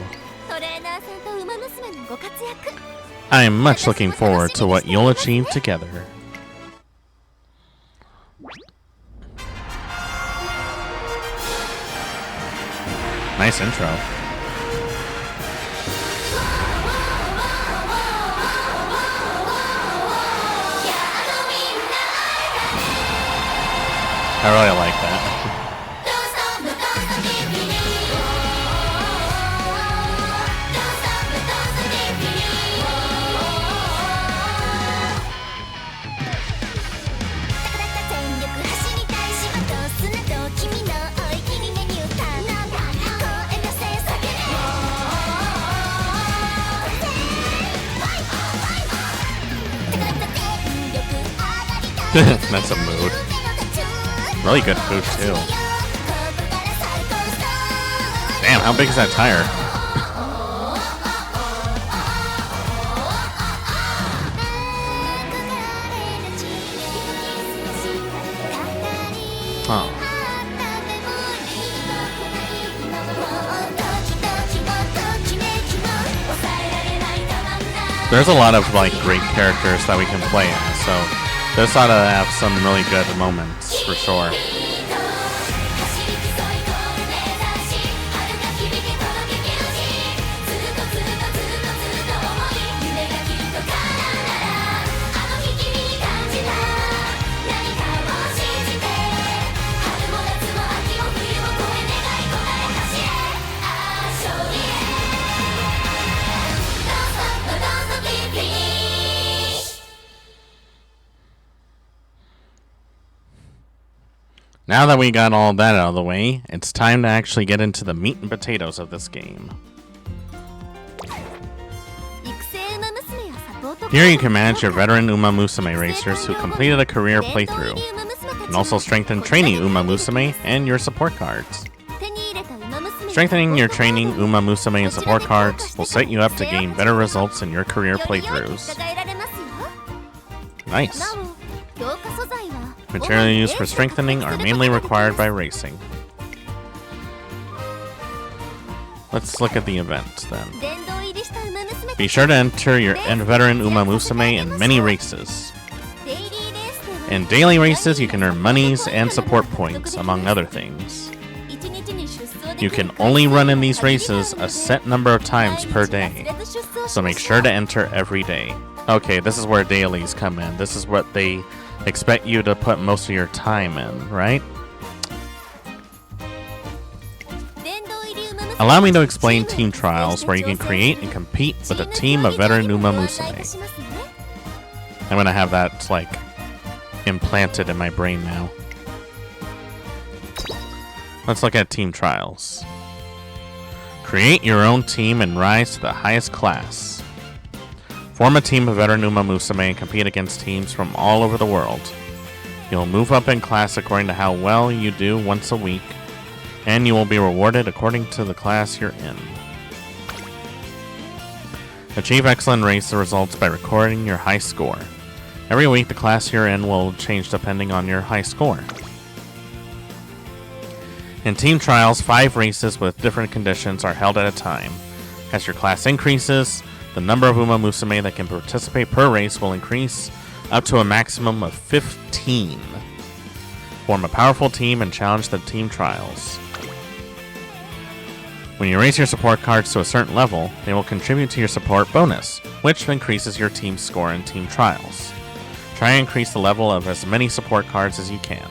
I am much looking forward to what you'll achieve together. Nice intro. I really like that. That's a mood. Really good food too. Damn, how big is that tire? Huh. There's a lot of like great characters that we can play as, so this ought to have some really good moments for sure. Now that we got all that out of the way, it's time to actually get into the meat and potatoes of this game. Here you can manage your veteran Umamusme racers who completed a career playthrough. You can also strengthen trainee Umamusme and your support cards. Strengthening your training Umamusme and support cards will set you up to gain better results in your career playthroughs. Nice. Material used for strengthening are mainly required by racing. Let's look at the event then. Be sure to enter your veteran Umamusme in many races. In daily races, you can earn monies and support points, among other things. You can only run in these races a set number of times per day, so make sure to enter every day. Okay, this is where dailies come in. This is what they expect you to put most of your time in, right? Allow me to explain team trials, where you can create and compete with a team of veteran Umamusme. I'm gonna have that, like, implanted in my brain now. Let's look at team trials. Create your own team and rise to the highest class. Form a team of veteran Umamusme and compete against teams from all over the world. You'll move up in class according to how well you do once a week, and you will be rewarded according to the class you're in. Achieve excellent race results by recording your high score. Every week the class you're in will change depending on your high score. In team trials, 5 races with different conditions are held at a time. As your class increases, the number of Umamusme that can participate per race will increase up to a maximum of 15. Form a powerful team and challenge the team trials. When you raise your support cards to a certain level, they will contribute to your support bonus, which increases your team's score in team trials. Try and increase the level of as many support cards as you can.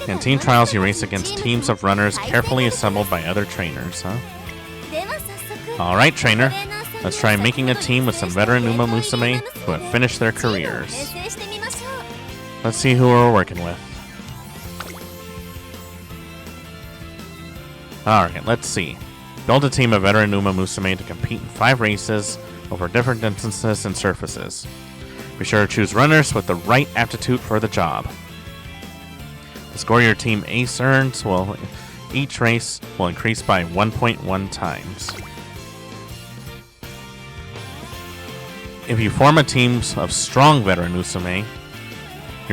In team trials, you race against teams of runners carefully assembled by other trainers, huh? Alright, trainer. Let's try making a team with some veteran Umamusme who have finished their careers. Let's see who we're working with. Alright, let's see. Build a team of veteran Umamusme to compete in 5 races over different distances and surfaces. Be sure to choose runners with the right aptitude for the job. The score your team ace earns each race will increase by 1.1 times. If you form a team of strong veteran Umamusme,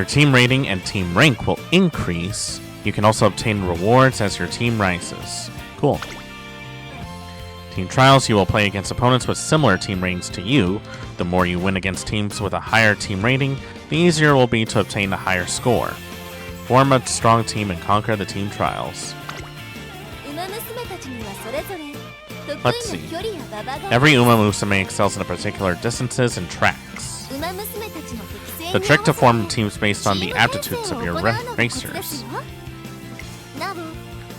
Your team rating and team rank will increase. You can also obtain rewards as your team rises. Cool. Team trials, you will play against opponents with similar team ratings to you. The more you win against teams with a higher team rating, the easier it will be to obtain a higher score. Form a strong team and conquer the team trials. Let's see. Every Umamusme excels in a particular distances and tracks. The trick to form teams based on the aptitudes of your racers.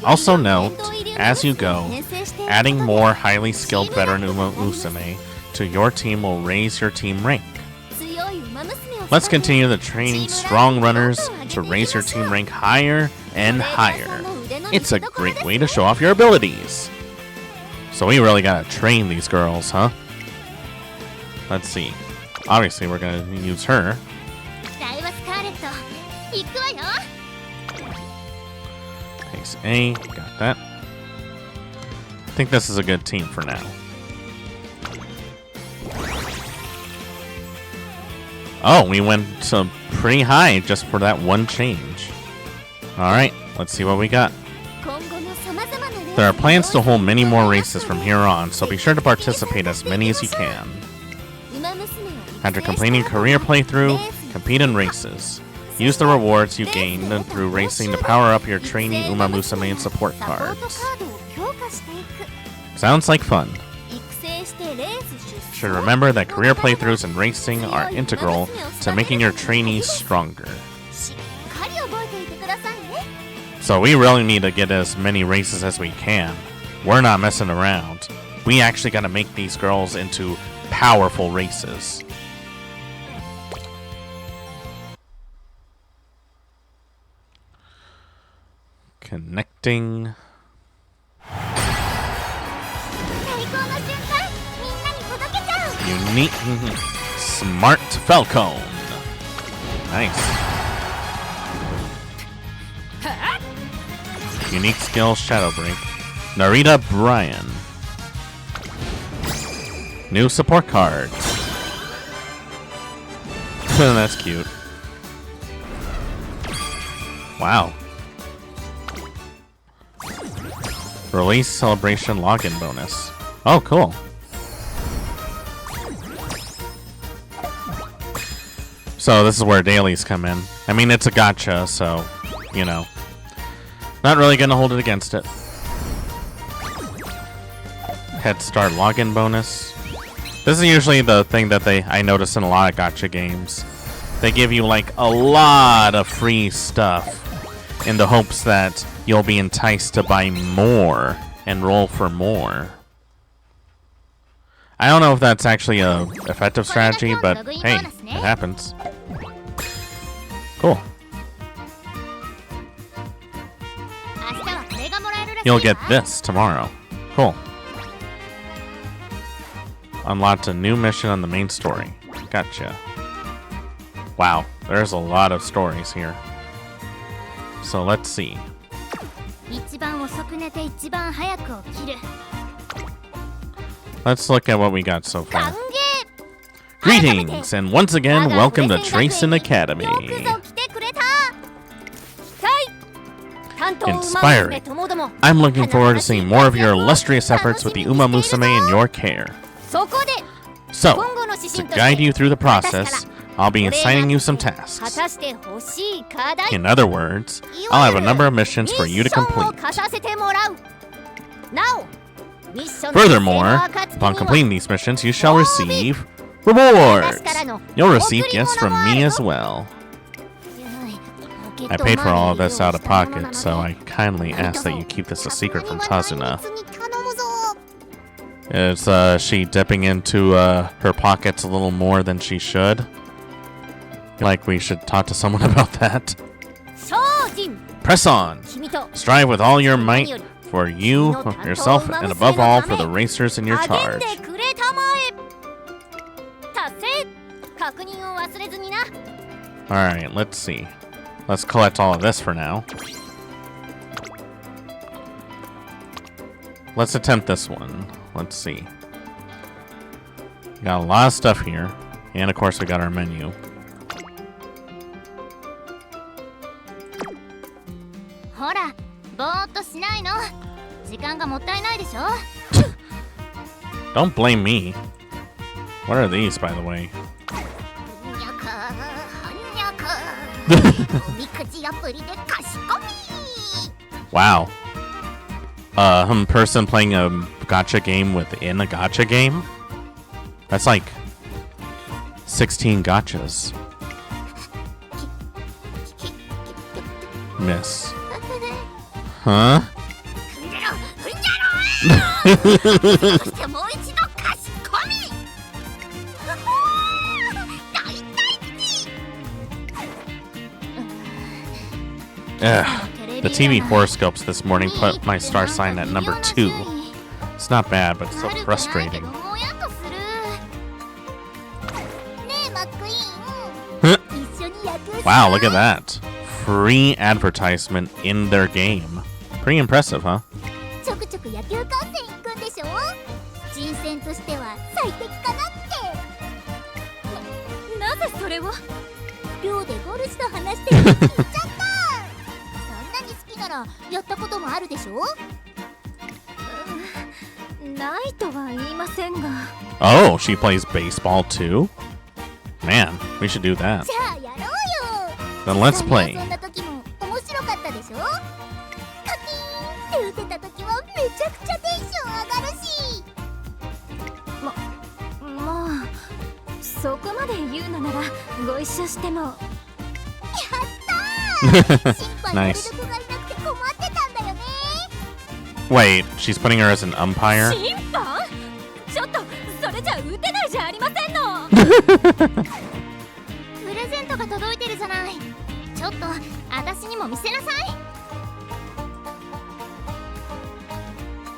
Also note, as you go, adding more highly skilled veteran Umamusme to your team will raise your team rank. Let's continue the training strong runners to raise your team rank higher and higher. It's a great way to show off your abilities. So we really gotta train these girls, huh? Let's see. Obviously, we're gonna use her. Ace A, got that. I think this is a good team for now. Oh, we went pretty high just for that one change. Alright, let's see what we got. There are plans to hold many more races from here on, so be sure to participate as many as you can. After completing career playthrough, compete in races. Use the rewards you gain through racing to power up your trainee Umamusme and support cards. Sounds like fun. Should remember that career playthroughs and racing are integral to making your trainees stronger. So we really need to get as many races as we can. We're not messing around. We actually gotta make these girls into powerful races. Connecting. Unique Smart Falcon. Nice. Unique skill Shadow Break. Narita Bryan. New support cards. That's cute. Wow. Release celebration login bonus. Oh, cool. So this is where dailies come in. I mean, it's a gacha, so, you know. Not really gonna hold it against it. Head start login bonus. This is usually the thing that I notice in a lot of gacha games. They give you like a lot of free stuff in the hopes that you'll be enticed to buy more and roll for more. I don't know if that's actually a effective strategy, but hey, it happens. Cool. You'll get this tomorrow. Cool. Unlocked a new mission on the main story. Gotcha. Wow, there's a lot of stories here. So let's see. Let's look at what we got so far. Greetings, and once again, welcome to Tracing Academy. Inspiring. I'm looking forward to seeing more of your illustrious efforts with the Umamusme in your care. So, to guide you through the process, I'll be assigning you some tasks. In other words, I'll have a number of missions for you to complete. Furthermore, upon completing these missions, you shall receive rewards. You'll receive gifts from me as well. I paid for all of this out of pocket, so I kindly ask that you keep this a secret from Tazuna. Is she dipping into her pockets a little more than she should? Like we should talk to someone about that. Press on! Strive with all your might for you, yourself, and above all for the racers in your charge. Alright, let's see. Let's collect all of this for now. Let's attempt this one. Let's see. Got a lot of stuff here. And of course we got our menu. Don't blame me. What are these, by the way? Wow. Person playing a gacha game within a gacha game? That's like 16 gachas. Miss. Huh? The TV horoscopes this morning put my star sign at number 2. It's not bad, but it's so frustrating. Wow, look at that. Free advertisement in their game. Pretty impressive, huh? Oh, she plays baseball too? Man, we should do that. Then let's play. Nice. Wait, she's putting her as an umpire?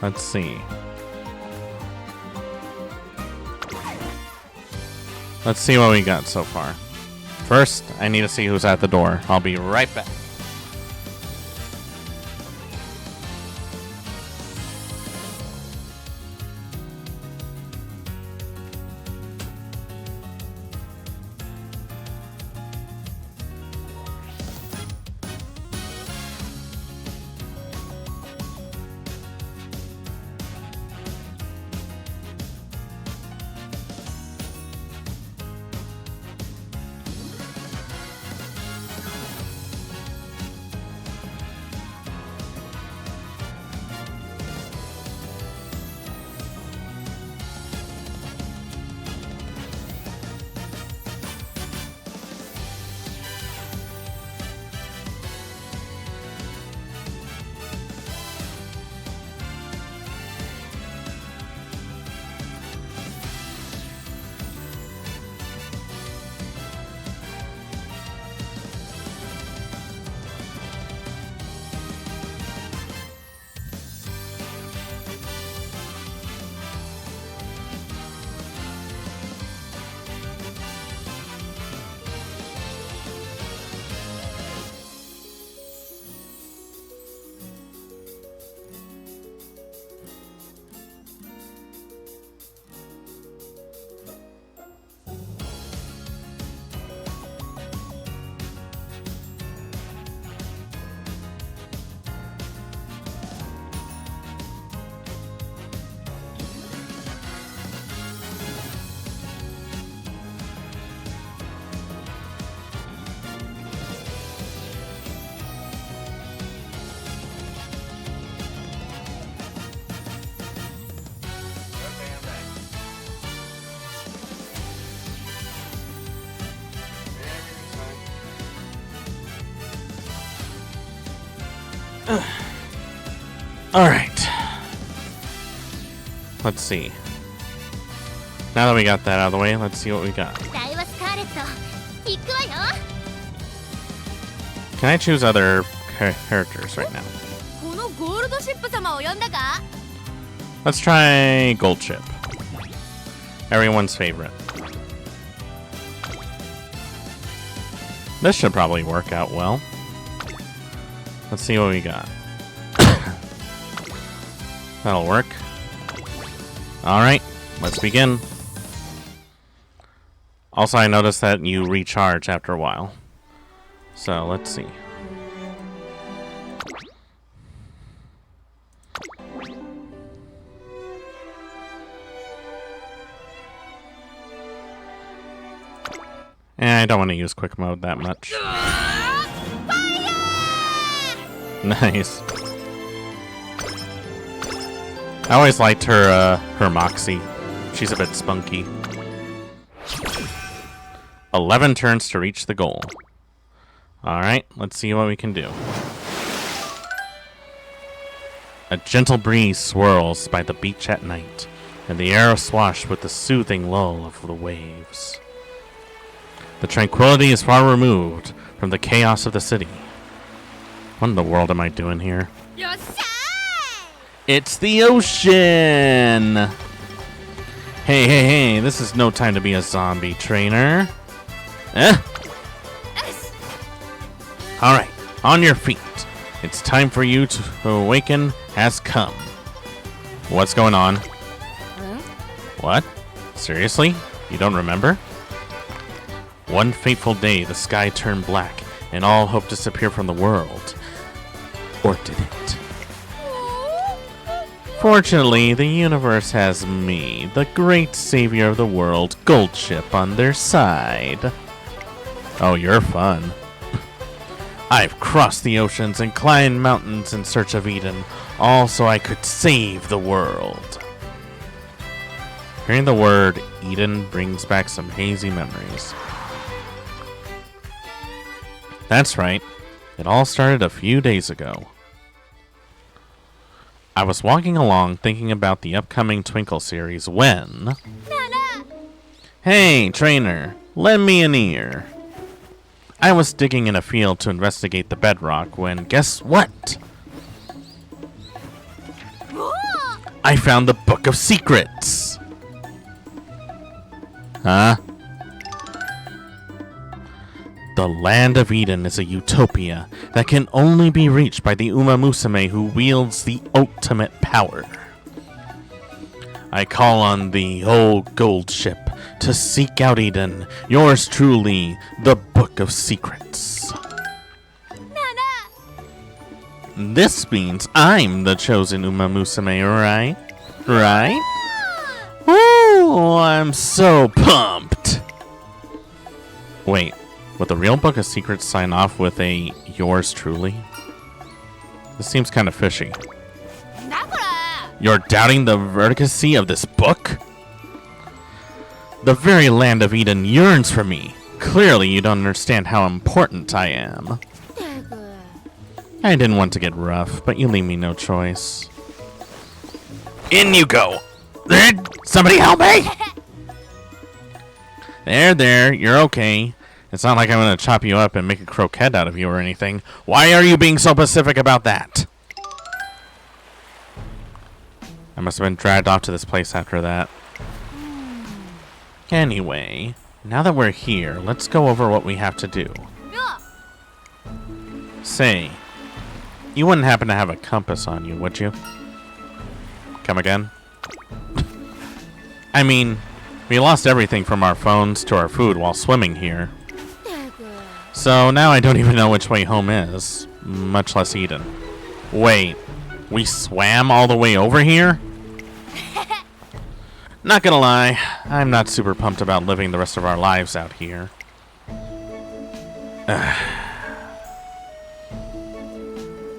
Let's see. Let's see what we got so far. First, I need to see who's at the door. I'll be right back. Alright. Let's see. Now that we got that out of the way, let's see what we got. Can I choose other characters right now? Let's try Gold Chip. Everyone's favorite. This should probably work out well. Let's see what we got. That'll work. Alright, let's begin. Also, I noticed that you recharge after a while. So, let's see. I don't want to use quick mode that much. Nice. I always liked her moxie. She's a bit spunky. 11 turns to reach the goal. Alright, let's see what we can do. A gentle breeze swirls by the beach at night, and the air is swashed with the soothing lull of the waves. The tranquility is far removed from the chaos of the city. What in the world am I doing here? It's the ocean! Hey, hey, hey, this is no time to be a zombie trainer. Alright, on your feet. It's time for you to awaken has come. What's going on? What? Seriously? You don't remember? One fateful day, the sky turned black, and all hope disappeared from the world. Or did it? Fortunately, the universe has me, the great savior of the world, Goldship, on their side. Oh, you're fun. I've crossed the oceans and climbed mountains in search of Eden, all so I could save the world. Hearing the word Eden brings back some hazy memories. That's right. It all started a few days ago. I was walking along thinking about the upcoming Twinkle series when... Hey, trainer, lend me an ear. I was digging in a field to investigate the bedrock when, guess what? I found the Book of Secrets. Huh? The land of Eden is a utopia that can only be reached by the Umamusme who wields the ultimate power. I call on the old Goldship to seek out Eden. Yours truly, the Book of Secrets. This means I'm the chosen Umamusme, right? Right? Ooh, I'm so pumped. Wait. Would the real Book of Secrets sign off with a yours truly? This seems kind of fishy. You're doubting the veracity of this book? The very land of Eden yearns for me. Clearly you don't understand how important I am. I didn't want to get rough, but you leave me no choice. In you go! Somebody help me! There, you're okay. It's not like I'm going to chop you up and make a croquette out of you or anything. Why are you being so specific about that? I must have been dragged off to this place after that. Anyway, now that we're here, let's go over what we have to do. Say, you wouldn't happen to have a compass on you, would you? Come again? I mean, we lost everything from our phones to our food while swimming here. So now I don't even know which way home is, much less Eden. Wait, we swam all the way over here? Not gonna lie, I'm not super pumped about living the rest of our lives out here.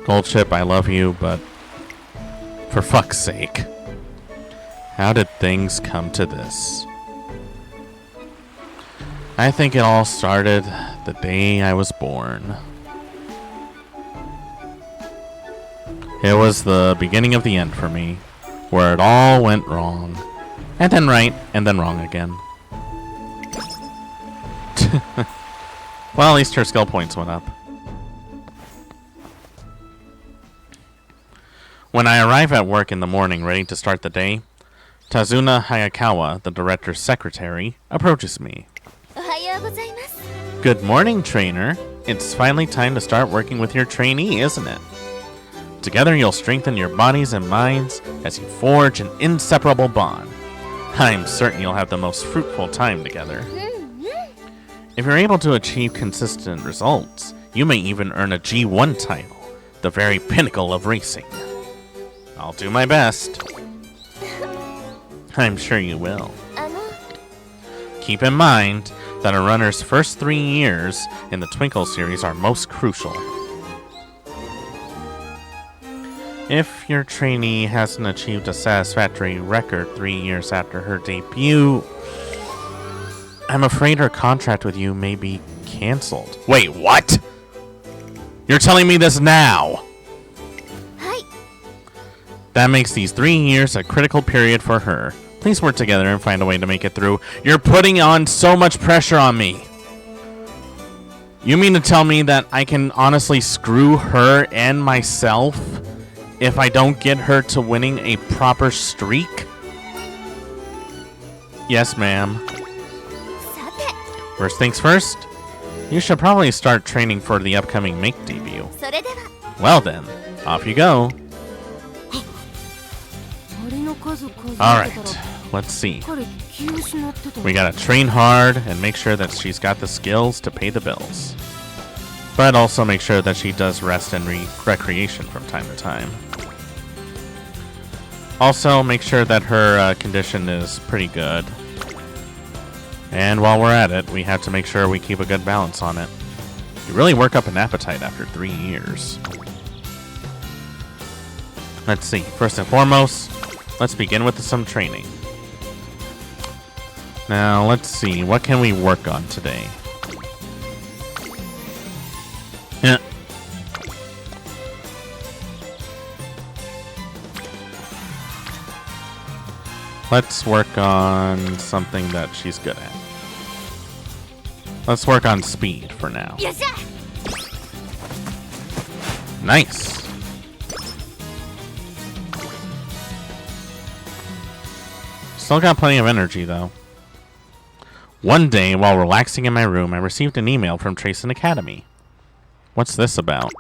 Goldship, I love you, but for fuck's sake, how did things come to this? I think it all started the day I was born. It was the beginning of the end for me, where it all went wrong. And then right, and then wrong again. Well, at least her skill points went up. When I arrive at work in the morning ready to start the day, Tazuna Hayakawa, the director's secretary, approaches me. Good morning, trainer. It's finally time to start working with your trainee, isn't it? Together you'll strengthen your bodies and minds as you forge an inseparable bond. I'm certain you'll have the most fruitful time together. If you're able to achieve consistent results, you may even earn a G1 title, the very pinnacle of racing. I'll do my best. I'm sure you will. Keep in mind, that a runner's first 3 years in the Twinkle series are most crucial. If your trainee hasn't achieved a satisfactory record 3 years after her debut, I'm afraid her contract with you may be canceled. Wait, what? You're telling me this now? That makes these 3 years a critical period for her. Please work together and find a way to make it through. You're putting on so much pressure on me. You mean to tell me that I can honestly screw her and myself if I don't get her to winning a proper streak? Yes, ma'am. First things first, you should probably start training for the upcoming Make debut. Well then, off you go. Alright, let's see. We gotta train hard and make sure that she's got the skills to pay the bills. But also make sure that she does rest and recreation from time to time. Also, make sure that her condition is pretty good. And while we're at it, we have to make sure we keep a good balance on it. You really work up an appetite after 3 years. Let's see. First and foremost, let's begin with some training. Now, let's see. What can we work on today? Yeah. Let's work on something that she's good at. Let's work on speed for now. Yes, sir. Nice. Still got plenty of energy, though. One day, while relaxing in my room, I received an email from Tracen Academy. What's this about?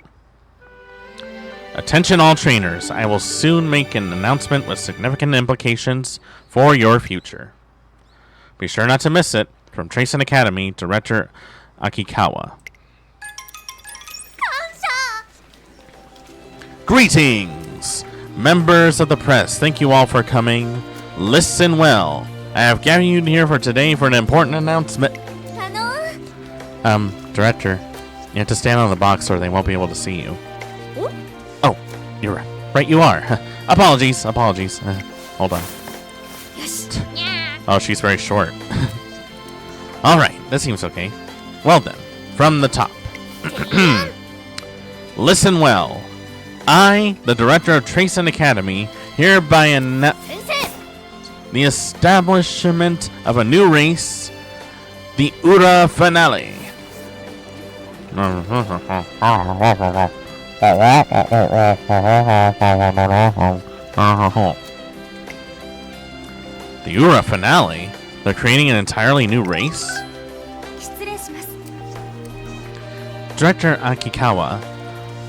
Attention all trainers, I will soon make an announcement with significant implications for your future. Be sure not to miss it. From Tracen Academy, Director Akikawa. Greetings! Members of the press, thank you all for coming. Listen well. I have gathered you here for today for an important announcement. Director, you have to stand on the box or they won't be able to see you. Oh, you're right. Right, you are. Apologies. Hold on. Oh, she's very short. Alright, that seems okay. Well then, from the top. Listen well. I, the director of Tracen Academy, hereby announce the establishment of a new race, the Ura Finale. The Ura Finale? They're creating an entirely new race? Director Akikawa,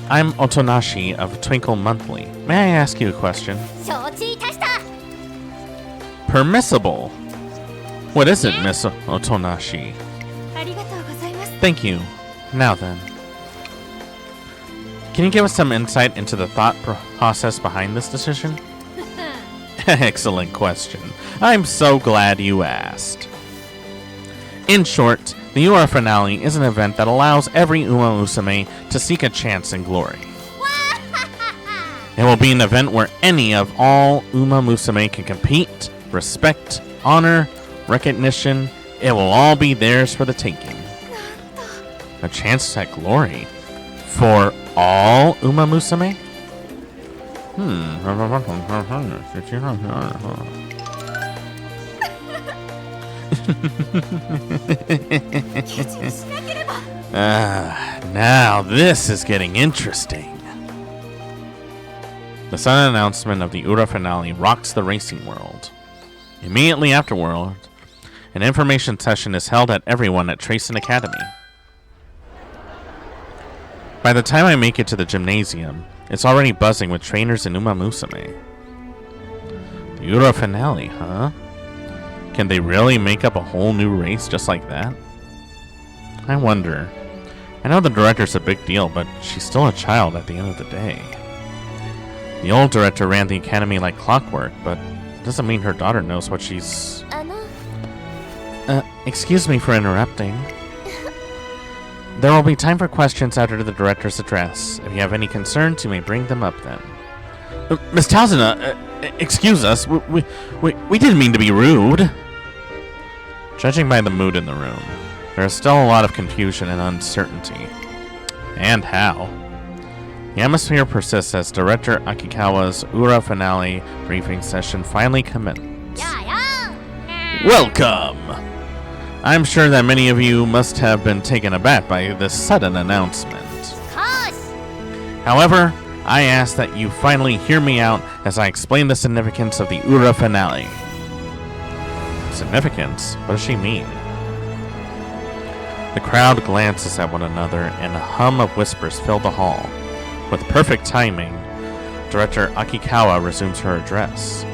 I'm Otonashi of Twinkle Monthly. May I ask you a question? Permissible? What is it, Miss Otonashi? Thank you. Now then. Can you give us some insight into the thought process behind this decision? Excellent question. I'm so glad you asked. In short, the Ura Finale is an event that allows every Umamusme to seek a chance in glory. It will be an event where any of all Umamusme can compete, respect, honor, recognition. It will all be theirs for the taking. A chance at glory? For all Umamusme? Now this is getting interesting. The sudden announcement of the Ura Finale rocks the racing world. Immediately afterward, an information session is held at everyone at Tracen Academy. By the time I make it to the gymnasium, it's already buzzing with trainers and Umamusme. The Ura Finale, huh? Can they really make up a whole new race just like that? I wonder. I know the director's a big deal, but she's still a child at the end of the day. The old director ran the academy like clockwork, but it doesn't mean her daughter knows what she's... Excuse me for interrupting. There will be time for questions after the director's address. If you have any concerns, you may bring them up then. Miss Towson, excuse us. We didn't mean to be rude. Judging by the mood in the room, there is still a lot of confusion and uncertainty. And how? The atmosphere persists as Director Akikawa's Ura finale briefing session finally commences. Welcome! I'm sure that many of you must have been taken aback by this sudden announcement. However, I ask that you finally hear me out as I explain the significance of the Ura finale. Significance? What does she mean? The crowd glances at one another and a hum of whispers fill the hall. With perfect timing, Director Akikawa resumes her address.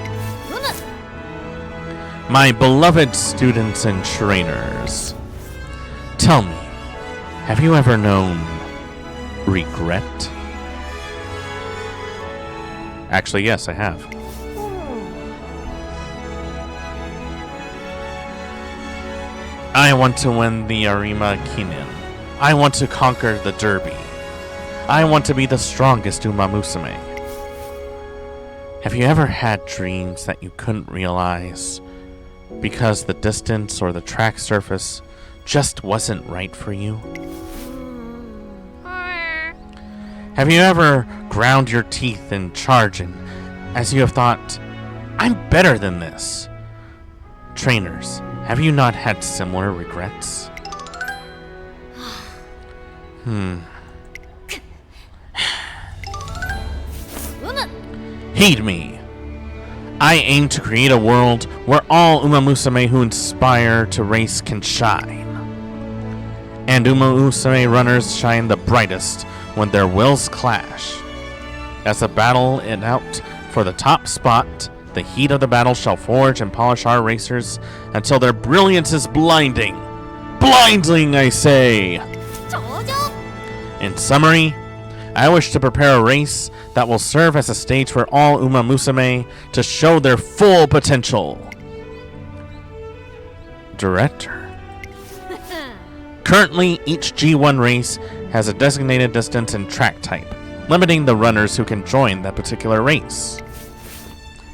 My beloved students and trainers, tell me, have you ever known regret? Actually, yes, I have. I want to win the Arima Kinen. I want to conquer the Derby. I want to be the strongest Umamusme. Have you ever had dreams that you couldn't realize because the distance or the track surface just wasn't right for you? Have you ever ground your teeth in charging as you have thought, I'm better than this? Trainers, have you not had similar regrets? Heed me. I aim to create a world where all Umamusume who inspire to race can shine. And Umamusume runners shine the brightest when their wills clash. As the battle it out for the top spot, the heat of the battle shall forge and polish our racers until their brilliance is blinding. Blinding, I say! In summary, I wish to prepare a race that will serve as a stage for all Umamusume to show their full potential. Director. Currently, each G1 race has a designated distance and track type, limiting the runners who can join that particular race.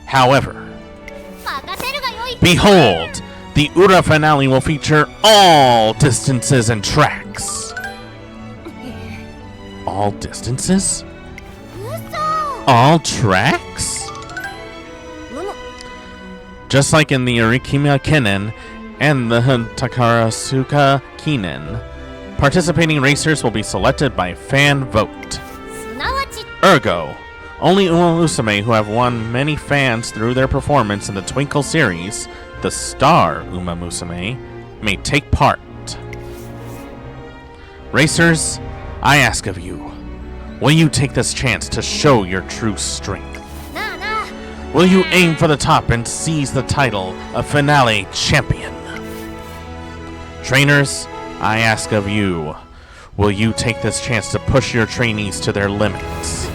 However, behold, the Ura finale will feature all distances and tracks. All distances? All tracks? Just like in the Arikima Kinen and the Takarasuka Kinen, participating racers will be selected by fan vote. Ergo, only Umamusume who have won many fans through their performance in the Twinkle series, the Star Umamusume, may take part. Racers, I ask of you, will you take this chance to show your true strength? Will you aim for the top and seize the title of Finale Champion? Trainers, I ask of you, will you take this chance to push your trainees to their limits?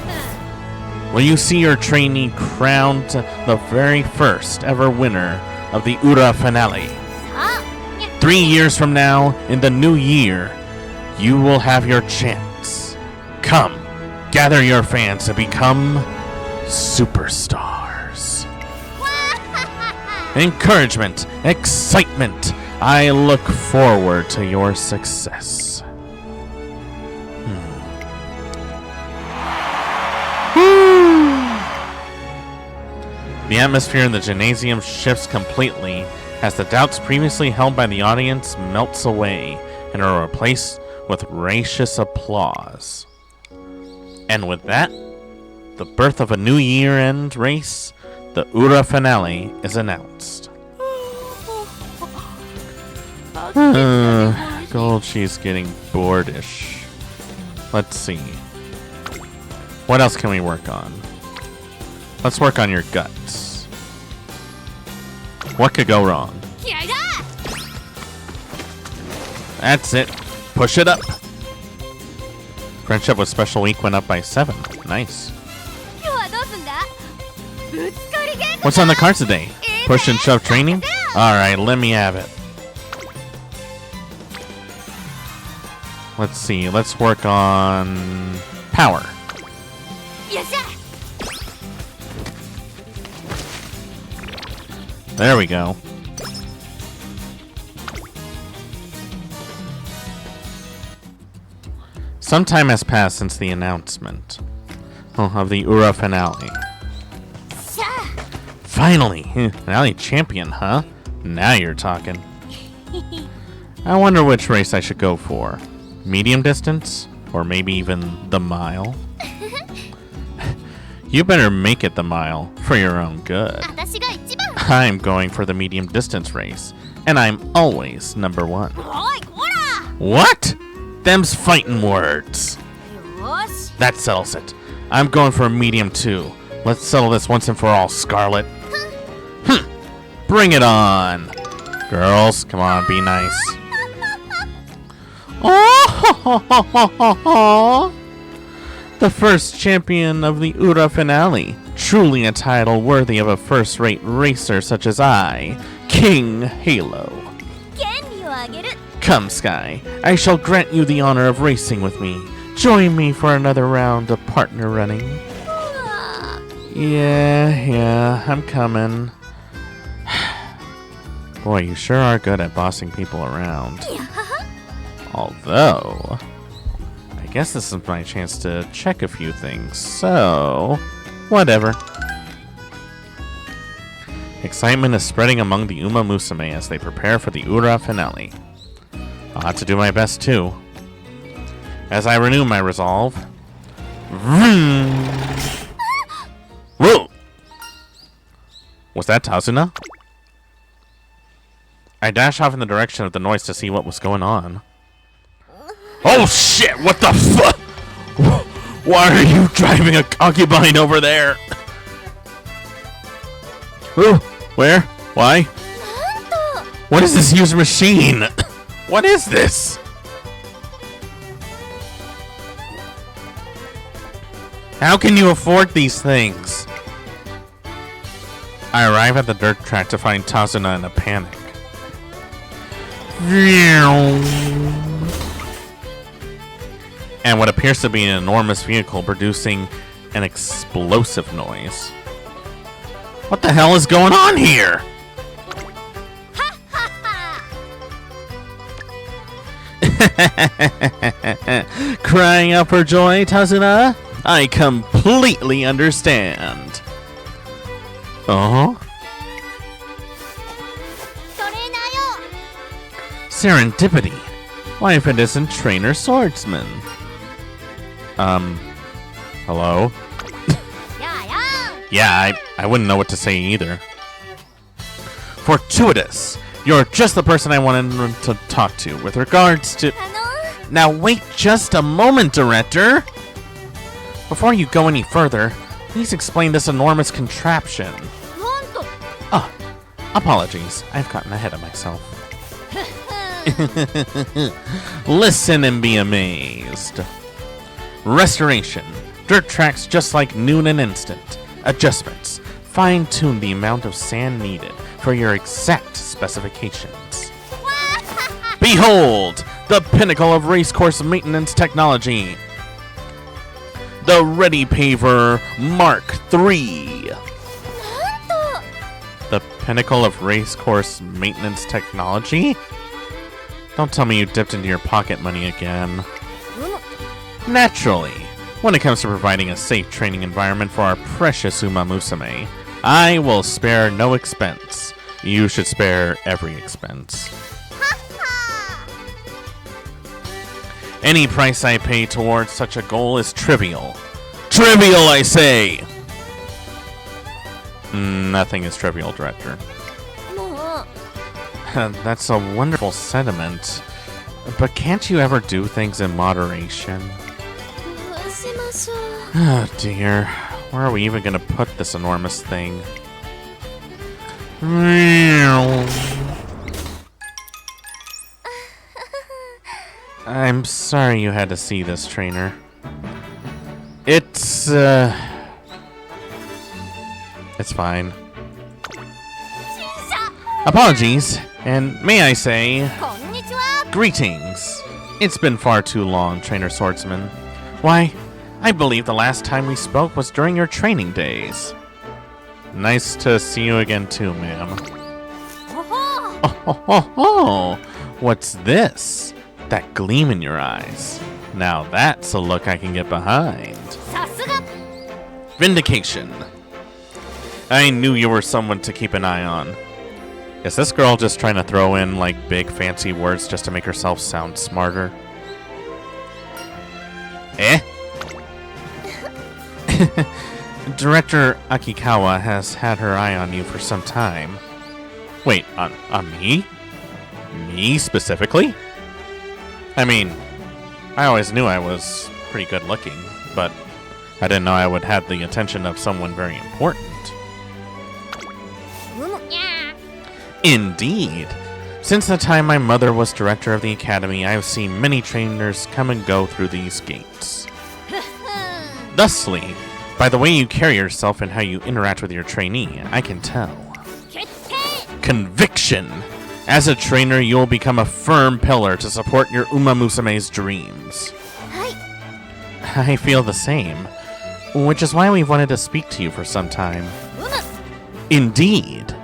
Will you see your trainee crowned the very first ever winner of the Ura finale? 3 years from now, in the new year, you will have your chance. Come, gather your fans to become superstars. Encouragement, excitement. I look forward to your success. The atmosphere in the gymnasium shifts completely as the doubts previously held by the audience melts away and are replaced with raucous applause. And with that, the birth of a new year-end race, the Ura finale, is announced. Gold, she's getting bored-ish. Let's see. What else can we work on? Let's work on your guts. What could go wrong? That's it. Push it up. Friendship with Special Week went up by 7. Nice. What's on the cards today? Push and shove training? Alright, let me have it. Let's see. Let's work on power. There we go. Some time has passed since the announcement of the Ura finale. Finally! Finale champion, huh? Now you're talking. I wonder which race I should go for. Medium distance? Or maybe even the mile? You better make it the mile for your own good. I'm going for the medium distance race, and I'm always number 1. What? Them's fighting words. That settles it. I'm going for a medium too. Let's settle this once and for all, Scarlet. Bring it on. Girls, come on, be nice. Oh, the first champion of the Ura finale. Truly a title worthy of a first-rate racer such as I, King Halo. Come, Sky. I shall grant you the honor of racing with me. Join me for another round of partner running. Yeah, I'm coming. Boy, you sure are good at bossing people around. Although, I guess this is my chance to check a few things, so whatever. Excitement is spreading among the Umamusme as they prepare for the Ura finale. I'll have to do my best too. As I renew my resolve. Whoa! Was that Tazuna? I dashed off in the direction of the noise to see what was going on. Oh shit! What the fuck? Why are you driving a concubine over there? Ooh, where? Why? What is this user machine? What is this? How can you afford these things? I arrive at the dirt track to find Tazuna in a panic. And what appears to be an enormous vehicle producing an explosive noise. What the hell is going on here? Crying out for joy, Tazuna? I completely understand. Serendipity. Life and isn't trainer swordsman. Hello? Yeah, I wouldn't know what to say either. Fortuitous. You're just the person I wanted to talk to with regards to... Now wait just a moment, Director! Before you go any further, please explain this enormous contraption. Oh, apologies. I've gotten ahead of myself. Listen and be amazed. Restoration. Dirt tracks just like noon and instant. Adjustments. Fine-tune the amount of sand needed for your exact specifications. Behold! The pinnacle of racecourse maintenance technology. The Ready Paver Mark III. The pinnacle of racecourse maintenance technology? Don't tell me you dipped into your pocket money again. Naturally, when it comes to providing a safe training environment for our precious Umamusme, I will spare no expense. You should spare every expense. Any price I pay towards such a goal is trivial. Trivial, I say! Nothing is trivial, Director. That's a wonderful sentiment. But can't you ever do things in moderation? Oh dear. Where are we even going to put this enormous thing? I'm sorry you had to see this, trainer. It's fine. Apologies, and may I say, greetings. It's been far too long, Trainer Swordsman. Why, I believe the last time we spoke was during your training days. Nice to see you again too, ma'am. Oh, what's this? That gleam in your eyes. Now that's a look I can get behind. Vindication. I knew you were someone to keep an eye on. Is this girl just trying to throw in, like, big fancy words just to make herself sound smarter? Eh? Director Akikawa has had her eye on you for some time. Wait, on me? Me specifically? I mean, I always knew I was pretty good looking, but I didn't know I would have the attention of someone very important. Indeed. Since the time my mother was director of the academy, I have seen many trainers come and go through these gates. Thusly, by the way you carry yourself and how you interact with your trainee, I can tell. Conviction! As a trainer, you will become a firm pillar to support your Umamusume's dreams. I feel the same, which is why we've wanted to speak to you for some time. Indeed.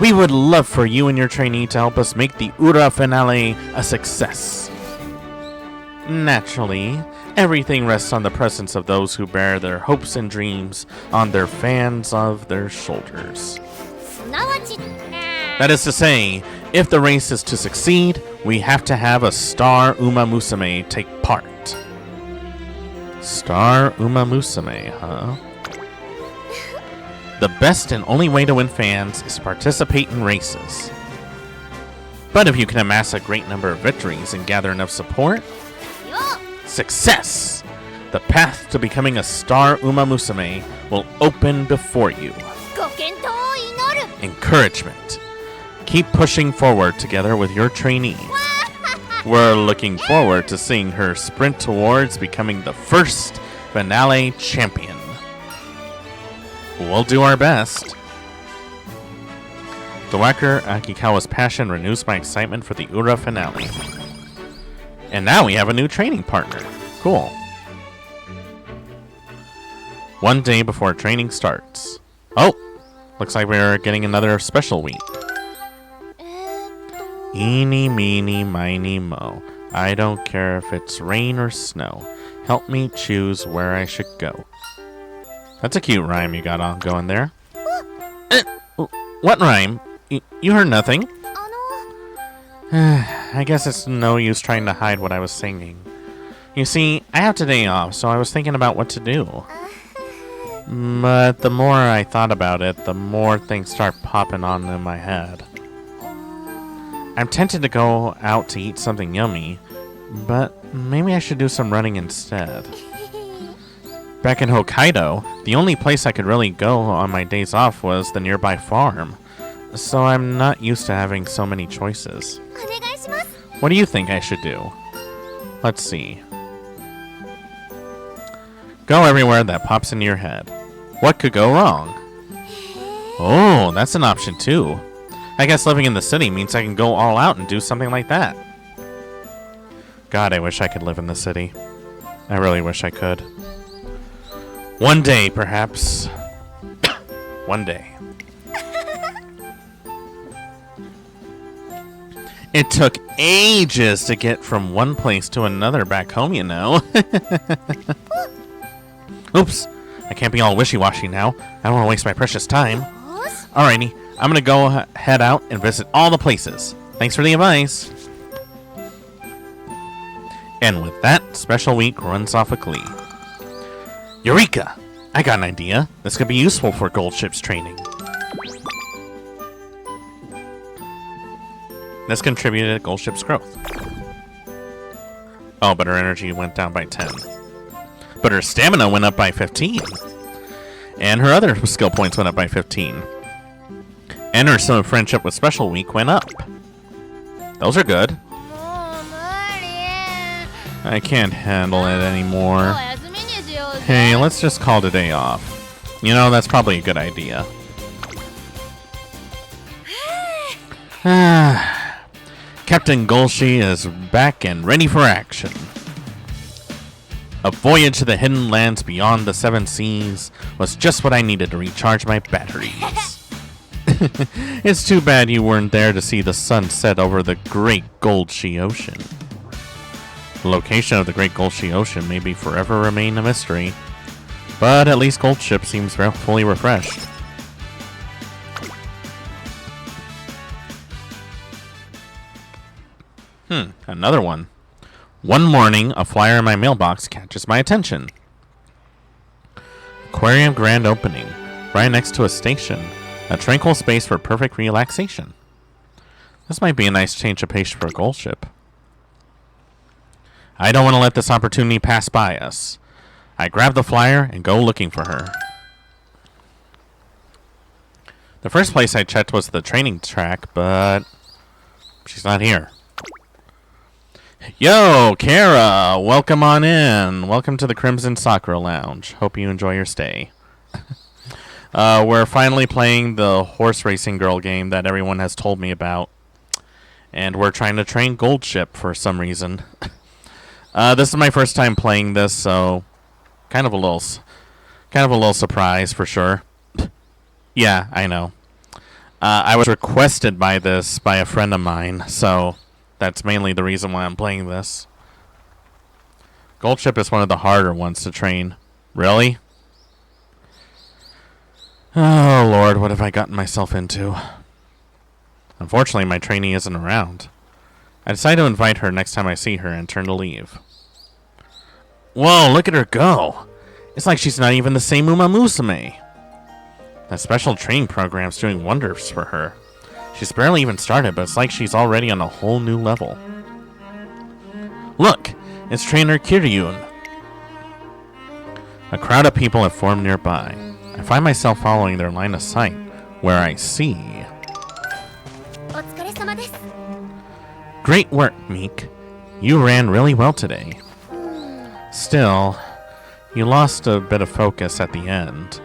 We would love for you and your trainee to help us make the Ura finale a success. Naturally, everything rests on the presence of those who bear their hopes and dreams on their fans of their shoulders. That is to say, if the race is to succeed, we have to have a star Umamusume take part. Star Umamusume, huh? The best and only way to win fans is to participate in races. But if you can amass a great number of victories and gather enough support, success! The path to becoming a star Umamusume will open before you. Encouragement. Keep pushing forward together with your trainee. We're looking forward to seeing her sprint towards becoming the first finale champion. We'll do our best. Director Akikawa's passion renews my excitement for the Ura finale. And now we have a new training partner. Cool. One day before training starts. Oh! Looks like we're getting another special week. Eeny, meeny, miny, mo. I don't care if it's rain or snow. Help me choose where I should go. That's a cute rhyme you got on going there. What rhyme? You heard nothing. I guess it's no use trying to hide what I was singing. You see, I have today off, so I was thinking about what to do. But the more I thought about it, the more things start popping on in my head. I'm tempted to go out to eat something yummy, but maybe I should do some running instead. Back in Hokkaido, the only place I could really go on my days off was the nearby farm, so I'm not used to having so many choices. What do you think I should do? Let's see. Go everywhere that pops into your head. What could go wrong? Oh, that's an option too. I guess living in the city means I can go all out and do something like that. God, I wish I could live in the city. I really wish I could. One day, perhaps. One day. It took ages to get from one place to another back home, you know. Oops. I can't be all wishy-washy now. I don't want to waste my precious time. Alrighty. I'm going to go head out and visit all the places. Thanks for the advice. And with that, special week runs off with glee. Eureka! I got an idea. This could be useful for Gold Ship's training. This contributed to Gold Ship's growth. Oh, but her energy went down by 10. But her stamina went up by 15. And her other skill points went up by 15. And her Sim of Friendship with Special Week went up. Those are good. I can't handle it anymore. Hey, let's just call today off. You know, that's probably a good idea. Captain Golshi is back and ready for action. A voyage to the hidden lands beyond the seven seas was just what I needed to recharge my batteries. It's too bad you weren't there to see the sun set over the Great Golshi Ocean. The location of the Great Golshi Ocean may be forever remain a mystery, but at least Goldship seems fully refreshed. Another one. One morning, a flyer in my mailbox catches my attention. Aquarium grand opening, right next to a station. A tranquil space for perfect relaxation. This might be a nice change of pace for a Goldship. I don't want to let this opportunity pass by us. I grab the flyer and go looking for her. The first place I checked was the training track, but she's not here. Yo, Kara! Welcome on in. Welcome to the Crimson Sakura Lounge. Hope you enjoy your stay. We're finally playing the horse racing girl game that everyone has told me about. And we're trying to train Goldship for some reason. This is my first time playing this, so kind of a little surprise for sure. Yeah, I know. I was requested by this by a friend of mine, so that's mainly the reason why I'm playing this. Goldship is one of the harder ones to train. Really? Oh, Lord, what have I gotten myself into? Unfortunately, my trainee isn't around. I decide to invite her next time I see her and turn to leave. Whoa, look at her go! It's like she's not even the same Umamusme. That special training program's doing wonders for her. She's barely even started, but it's like she's already on a whole new level. Look! It's trainer Kiryun. A crowd of people have formed nearby. I find myself following their line of sight, where I see... Great work, Meek. You ran really well today. Still, you lost a bit of focus at the end.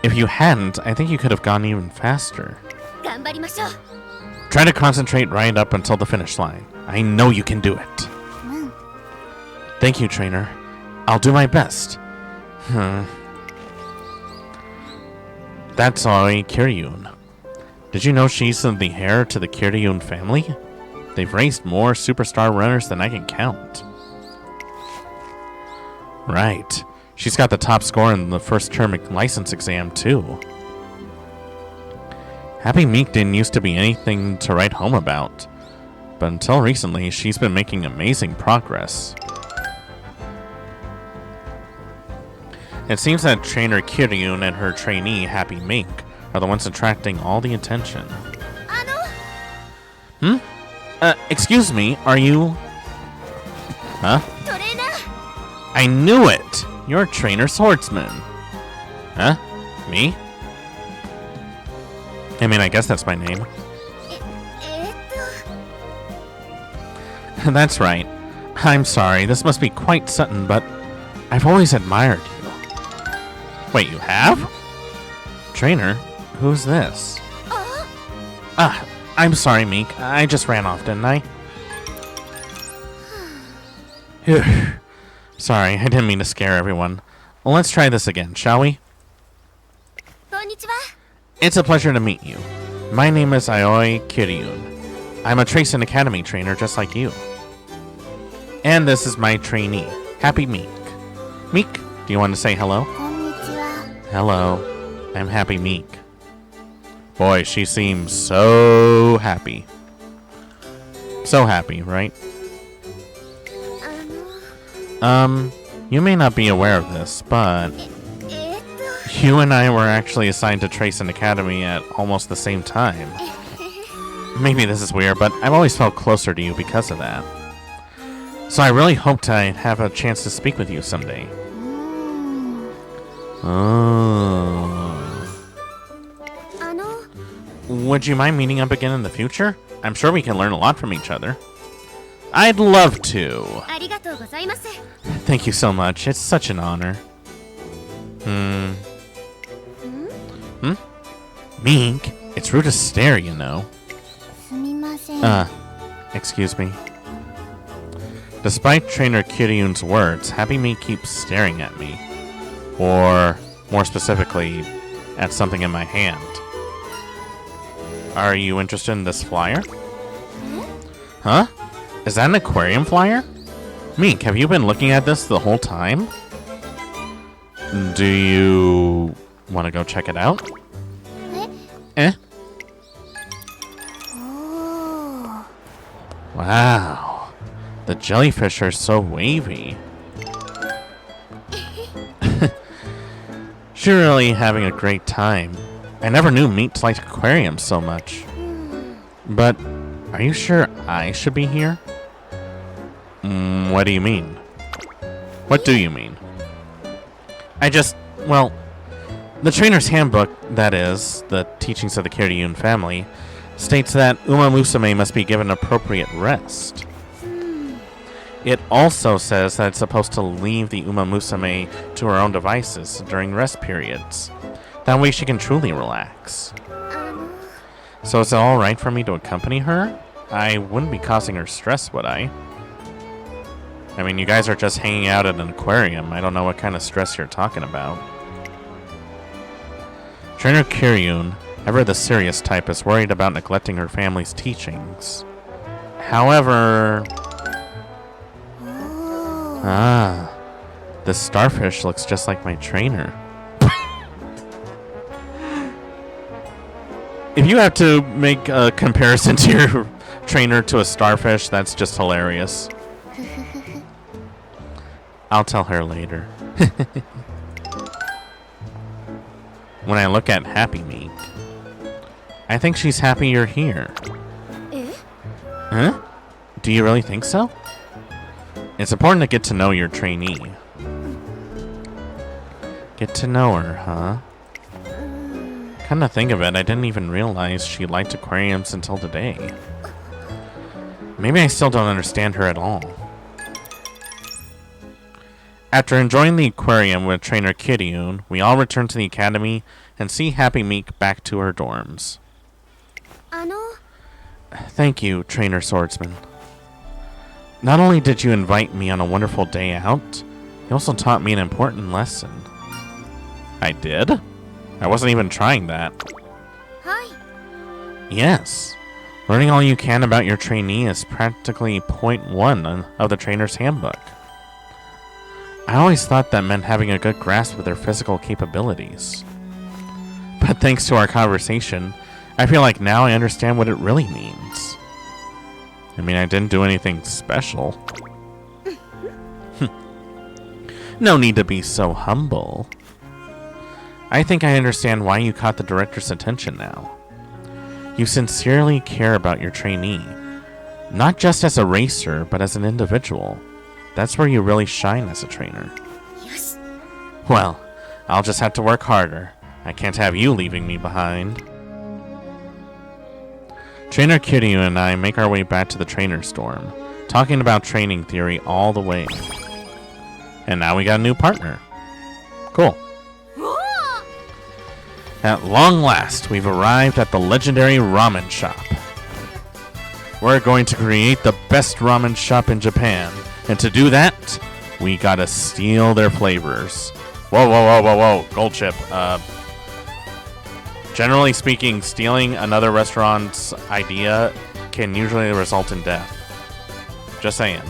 If you hadn't, I think you could have gone even faster. Try to concentrate right up until the finish line. I know you can do it. Thank you, trainer. I'll do my best. That's Aoi Kiryun. Did you know she's the heir to the Kiryun family? They've raised more superstar runners than I can count. Right. She's got the top score in the first term license exam, too. Happy Meek didn't used to be anything to write home about, but until recently, she's been making amazing progress. It seems that trainer Kiryun and her trainee, Happy Meek, are the ones attracting all the attention. Excuse me, are you... Huh? I knew it! You're a trainer swordsman. Huh? Me? I mean, I guess that's my name. That's right. I'm sorry, this must be quite sudden, but I've always admired you. Wait, you have? Trainer? Who's this? I'm sorry, Meek. I just ran off, didn't I? Sorry, I didn't mean to scare everyone. Well, let's try this again, shall we? It's a pleasure to meet you. My name is Aoi Kiryun. I'm a Tracing Academy trainer just like you. And this is my trainee, Happy Meek. Meek, do you want to say hello? Hello, I'm Happy Meek. Boy, she seems so happy. So happy, right? You may not be aware of this, but you and I were actually assigned to Tracing Academy at almost the same time. Maybe this is weird, but I've always felt closer to you because of that. So I really hoped I'd have a chance to speak with you someday. Oh. Would you mind meeting up again in the future? I'm sure we can learn a lot from each other. I'd love to. Thank you so much. It's such an honor. Meek, it's rude to stare, you know. Excuse me. Despite Trainer Kiryun's words, Happy Meat keeps staring at me. Or, more specifically, at something in my hand. Are you interested in this flyer? Huh? Is that an aquarium flyer? Meek, have you been looking at this the whole time? Do you want to go check it out? Eh? Wow. The jellyfish are so wavy. She's really having a great time. I never knew Meat liked aquariums so much. But, are you sure I should be here? What do you mean? What do you mean? Well, the trainer's handbook, that is, the teachings of the Kiryun family, states that Umamusme must be given appropriate rest. It also says that it's supposed to leave the Umamusme to her own devices during rest periods. That way she can truly relax. So is it alright for me to accompany her? I wouldn't be causing her stress, would I? I mean, you guys are just hanging out at an aquarium. I don't know what kind of stress you're talking about. Trainer Kiryun, ever the serious type, is worried about neglecting her family's teachings. However... this starfish looks just like my trainer. If you have to make a comparison to your trainer to a starfish, that's just hilarious. I'll tell her later. When I look at Happy Meat, I think she's happy you're here. Huh? Do you really think so? It's important to get to know your trainee. Get to know her, huh? Come to think of it, I didn't even realize she liked aquariums until today. Maybe I still don't understand her at all. After enjoying the aquarium with Trainer Kiryun, we all return to the academy and see Happy Meek back to her dorms. Thank you, Trainer Swordsman. Not only did you invite me on a wonderful day out, you also taught me an important lesson. I did? I wasn't even trying that. Hi. Yes. Learning all you can about your trainee is practically point 1 of the trainer's handbook. I always thought that meant having a good grasp of their physical capabilities. But thanks to our conversation, I feel like now I understand what it really means. I mean, I didn't do anything special. No need to be so humble. I think I understand why you caught the director's attention now. You sincerely care about your trainee, not just as a racer, but as an individual. That's where you really shine as a trainer. Yes. Well, I'll just have to work harder. I can't have you leaving me behind. Trainer Kiryun and I make our way back to the trainer's dorm, talking about training theory all the way. And now we got a new partner. Cool. At long last, we've arrived at the legendary ramen shop. We're going to create the best ramen shop in Japan. And to do that, we gotta steal their flavors. Whoa, whoa, whoa, whoa, whoa. Gold chip. Generally speaking, stealing another restaurant's idea can usually result in death. Just saying.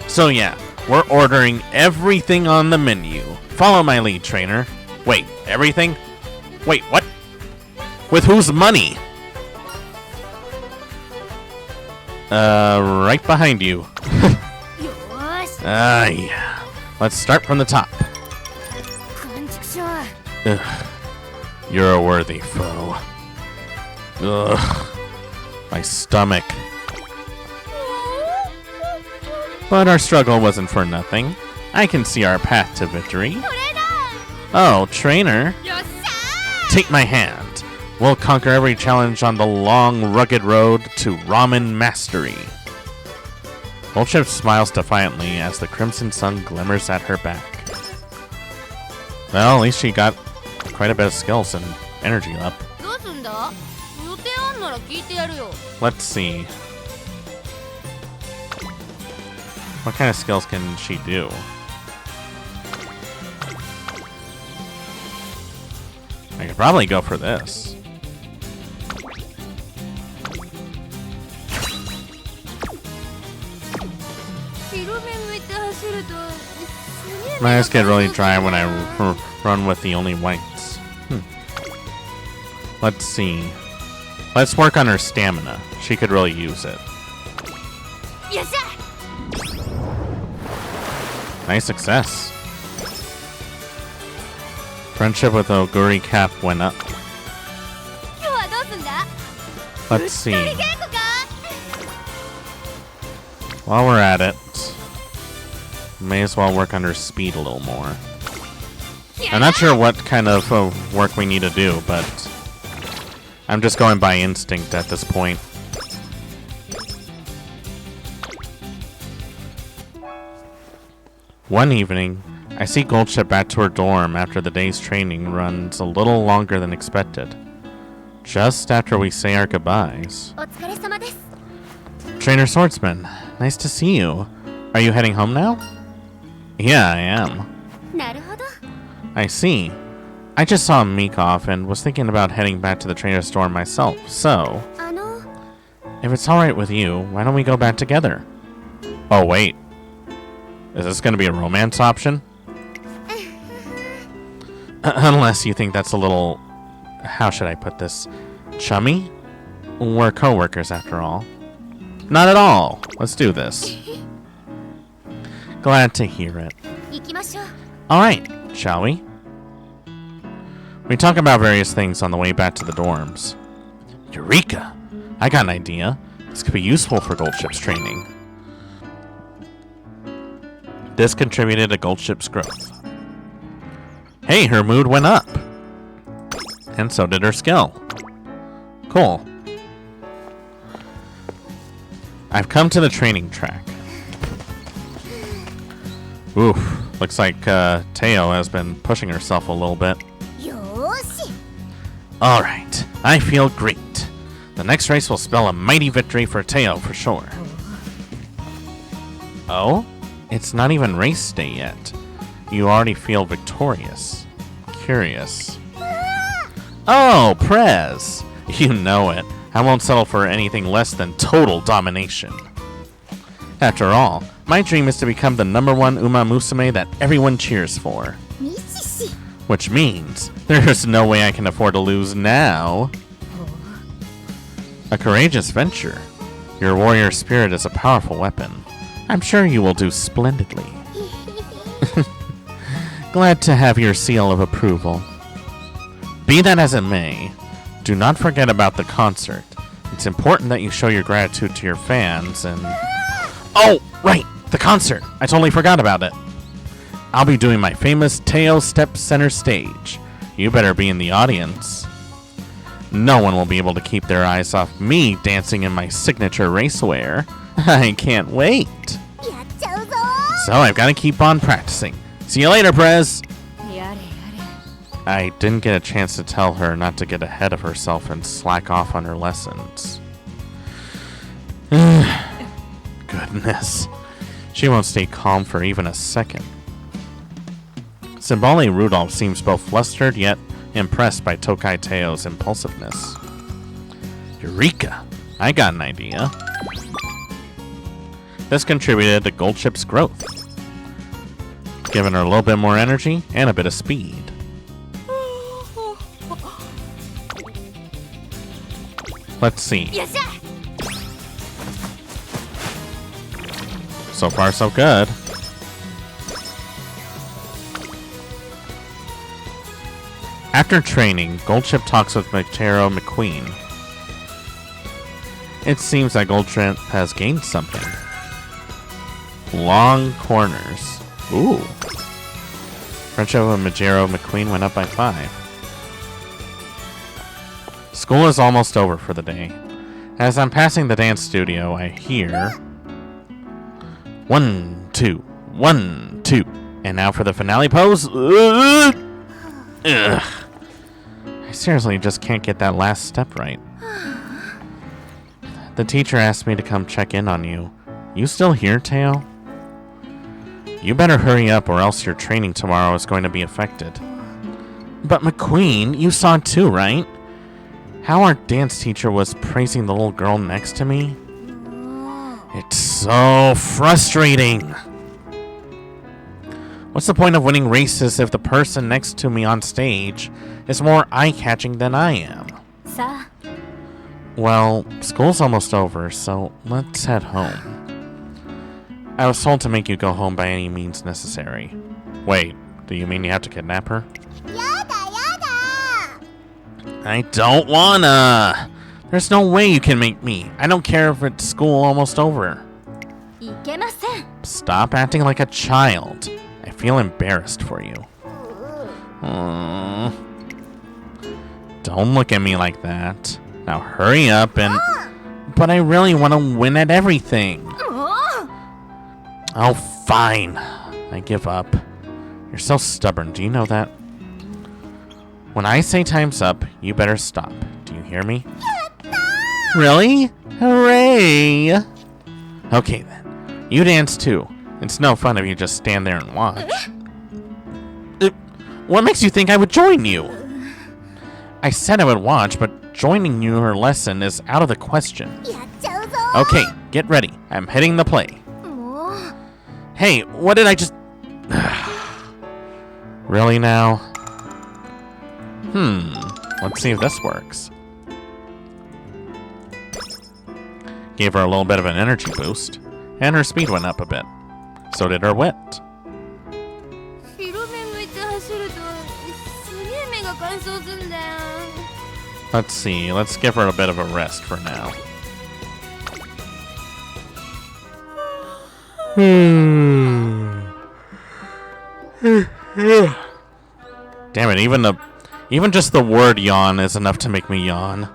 So yeah, we're ordering everything on the menu. Follow my lead, trainer. Wait, everything? Wait, what? With whose money? Right behind you. Yeah. Let's start from the top. Ugh. You're a worthy foe. Ugh. My stomach. But our struggle wasn't for nothing. I can see our path to victory. Oh, trainer. Take my hand. We'll conquer every challenge on the long, rugged road to ramen mastery. Bullchip smiles defiantly as the crimson sun glimmers at her back. Well, at least she got quite a bit of skills and energy up. Let's see. What kind of skills can she do? I could probably go for this. My eyes get really dry when I run with the only whites. Let's see. Let's work on her stamina. She could really use it. Nice success. Friendship with Oguri Cap went up. Let's see. While we're at it, may as well work on her speed a little more. I'm not sure what kind of work we need to do, but I'm just going by instinct at this point. One evening, I see Goldship back to her dorm after the day's training runs a little longer than expected. Just after we say our goodbyes. Trainer Swordsman, nice to see you. Are you heading home now? Yeah, I am. I see. I just saw Meekoff and was thinking about heading back to the trainer's dorm myself, so... If it's alright with you, why don't we go back together? Oh, wait. Is this going to be a romance option? Unless you think that's a little... How should I put this? Chummy? We're co-workers after all. Not at all. Let's do this. Glad to hear it. Alright, shall we? We talk about various things on the way back to the dorms. Eureka! I got an idea. This could be useful for Goldship's training. This contributed to Goldship's growth. Hey, her mood went up. And so did her skill. Cool. I've come to the training track. Oof. Looks like Teo has been pushing herself a little bit. Alright. I feel great. The next race will spell a mighty victory for Teo for sure. Oh? It's not even race day yet. You already feel victorious. Curious. Oh, Prez! You know it. I won't settle for anything less than total domination. After all, my dream is to become the #1 Umamusme that everyone cheers for. Which means, there's no way I can afford to lose now. A courageous venture. Your warrior spirit is a powerful weapon. I'm sure you will do splendidly. Glad to have your seal of approval. Be that as it may, do not forget about the concert. It's important that you show your gratitude to your fans and... Oh, right! The concert! I totally forgot about it. I'll be doing my famous Teo Step Center stage. You better be in the audience. No one will be able to keep their eyes off me dancing in my signature racewear. I can't wait. So I've got to keep on practicing. See you later, Prez. I didn't get a chance to tell her not to get ahead of herself and slack off on her lessons. Goodness. She won't stay calm for even a second. Simbali Rudolph seems both flustered yet impressed by Tokai Teo's impulsiveness. Eureka! I got an idea. This contributed to Goldship's growth, giving her a little bit more energy and a bit of speed. Let's see. So far, so good. After training, Goldship talks with Matero McQueen. It seems that Goldship has gained something. Long corners. Ooh. Friendship with Majero McQueen went up by 5. School is almost over for the day. As I'm passing the dance studio, I hear... 1, 2, 1, 2. And now for the finale pose. Ugh. I seriously just can't get that last step right. The teacher asked me to come check in on you. You still here, Teo? You better hurry up or else your training tomorrow is going to be affected. But McQueen, you saw it too, right? How our dance teacher was praising the little girl next to me? It's so frustrating. What's the point of winning races if the person next to me on stage is more eye-catching than I am? Well, school's almost over, so let's head home. I was told to make you go home by any means necessary. Wait, do you mean you have to kidnap her? I don't wanna! There's no way you can make me. I don't care if it's school almost over. Stop acting like a child. I feel embarrassed for you. Don't look at me like that. Now hurry up and... But I really want to win at everything. Oh, fine. I give up. You're so stubborn, do you know that? When I say time's up, you better stop. Do you hear me? Really? Hooray! Okay then. You dance too. It's no fun if you just stand there and watch. What makes you think I would join you? I said I would watch, but joining you in her lesson is out of the question. Okay, get ready. I'm hitting the play. Hey, what did I just... Really now? Let's see if this works. Gave her a little bit of an energy boost, and her speed went up a bit. So did her wit. Let's see, let's give her a bit of a rest for now. Damn it, even just the word yawn is enough to make me yawn.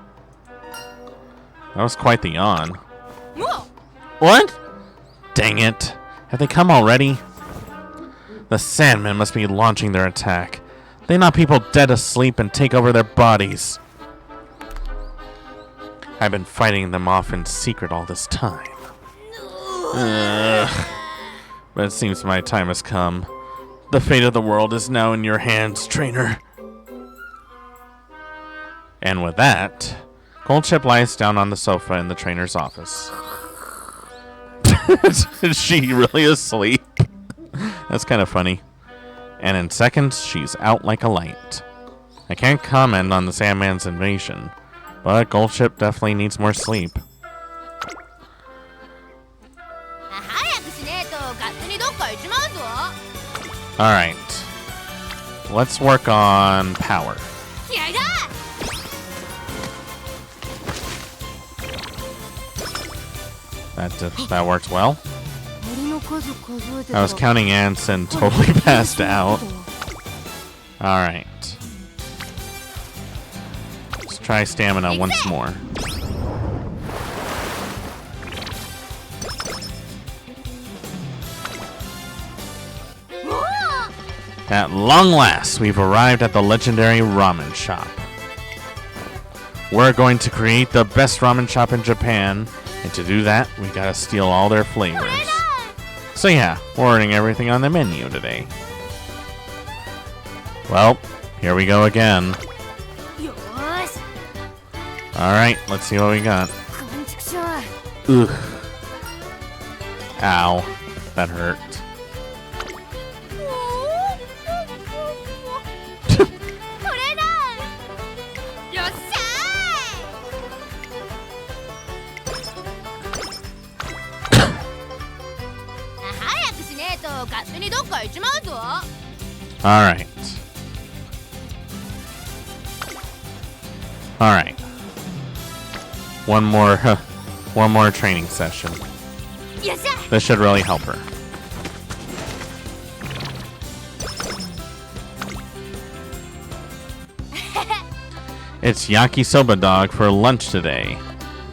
That was quite the yawn. What? Dang it. Have they come already? The Sandmen must be launching their attack. They knock people dead asleep and take over their bodies. I've been fighting them off in secret all this time. But it seems my time has come. The fate of the world is now in your hands, trainer. And with that, Goldchip lies down on the sofa in the trainer's office. Is she really asleep? That's kind of funny. And in seconds, she's out like a light. I can't comment on the Sandman's invasion, but Goldchip definitely needs more sleep. Alright. Let's work on power. That worked well. I was counting ants and totally passed out. Alright. Let's try stamina once more. At long last, we've arrived at the legendary ramen shop. We're going to create the best ramen shop in Japan, and to do that, we gotta steal all their flavors. So yeah, we're ordering everything on the menu today. Well, here we go again. Alright, let's see what we got. Ugh. Ow. That hurt. Alright. Alright. One more training session. This should really help her. It's yakisoba dog for lunch today.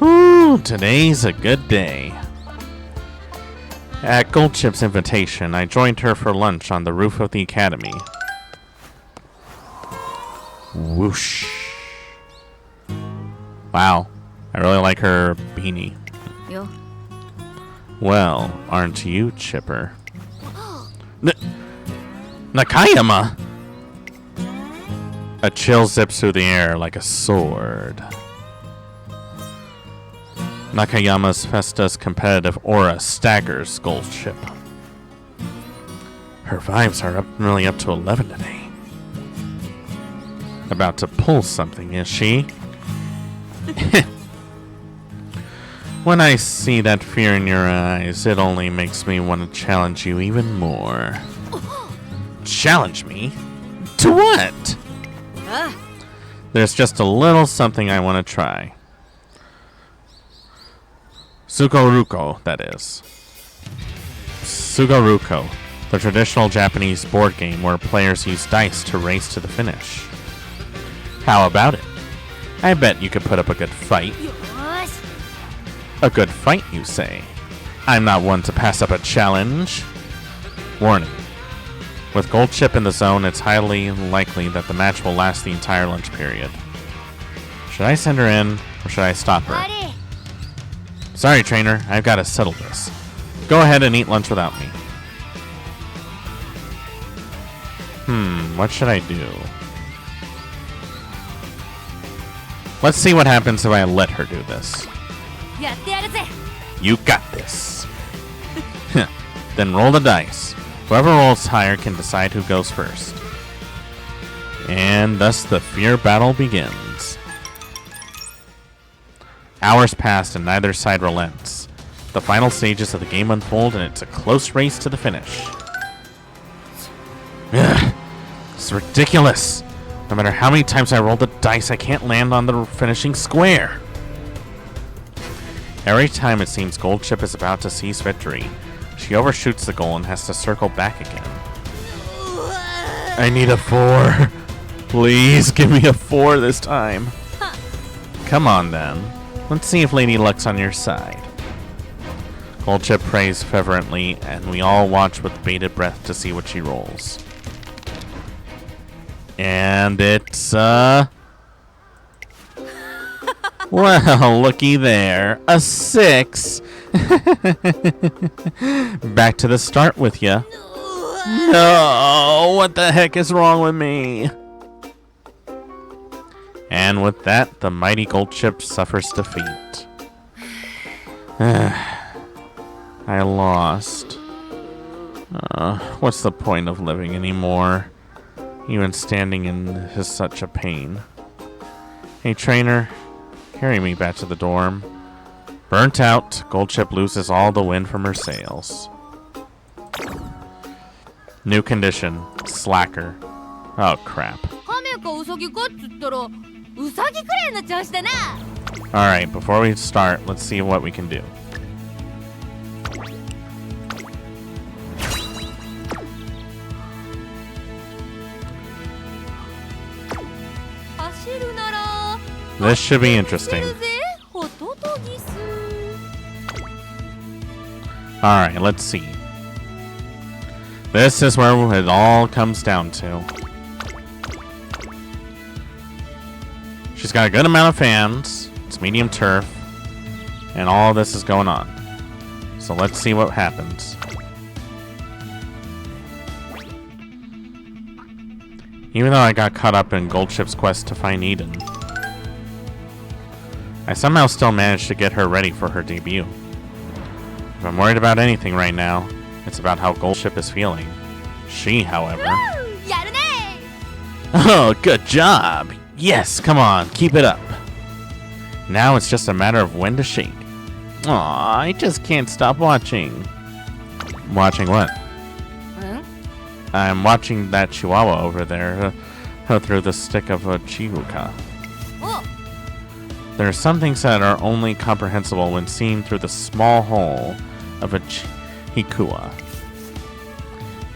Woo, today's a good day. At Goldchip's invitation, I joined her for lunch on the roof of the academy. Whoosh. Wow, I really like her beanie. Yo. Well, aren't you, Chipper? Nakayama! A chill zips through the air like a sword. Nakayama's Festa's competitive aura staggers Goldship. Her vibes are really up to 11 today. About to pull something, is she? When I see that fear in your eyes, it only makes me want to challenge you even more. Challenge me? To what? There's just a little something I want to try. Sugoruko, that is. Sugoruko, the traditional Japanese board game where players use dice to race to the finish. How about it? I bet you could put up a good fight. A good fight, you say? I'm not one to pass up a challenge. Warning. With Goldship in the zone, it's highly likely that the match will last the entire lunch period. Should I send her in, or should I stop her? Sorry, trainer. I've got to settle this. Go ahead and eat lunch without me. What should I do? Let's see what happens if I let her do this. You got this. Then roll the dice. Whoever rolls higher can decide who goes first. And thus the fear battle begins. Hours pass and neither side relents. The final stages of the game unfold and it's a close race to the finish. Ugh, it's ridiculous. No matter how many times I roll the dice, I can't land on the finishing square. Every time it seems Goldship is about to seize victory, she overshoots the goal and has to circle back again. I need a 4. Please give me a 4 this time. Come on then. Let's see if Lady Luck's on your side. Goldship prays fervently, and we all watch with bated breath to see what she rolls. And it's, well, looky there. A 6. Back to the start with ya. No, what the heck is wrong with me? And with that, the mighty Goldship suffers defeat. I lost. What's the point of living anymore? Even standing in is such a pain. Hey, trainer, carry me back to the dorm. Burnt out, Goldship loses all the wind from her sails. New condition, slacker. Oh, crap. Alright, before we start, let's see what we can do. This should be interesting. Alright, let's see. This is where it all comes down to. She's got a good amount of fans. It's medium turf. And all this is going on. So let's see what happens. Even though I got caught up in Goldship's quest to find Eden, I somehow still managed to get her ready for her debut. If I'm worried about anything right now, it's about how Goldship is feeling. She, however... Oh, good job! Yes, come on, keep it up. Now it's just a matter of when to shake. Aw, I just can't stop watching. Watching what? I'm watching that chihuahua over there through the stick of a chihuahua. There are some things that are only comprehensible when seen through the small hole of a hikua.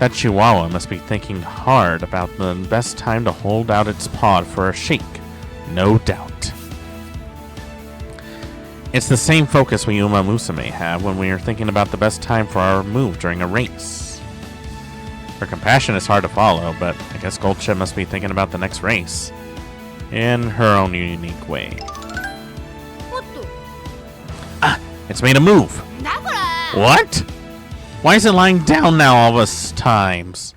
That chihuahua must be thinking hard about the best time to hold out its paw for a shake. No doubt. It's the same focus we Umamusme have when we are thinking about the best time for our move during a race. Her compassion is hard to follow, but I guess Goldship must be thinking about the next race in her own unique way. It's made a move. What? Why is it lying down now all this times?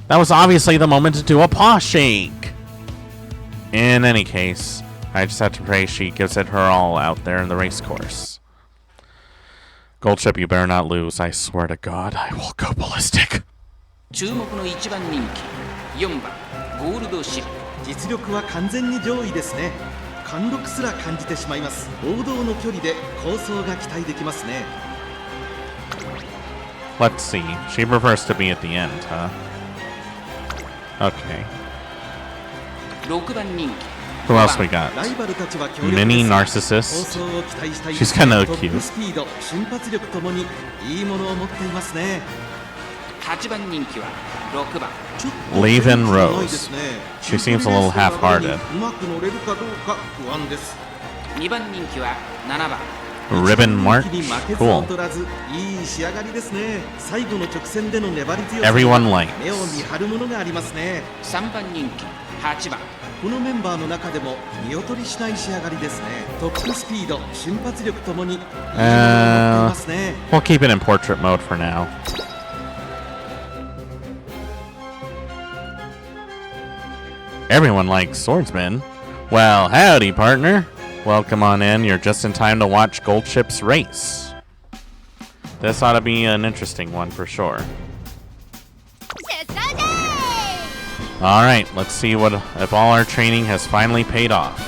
That was obviously the moment to do a paw shake. In any case, I just have to pray she gives it her all out there in the race course. Gold Chip, you better not lose. I swear to God, I will go ballistic. 注目の1番人気4番ゴールドシップ。実力は完全に上位ですね。貫禄すら感じてしまいます。王道の距離で構想が期待できますね。Let's see. She prefers to be at the end, huh? Okay. 6番人気。 Who else we got? Mini Narcissist. She's kind of cute. 8番人気は6番 Leaven Rose. She seems a little half-hearted. 2番人気は7番 Ribbon March. Cool. Everyone likes. 3番人気8番このメンバーの中でも見劣りしない仕上がりですね。トップスピード、瞬発力ともにいいものを持っていますね。We'll keep it in portrait mode for now. Everyone likes swordsmen. Well, howdy, partner. Welcome on in. You're just in time to watch Gold Chip's race. This ought to be an interesting one for sure. Alright, let's see what if all our training has finally paid off.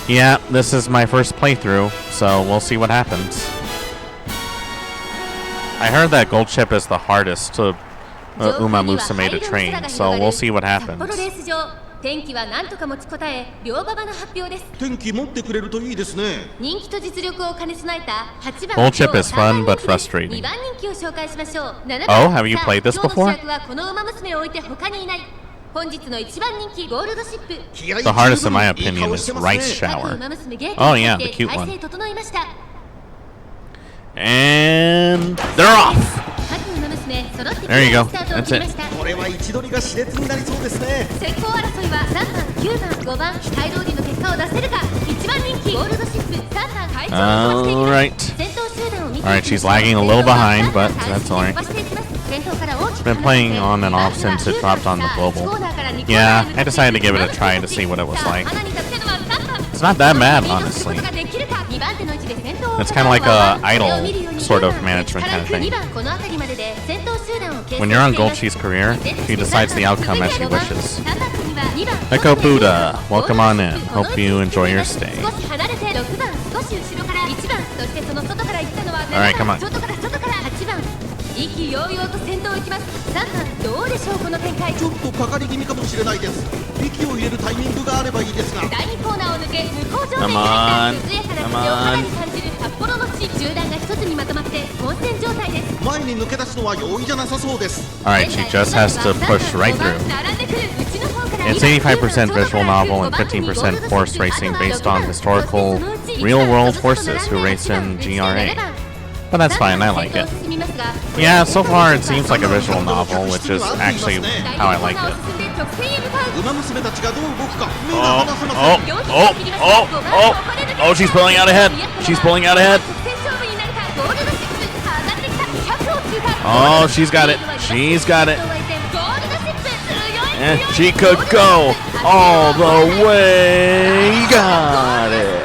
Yeah, this is my first playthrough, so we'll see what happens. I heard that Gold Chip is the hardest to Umamusme to train, so we'll see what happens. 天気は何とか持ちこたえ、両馬場の発表です。天気持ってくれるといいですね。人気と実力を兼ね備えた8番 Gold Chip is fun but frustrating. 2番人気を紹介しましょう。7 Oh, 番 have you played this 今日の before? 主役はこの馬娘を置いて他にいない。本日の1番人気ゴールドシップ。 The hardest in my opinion is Rice Shower. Oh yeah, the cute one. 体勢整いました。 And they're off! There you go. That's it. これは位置取りが熾烈になりそうですね。先行争いは3番、9番、5番、期待通りの結果を出せるか。1番人気ゴールドシップ、3番会長を飛ばしていきます。先頭集団を見て Alright, she's lagging a little behind, but that's alright. It's been playing on and off since it dropped on the global. Yeah, I decided to give it a try to see what it was like. It's not that bad, honestly. It's kind of like a idol sort of management kind of thing. When you're on Gold Cheese career, she decides the outcome as she wishes. Echo Buddha, welcome on in. Hope you enjoy your stay. Alright, come on. 意気揚々と先頭を行きます。3番どうでしょうこの展開。ちょっとかかり気味かもしれないです。息を入れるタイミングがあればいいですが。第2コーナーを抜け向こう上面に入った涼やかな風を肌に感じる札幌の地。集団が一つにまとまって混戦状態です。前に抜け出すのは容易じゃなさそうです。Alright, she just has to push right through. It's 85% visual novel and 15% horse racing based on historical, real-world horses who race in GRA. But that's fine, I like it. Yeah, so far it seems like a visual novel, which is actually how I like it. Oh, she's pulling out ahead. She's pulling out ahead. Oh, she's got it. She's got it. And she could go all the way. Got it.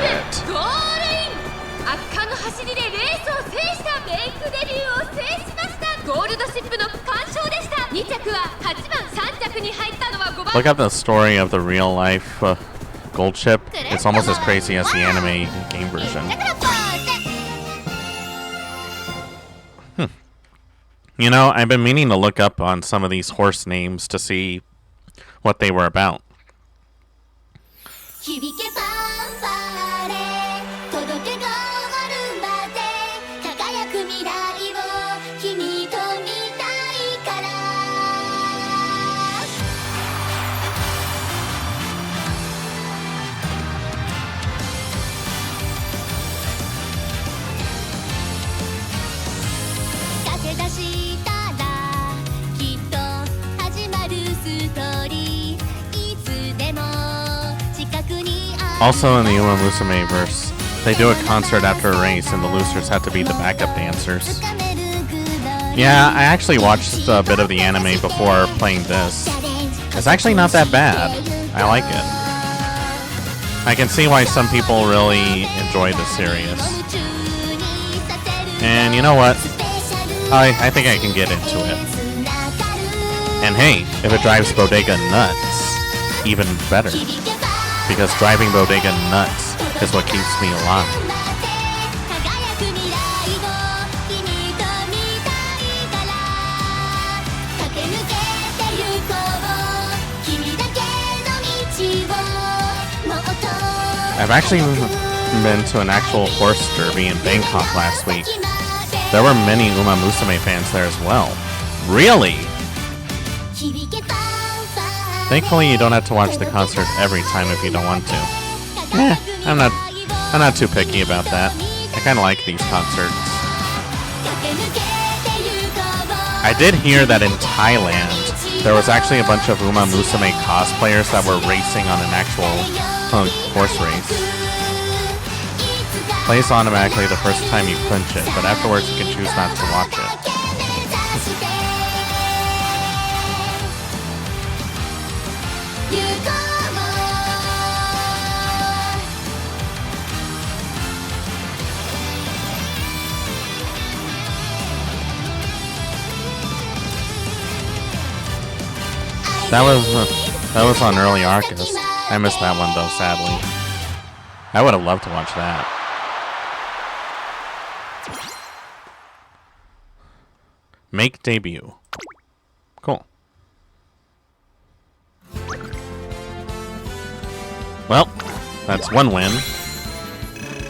ゴールドシップの完勝でした。2着は8番、3着に入ったのは5番。 Look at the story of the real life Gold Chip. It's almost as crazy as the anime game version. You know, I've been meaning to look up on some of these horse names to see what they were about. Also in the Umamusme verse, they do a concert after a race and the losers have to be the backup dancers. Yeah, I actually watched a bit of the anime before playing this. It's actually not that bad. I like it. I can see why some people really enjoy the series. And you know what? I think I can get into it. And hey, if it drives Bodega nuts, even better. Because driving Bodega nuts is what keeps me alive. I've actually been to an actual horse derby in Bangkok last week. There were many Umamusme fans there as well. Really? Thankfully, you don't have to watch the concert every time if you don't want to. I'm not too picky about that. I kind of like these concerts. I did hear that in Thailand, there was actually a bunch of Umamusme cosplayers that were racing on an actual horse race. Plays automatically the first time you clinch it, but afterwards you can choose not to watch it. That was on early Arcus. I missed that one though, sadly. I would have loved to watch that. Make debut. Cool. Well, that's one win.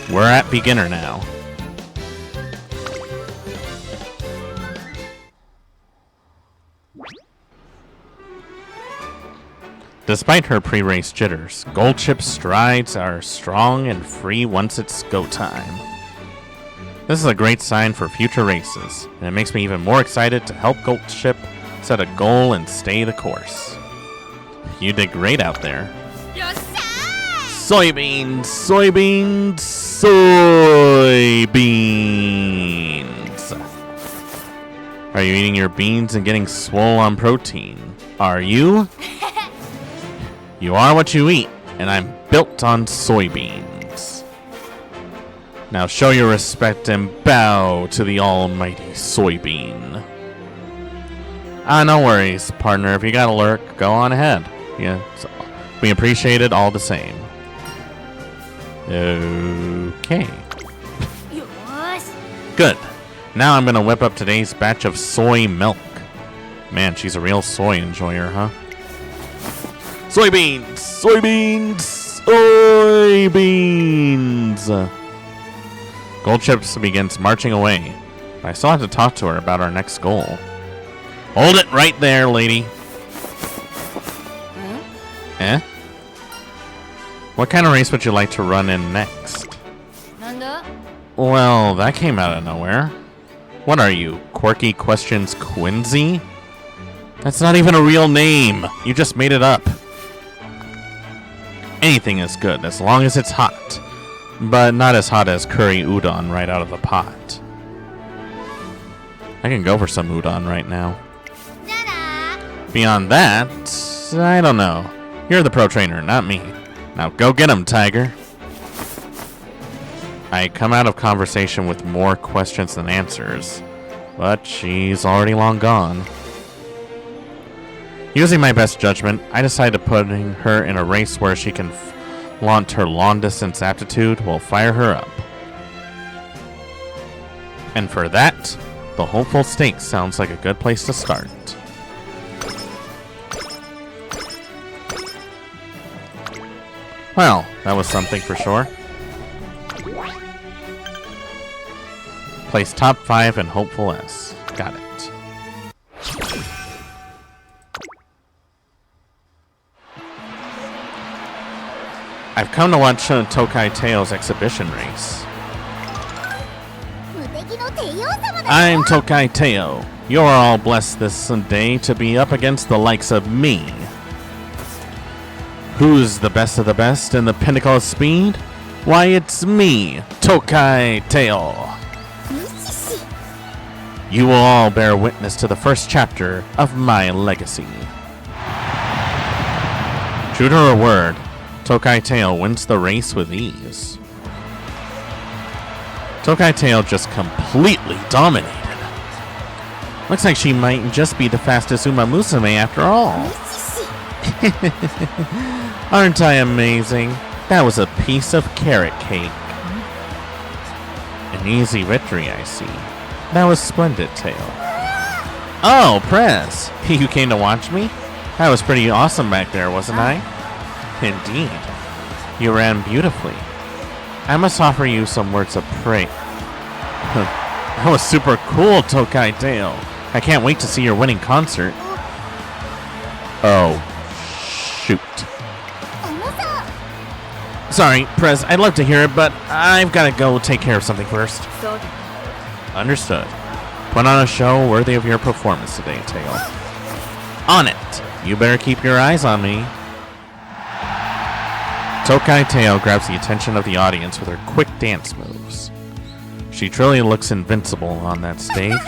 We're at beginner now. Despite her pre-race jitters, Goldchip's strides are strong and free once it's go time. This is a great sign for future races, and it makes me even more excited to help Goldchip set a goal and stay the course. You did great out there. Soybeans, soybeans, soybeans. Are you eating your beans and getting swole on protein? Are you? You are what you eat, and I'm built on soybeans. Now show your respect and bow to the almighty soybean. No worries, partner. If you gotta lurk, go on ahead. Yeah, we appreciate it all the same. Okay. Good. Now I'm gonna whip up today's batch of soy milk. Man, she's a real soy enjoyer, huh? Soybeans! Soybeans! Soybeans! Goldchips begins marching away, but I still have to talk to her about our next goal. Hold it right there, lady. Eh? What kind of race would you like to run in next? Well, that came out of nowhere. What are you, Quirky Questions Quincy? That's not even a real name. You just made it up. Anything is good as long as it's hot, but not as hot as curry udon right out of the pot. I can go for some udon right now. Beyond that, I don't know. You're the pro trainer, not me. Now go get him, Tiger. I come out of conversation with more questions than answers, but she's already long gone. Using my best judgment, I decided to putting her in a race where she can flaunt her long-distance aptitude will fire her up. And for that, the Hopeful Stakes sounds like a good place to start. Well, that was something for sure. Place top 5 in Hopeful S. Got it. I've come to watch Tokai Teo's exhibition race. I'm Tokai Teo. You're all blessed this day to be up against the likes of me. Who's the best of the best in the pinnacle of speed? Why, it's me, Tokai Teo. You will all bear witness to the first chapter of my legacy. True to her word, Tokai Teo wins the race with ease. Tokai Teo just completely dominated. Looks like she might just be the fastest Umamusme after all. Aren't I amazing? That was a piece of carrot cake. An easy victory, I see. That was splendid, Teo. Oh, Prez! You came to watch me? That was pretty awesome back there, wasn't I? Indeed. You ran beautifully. I must offer you some words of praise. That was super cool, Tokai Teo. I can't wait to see your winning concert. Oh, shoot. Sorry, Prez, I'd love to hear it, but I've got to go take care of something first. Understood. Put on a show worthy of your performance today, Teo. On it. You better keep your eyes on me. Tokai Teo grabs the attention of the audience with her quick dance moves. She truly looks invincible on that stage.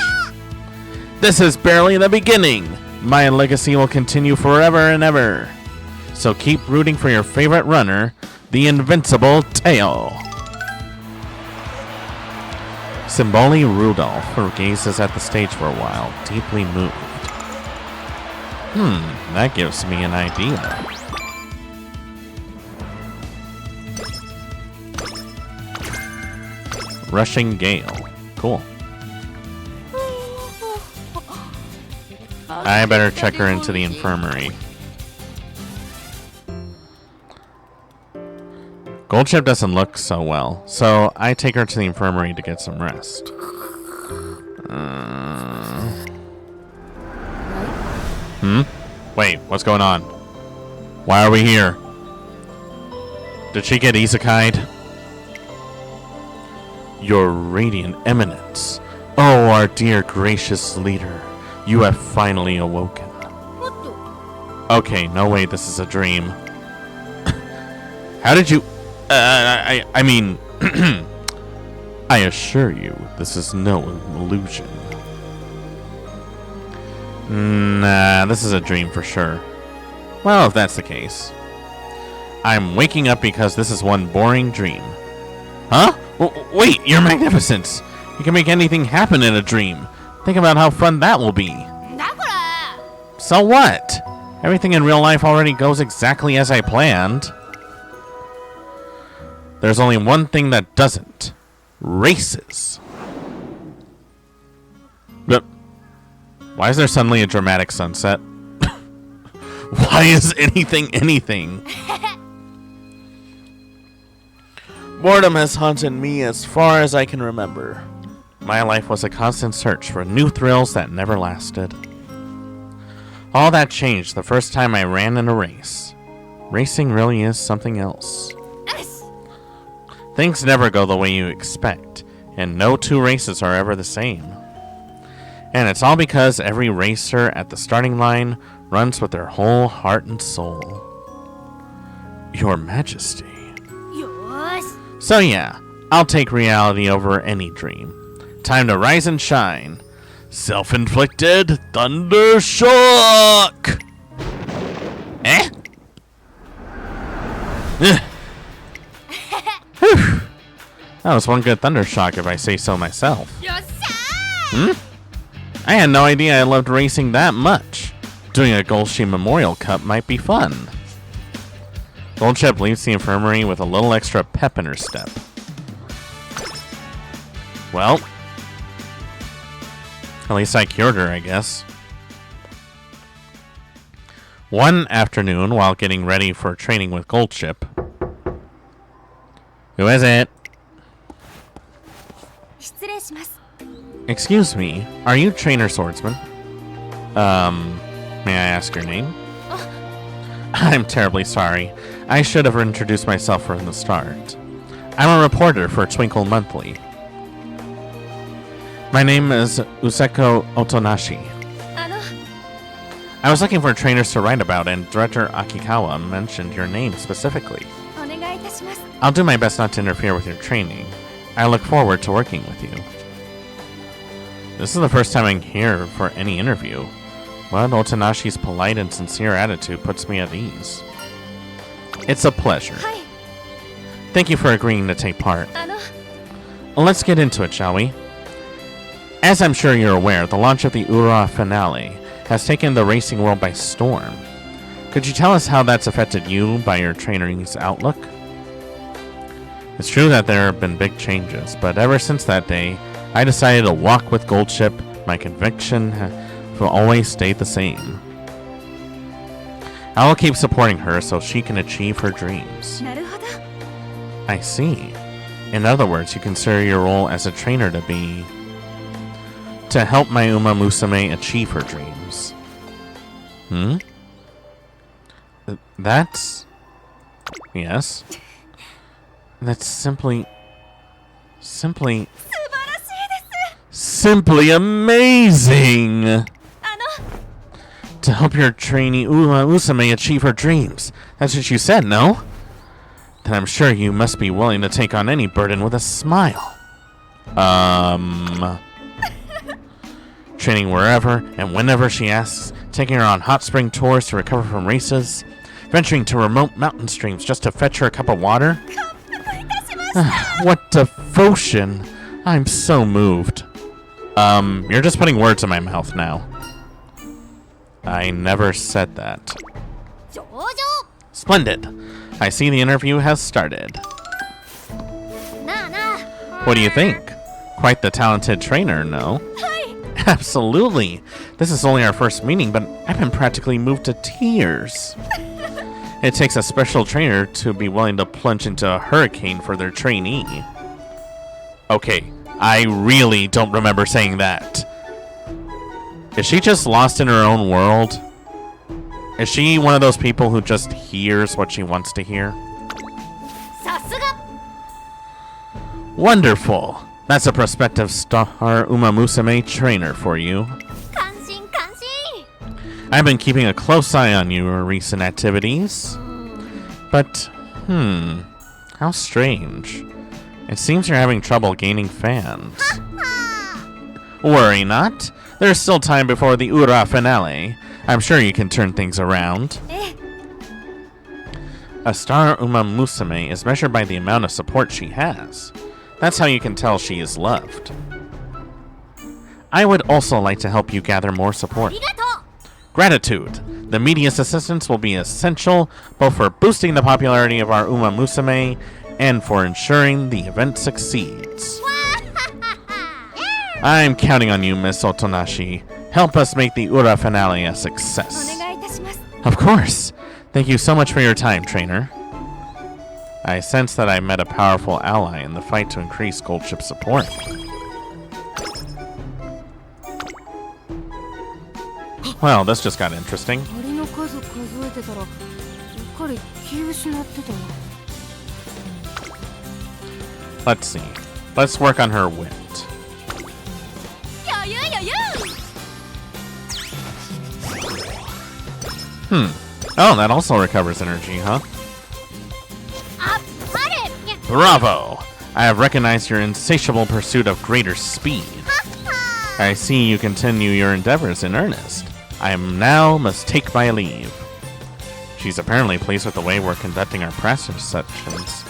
This is barely the beginning. My legacy will continue forever and ever. So keep rooting for your favorite runner, the invincible Teo. Symboli Rudolph gazes at the stage for a while, deeply moved. That gives me an idea. Rushing Gale. Cool. I better check her into the infirmary. Goldchip doesn't look so well, so I take her to the infirmary to get some rest. Wait, what's going on? Why are we here? Did she get isekai'd? Your radiant eminence. Oh, our dear gracious leader. You have finally awoken. Okay, no way this is a dream. How did you... I mean... I assure you, this is no illusion. Nah, this is a dream for sure. Well, if that's the case. I'm waking up because this is one boring dream. Huh? Wait, Your Magnificence! You can make anything happen in a dream. Think about how fun that will be. So what? Everything in real life already goes exactly as I planned. There's only one thing that doesn't. Races. But why is there suddenly a dramatic sunset? Why is anything? Boredom has haunted me as far as I can remember. My life was a constant search for new thrills that never lasted. All that changed the first time I ran in a race. Racing really is something else. Things never go the way you expect, and no two races are ever the same. And it's all because every racer at the starting line runs with their whole heart and soul. Your Majesty. So yeah, I'll take reality over any dream. Time to rise and shine. Self-inflicted thunder shock. That was one good thunder shock if I say so myself. I had no idea I loved racing that much. Doing a Golshi Memorial Cup might be fun. Goldchip leaves the infirmary with a little extra pep in her step. Well, at least I cured her, I guess. One afternoon, while getting ready for training with Goldchip. Who is it? Excuse me, are you Trainer Swordsman? May I ask your name? I'm terribly sorry. I should have introduced myself from the start. I'm a reporter for Twinkle Monthly. My name is Useko Otonashi. I was looking for trainers to write about, and Director Akikawa mentioned your name specifically. I'll do my best not to interfere with your training. I look forward to working with you. This is the first time I'm here for any interview. But Otonashi's polite and sincere attitude puts me at ease. It's a pleasure. Hi. Thank you for agreeing to take part. Let's get into it, shall we? As I'm sure you're aware, the launch of the Ura finale has taken the racing world by storm. Could you tell us how that's affected you by your trainer's outlook? It's true that there have been big changes, but ever since that day, I decided to walk with Goldship. My conviction will always stay the same. I will keep supporting her so she can achieve her dreams. I see. In other words, you consider your role as a trainer to be to help my Umamusme achieve her dreams. That's... Yes. That's simply amazing! To help your trainee Umamusme achieve her dreams. That's what you said, no? Then I'm sure you must be willing to take on any burden with a smile. Training wherever and whenever she asks, taking her on hot spring tours to recover from races, venturing to remote mountain streams just to fetch her a cup of water. What devotion! I'm so moved. You're just putting words in my mouth now. I never said that. Splendid. I see the interview has started. What do you think? Quite the talented trainer, no? Absolutely. This is only our first meeting, but I've been practically moved to tears. It takes a special trainer to be willing to plunge into a hurricane for their trainee. Okay, I really don't remember saying that. Is she just lost in her own world? Is she one of those people who just hears what she wants to hear? Wonderful! That's a prospective star Umamusme trainer for you. I've been keeping a close eye on your recent activities. But, how strange. It seems you're having trouble gaining fans. Worry not. There's still time before the Ura finale. I'm sure you can turn things around. A star Umamusme is measured by the amount of support she has. That's how you can tell she is loved. I would also like to help you gather more support. Gratitude. The media's assistance will be essential both for boosting the popularity of our Umamusme and for ensuring the event succeeds. I'm counting on you, Miss Otonashi. Help us make the Ura finale a success. Of course. Thank you so much for your time, trainer. I sense that I met a powerful ally in the fight to increase Goldship's support. Well, this just got interesting. Let's see. Let's work on her wit. Oh, that also recovers energy, huh? Bravo! I have recognized your insatiable pursuit of greater speed. I see you continue your endeavors in earnest. I now must take my leave. She's apparently pleased with the way we're conducting our practice sessions.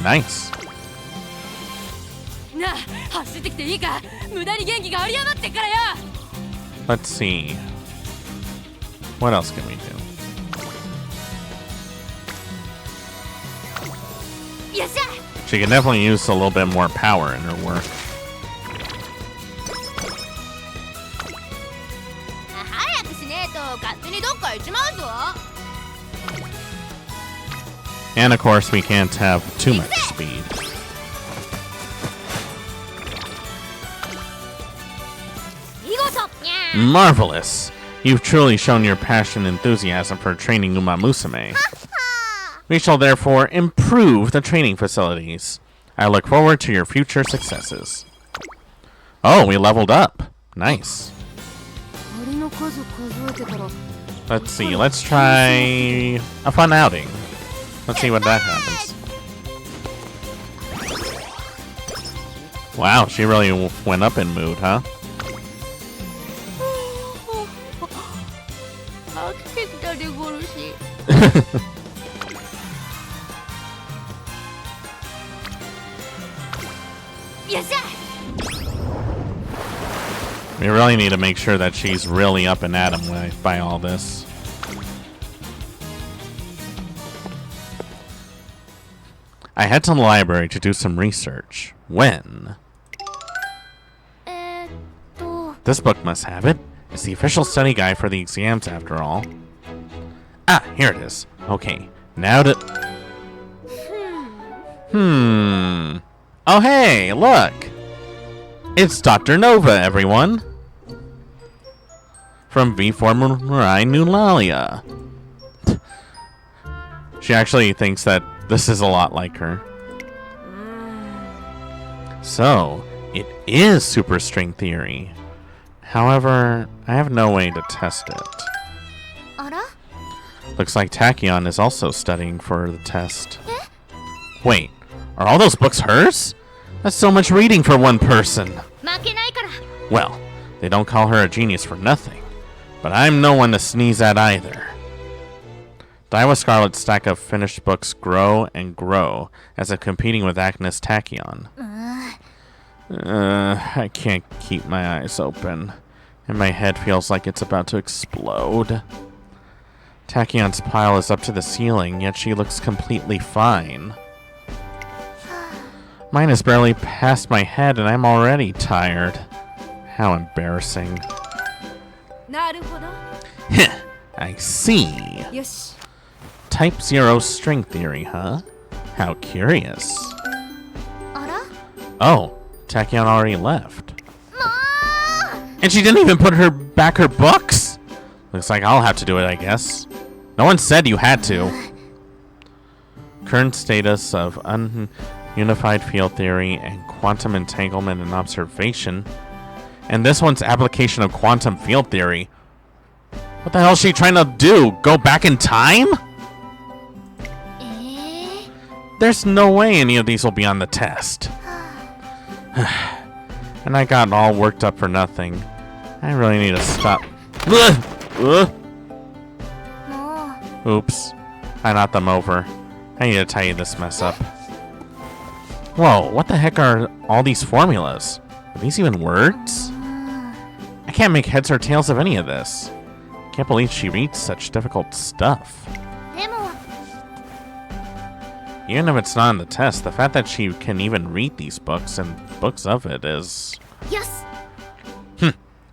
Nice. Let's see. What else can we do? She can definitely use a little bit more power in her work. And of course, we can't have too much speed. Marvelous! You've truly shown your passion and enthusiasm for training Umamusme. We shall therefore improve the training facilities. I look forward to your future successes. Oh, we leveled up. Nice. Let's see, let's try a fun outing. Let's see what that happens. Wow, she really went up in mood, huh? We really need to make sure that she's really up and at 'em by all this. I head to the library to do some research. When? This book must have it. It's the official study guide for the exams, after all. Ah, here it is. Okay, now to... Oh, hey, look! It's Dr. Nova, everyone! From V-Formulae Nulalia. She actually thinks that this is a lot like her. So, it is superstring theory. However, I have no way to test it. Looks like Tachyon is also studying for the test. Wait, are all those books hers? That's so much reading for one person. Well, they don't call her a genius for nothing. But I'm no one to sneeze at either. Daiwa Scarlet's stack of finished books grow and grow as if competing with Agnes Tachyon. I can't keep my eyes open, and my head feels like it's about to explode. Tachyon's pile is up to the ceiling, yet she looks completely fine. Mine is barely past my head, and I'm already tired. How embarrassing. I see. Type 0 string theory, huh? How curious. Oh, Tachyon already left. And she didn't even put back her books? Looks like I'll have to do it, I guess. No one said you had to. Current status of unified field theory and quantum entanglement and observation. And this one's application of quantum field theory. What the hell is she trying to do? Go back in time? There's no way any of these will be on the test. And I got all worked up for nothing. I really need to stop. Oops. I knocked them over. I need to tidy this mess up. Whoa, what the heck are all these formulas? Are these even words? I can't make heads or tails of any of this. Can't believe she reads such difficult stuff. Even if it's not on the test, the fact that she can even read these books and books of it is... Yes.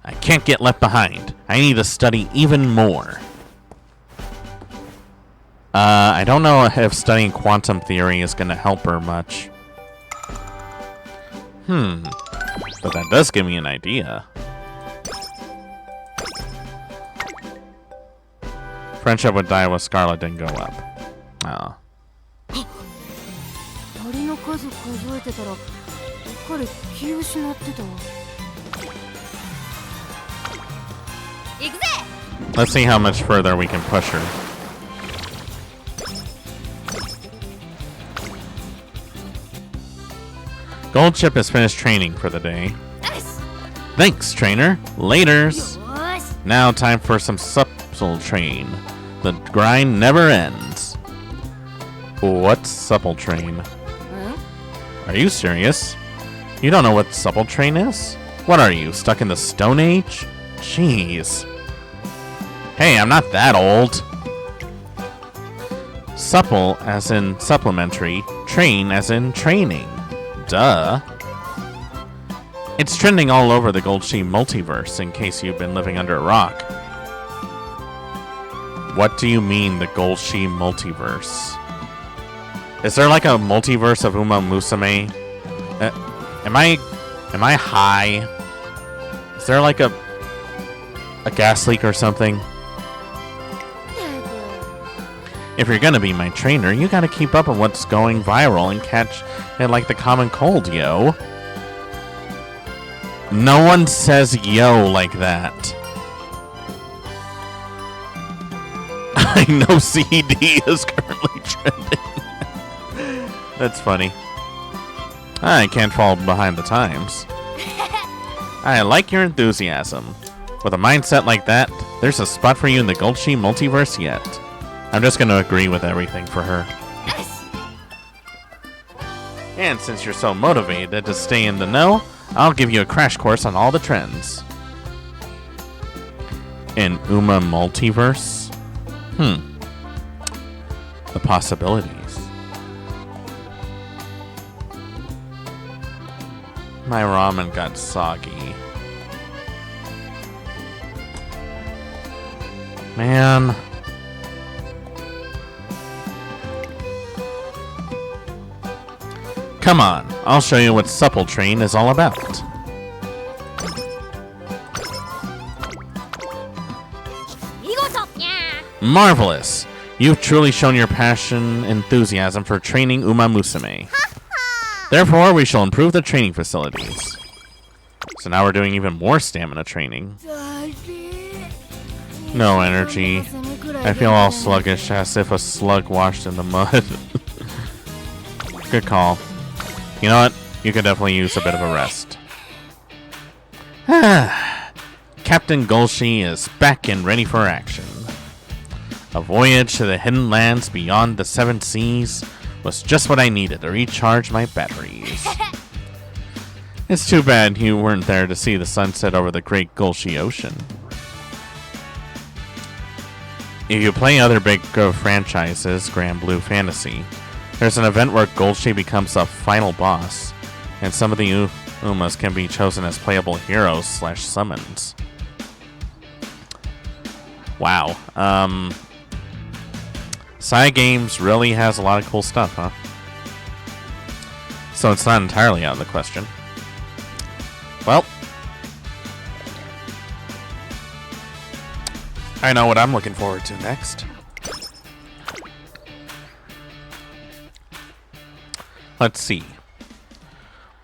I can't get left behind. I need to study even more. I don't know if studying quantum theory is going to help her much. But that does give me an idea. Friendship with Daiwa Scarlet didn't go up. Oh. Let's see how much further we can push her. Goldship has finished training for the day. Thanks, trainer. Laters. Now time for some supple train. The grind never ends. What's supple train? Are you serious? You don't know what supple train is? What are you, stuck in the Stone Age? Jeez. Hey, I'm not that old. Supple as in supplementary, train as in training. Duh. It's trending all over the Goldship multiverse, in case you've been living under a rock. What do you mean, the Goldship multiverse? Is there like a multiverse of Umamusme? Am I high? Is there like a gas leak or something? If you're gonna be my trainer, you gotta keep up on what's going viral and catch it like the common cold, yo. No one says yo like that. I know CD is currently trending. That's funny. I can't fall behind the times. I like your enthusiasm. With a mindset like that, there's a spot for you in the Gulchi multiverse yet. I'm just going to agree with everything for her. And since you're so motivated to stay in the know, I'll give you a crash course on all the trends. In Uma multiverse? The possibilities. My ramen got soggy. Man. Come on, I'll show you what Supple Train is all about. Marvelous! You've truly shown your passion and enthusiasm for training Umamusme. Therefore, we shall improve the training facilities. So now we're doing even more stamina training. No energy. I feel all sluggish, as if a slug washed in the mud. Good call. You know what? You could definitely use a bit of a rest. Captain Gulchi is back and ready for action. A voyage to the hidden lands beyond the 7 seas was just what I needed to recharge my batteries. It's too bad you weren't there to see the sunset over the great Gulchi Ocean. If you play other big franchises, Grand Blue Fantasy, there's an event where Gulchi becomes a final boss, and some of the Umas can be chosen as playable heroes / summons. Wow. Sci Games really has a lot of cool stuff, huh? So it's not entirely out of the question. Well, I know what I'm looking forward to next. Let's see.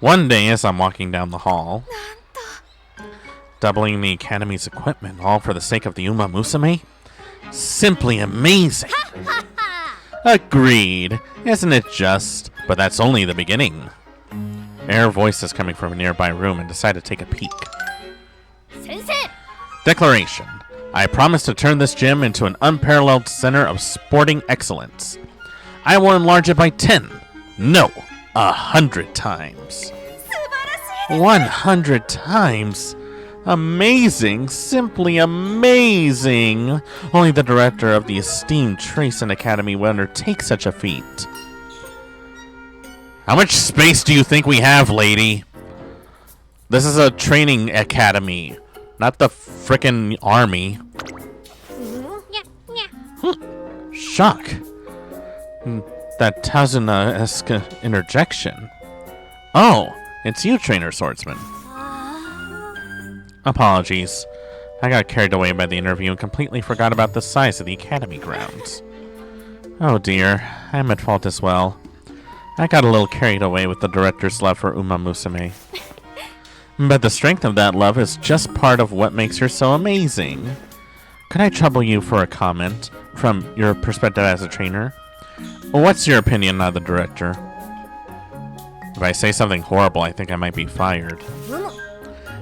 One day as I'm walking down the hall, doubling the Academy's equipment, all for the sake of the Umamusme? Simply amazing! Agreed. Isn't it just? But that's only the beginning. Air voices coming from a nearby room and decide to take a peek. Sensei! Declaration. I promise to turn this gym into an unparalleled center of sporting excellence. I will enlarge it by 10. No, 100 times. 100 times? Amazing, simply amazing. Only the director of the esteemed Tracen Academy would undertake such a feat. How much space do you think we have, lady? This is a training academy, not the frickin' army. Shock. That Tazuna-esque interjection. Oh, it's you, Trainer Swordsman. Apologies. I got carried away by the interview and completely forgot about the size of the academy grounds. Oh dear, I'm at fault as well. I got a little carried away with the director's love for Umamusme. But the strength of that love is just part of what makes her so amazing. Could I trouble you for a comment from your perspective as a trainer? What's your opinion on the director? If I say something horrible, I think I might be fired.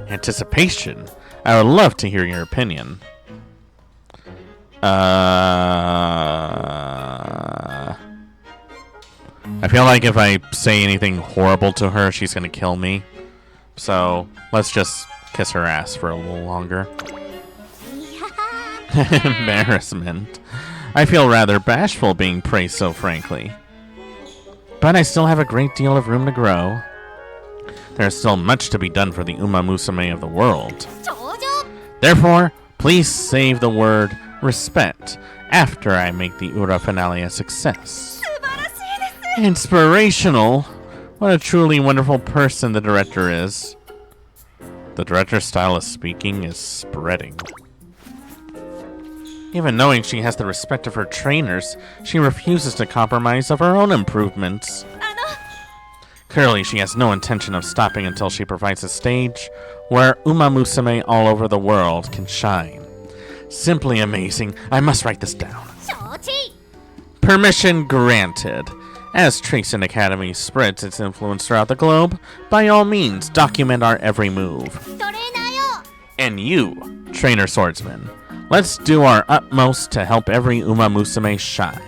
Anticipation. I would love to hear your opinion. I feel like if I say anything horrible to her, she's gonna kill me. So let's just kiss her ass for a little longer. Embarrassment. I feel rather bashful being praised so frankly. But I still have a great deal of room to grow. There's still much to be done for the Umamusme of the world. Therefore, please save the word respect after I make the Ura finale a success. Inspirational. What a truly wonderful person the director is. The director's style of speaking is spreading. Even knowing she has the respect of her trainers, she refuses to compromise of her own improvements. Clearly, she has no intention of stopping until she provides a stage where Umamusme all over the world can shine. Simply amazing. I must write this down. Permission granted. As Tracing Academy spreads its influence throughout the globe, by all means, document our every move. And you, Trainer Swordsman, let's do our utmost to help every Umamusme shine.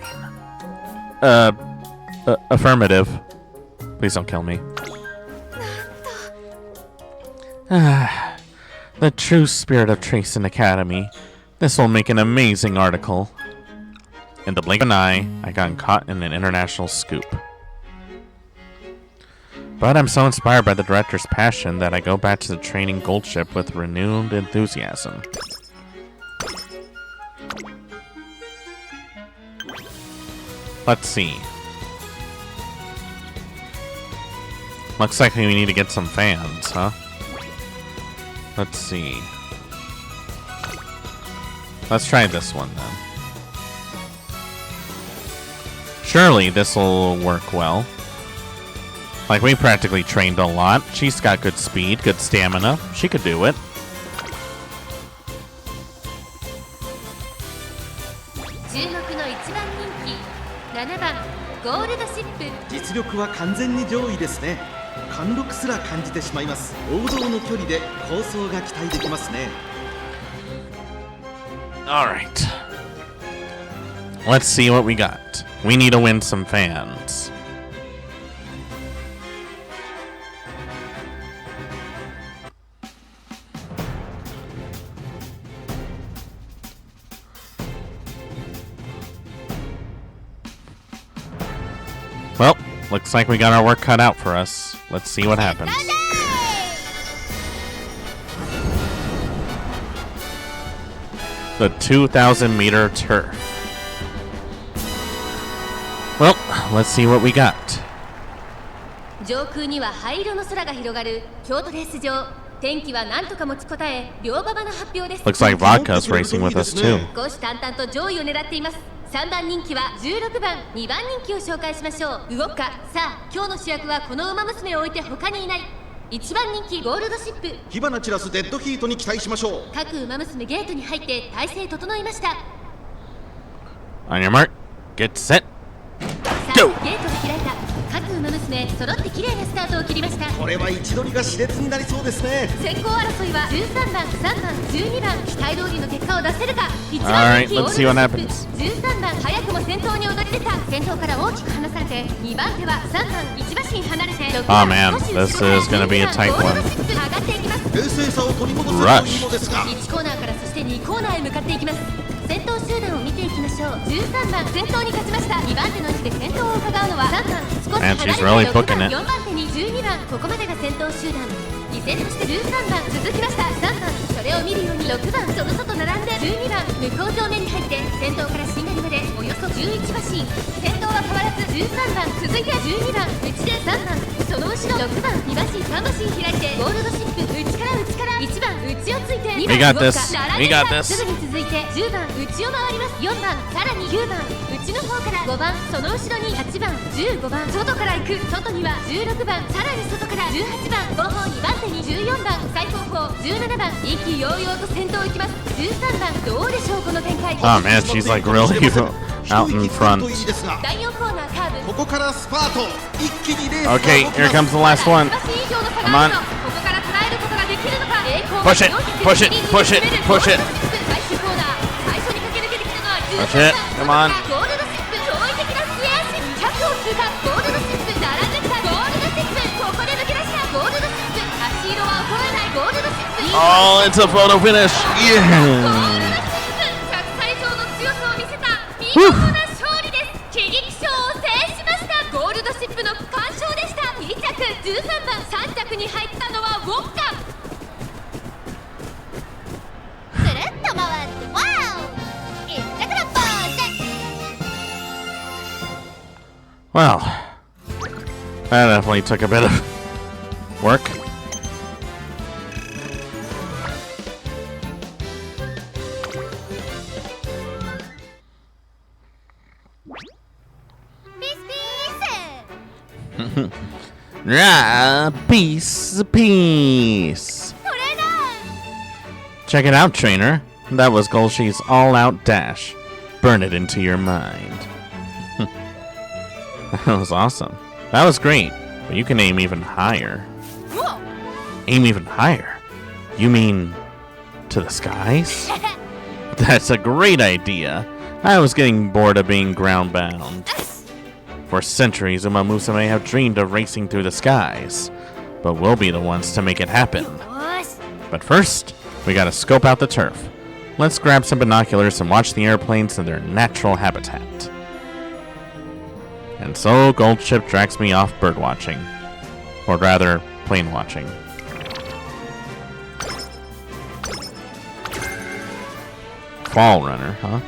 Affirmative. Please don't kill me. The true spirit of Tracing Academy. This will make an amazing article. In the blink of an eye, I got caught in an international scoop. But I'm so inspired by the director's passion that I go back to the training gold ship with renewed enthusiasm. Let's see. Looks like we need to get some fans, huh? Let's see. Let's try this one then. Surely this will work well. Like, we practically trained a lot. She's got good speed, good stamina. She could do it. Alright. Let's see what we got. We need to win some fans. Well, looks like we got our work cut out for us. Let's see what happens. The 2,000-meter turf. Well, let's see what we got. Looks like Vodka's racing with us too. 3番人気は16番、2番人気を紹介しましょう。動くか。さあ、今日の主役はこの馬娘を置いて他にいない。1番人気ゴールドシップ。火花散らすデッドヒートに期待しましょう。各馬娘ゲートに入って体勢整いました。On your mark, get set, go! ゲートが開いた。各馬娘揃って綺麗なスタートを切りました。これは位置取りが熾烈になりそうですね。先行争いは13番、3番、12番、期待通りの結果を出せるか。1番人気ゴールドシップ、13番早くも先頭に躍り出た。先頭から大きく離されて、2番手は3番、1馬身離れて、6番 Oh man, this is gonna be a tight one. 上がっていきます。冷静さを取り戻せるといいのですが、1コーナーからそして2コーナーへ向かっていきます。先頭集団を見ていきましょう。13番先頭に勝ちました。2番手の位置で先頭を伺うのは3番少し離れて6番、4番手に12番、ここまでが先頭集団。依然として13番続きました。3番それを見るように6番その外並んで12番向こう上面に入って先頭からしんがりまでおよそ11馬身。先頭は変わらず13番続いて12番内で3番その後ろ6番2馬身3馬身開いてゴールドシップ内から1番内をついて2番動くか並んでた。すぐに続いて10番内を回ります。4番さらに9番内の方から5番その後ろに8番15番外から行く。外には16番さらに外から18番後方2番手に14番最後方17番意気揚々と先頭行きます。13番どうでしょうこの展開。 Oh man, she's like really out in front. 第4コーナーカーブ。ここからスパート。一気にレース。 Okay, here comes the last one. Come on. Push it, push it, push it, push it. Push it, come on. Oh, it's a photo finish. Yeah. Well, that definitely took a bit of work. Peace. Check it out, trainer. That was Golshi's all-out dash. Burn it into your mind. That was awesome. That was great, but you can aim even higher. Whoa. Aim even higher? You mean to the skies? That's a great idea. I was getting bored of being ground-bound. For centuries, Umamusme have dreamed of racing through the skies, but we'll be the ones to make it happen. But first, we gotta scope out the turf. Let's grab some binoculars and watch the airplanes in their natural habitat. And so, Goldship drags me off birdwatching. Or rather, plane watching. Fall runner, huh?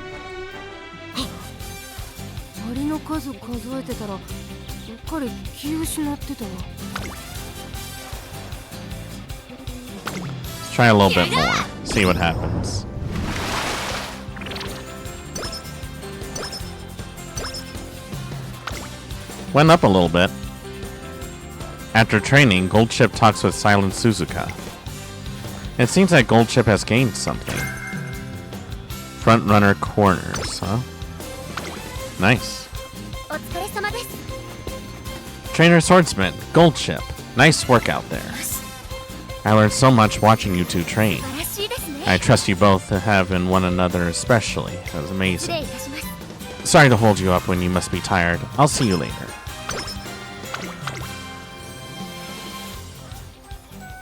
Let's try a little bit more. See what happens. Went up a little bit. After training, Goldship talks with Silent Suzuka. It seems that Goldship has gained something. Front runner corners, huh? Nice. Trainer Swordsman, Goldship. Nice work out there. I learned so much watching you two train. I trust you both to have in one another especially. That was amazing. Sorry to hold you up when you must be tired. I'll see you later.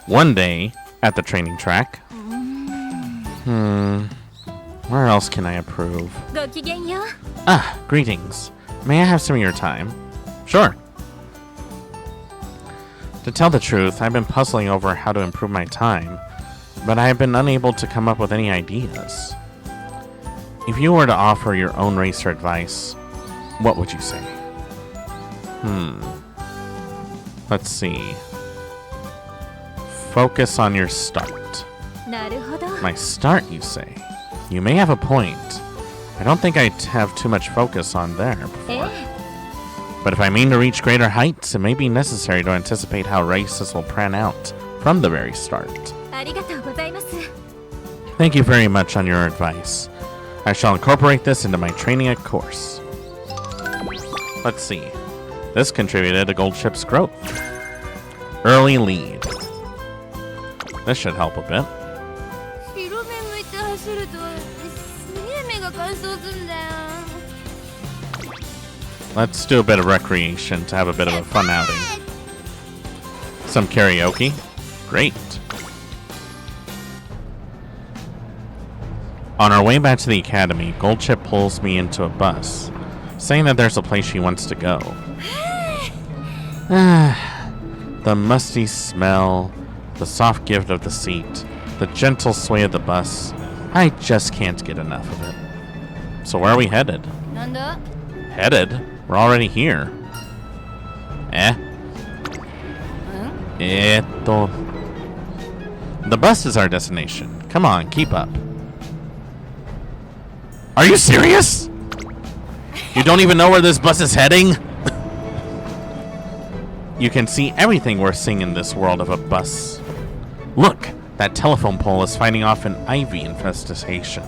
One day, at the training track. Where else can I approve? Ah, greetings. May I have some of your time? Sure. To tell the truth, I've been puzzling over how to improve my time, but I have been unable to come up with any ideas. If you were to offer your own racer advice, what would you say? Let's see. Focus on your start. My start, you say? You may have a point. I don't think I have too much focus on there before. But if I mean to reach greater heights, it may be necessary to anticipate how races will pan out from the very start. Thank you very much on your advice. I shall incorporate this into my training at course. Let's see. This contributed to Goldship's growth. Early lead. This should help a bit. Let's do a bit of recreation to have a bit of a fun outing. Some karaoke. Great. On our way back to the academy, Goldship pulls me into a bus, saying that there's a place she wants to go. The musty smell, the soft give of the seat, the gentle sway of the bus. I just can't get enough of it. So where are we headed? Headed? We're already here. The bus is our destination. Come on, keep up. Are you serious? You don't even know where this bus is heading? You can see everything we're seeing in this world of a bus. Look, that telephone pole is fighting off an ivy infestation.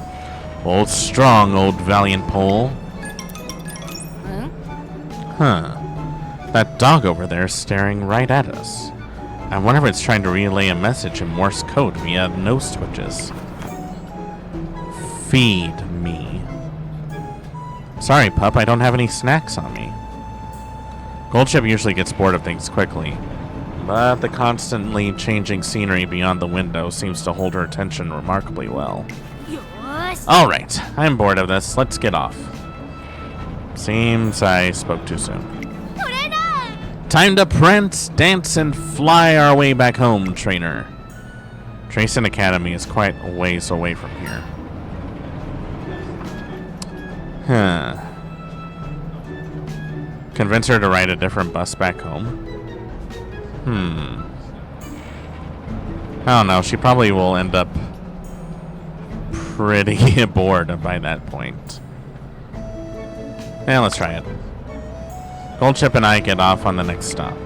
Old strong, old valiant pole. Huh. That dog over there is staring right at us. I wonder if it's trying to relay a message in Morse code via nose twitches. Feed me. Sorry, pup, I don't have any snacks on me. Goldship usually gets bored of things quickly, but the constantly changing scenery beyond the window seems to hold her attention remarkably well. Alright, I'm bored of this. Let's get off. Seems I spoke too soon. Time to prance, dance, and fly our way back home, trainer. Tracing Academy is quite a ways away from here. Huh. Convince her to ride a different bus back home? I don't know. She probably will end up pretty bored by that point. Yeah, let's try it. Goldship and I get off on the next stop.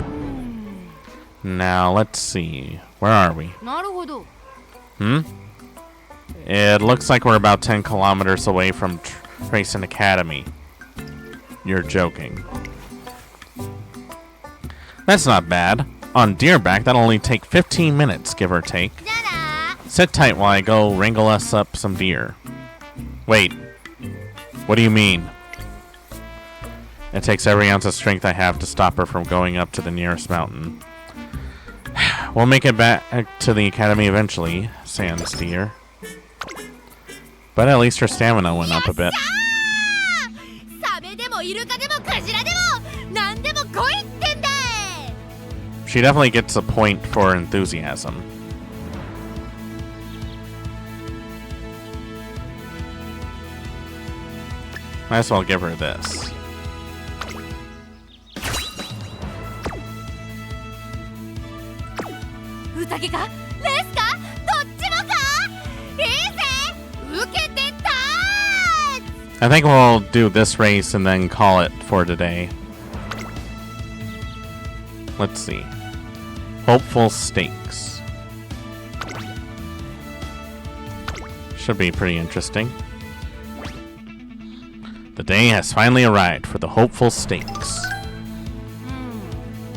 Now, let's see. Where are we? It looks like we're about 10 kilometers away from Tracing Academy. You're joking. That's not bad. On Deerback, that'll only take 15 minutes, give or take. Sit tight while I go wrangle us up some deer. Wait. What do you mean? It takes every ounce of strength I have to stop her from going up to the nearest mountain. We'll make it back to the academy eventually, sans deer. But at least her stamina went up a bit. She definitely gets a point for enthusiasm. Might as well give her this. I think we'll do this race and then call it for today. Let's see. Hopeful Stakes. Should be pretty interesting. The day has finally arrived for the Hopeful Stakes.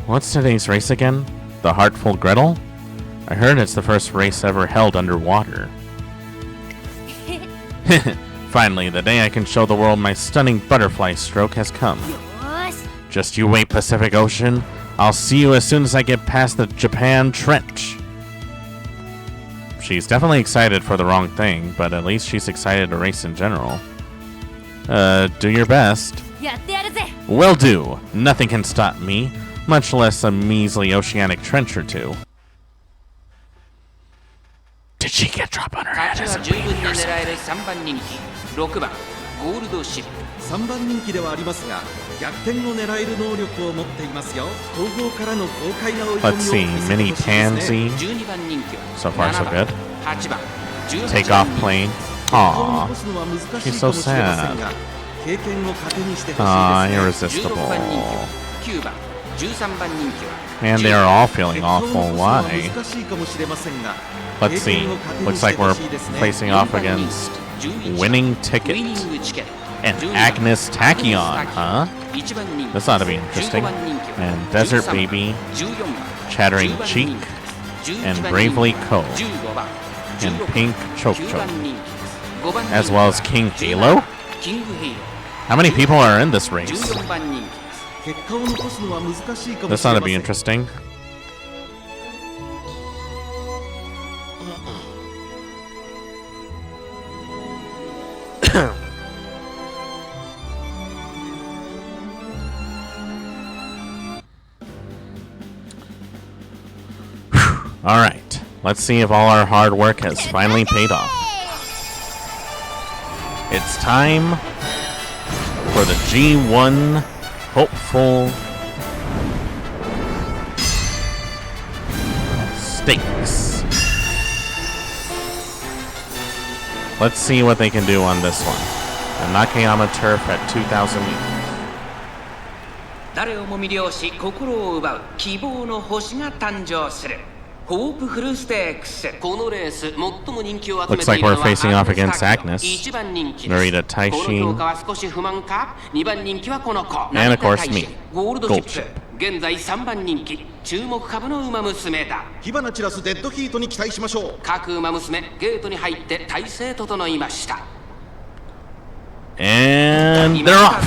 What's today's race again? The Heartful Gretel? I heard it's the first race ever held underwater. Finally, the day I can show the world my stunning butterfly stroke has come. Just you wait, Pacific Ocean. I'll see you as soon as I get past the Japan Trench. She's definitely excited for the wrong thing, but at least she's excited to race in general. Do your best. Will do. Nothing can stop me, much less a measly oceanic trench or two. Did she get drop on her head as a baby or something? 3番人気ではありますが、逆転を狙える能力を持っていますよ。後方からの豪快な追い込みを見せてほしいですね。 Let's see, Mini Tansy. So far, so good. Take off plane. Aw, she's so sad. Aw, irresistible. Man, they are all feeling awful. Why? Let's see. Looks like we're facing off against Winning Ticket and Agnes Tachyon, huh? This ought to be interesting. And Desert Baby, Chattering Cheek, and Bravely Co. And Pink Choke Choke. As well as King Halo? How many people are in this race? This ought to be interesting. Alright, let's see if all our hard work has finally paid off. It's time for the G1 Hopeful Stakes. Let's see what they can do on this one. The Nakayama Turf at 2,000 meters. 誰をも魅了し心を奪う希望の星が誕生する。 Looks like we're facing off against Agnes, Narita Taishi, and of course me, Goldship. 現在3番人気注目株の馬娘だ。火花散らすデッドヒートに期待しましょう。各馬娘ゲートに入って体勢整いました。 And they're off.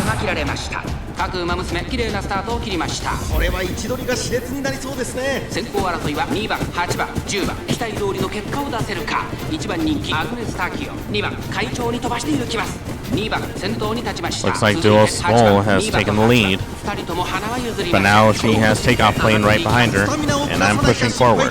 各馬娘綺麗なスタートを切りました。これは位置取りが熾烈になりそうですね。先行争いは2番、8番、10番期待通りの結果を出せるか。1番人気アグネス・タキオ、2番会長に飛ばしていきます。2番先頭に立ちました。 Looks like Duo Skull has taken the lead, but now she has takeoff plane right behind her, and I'm pushing forward.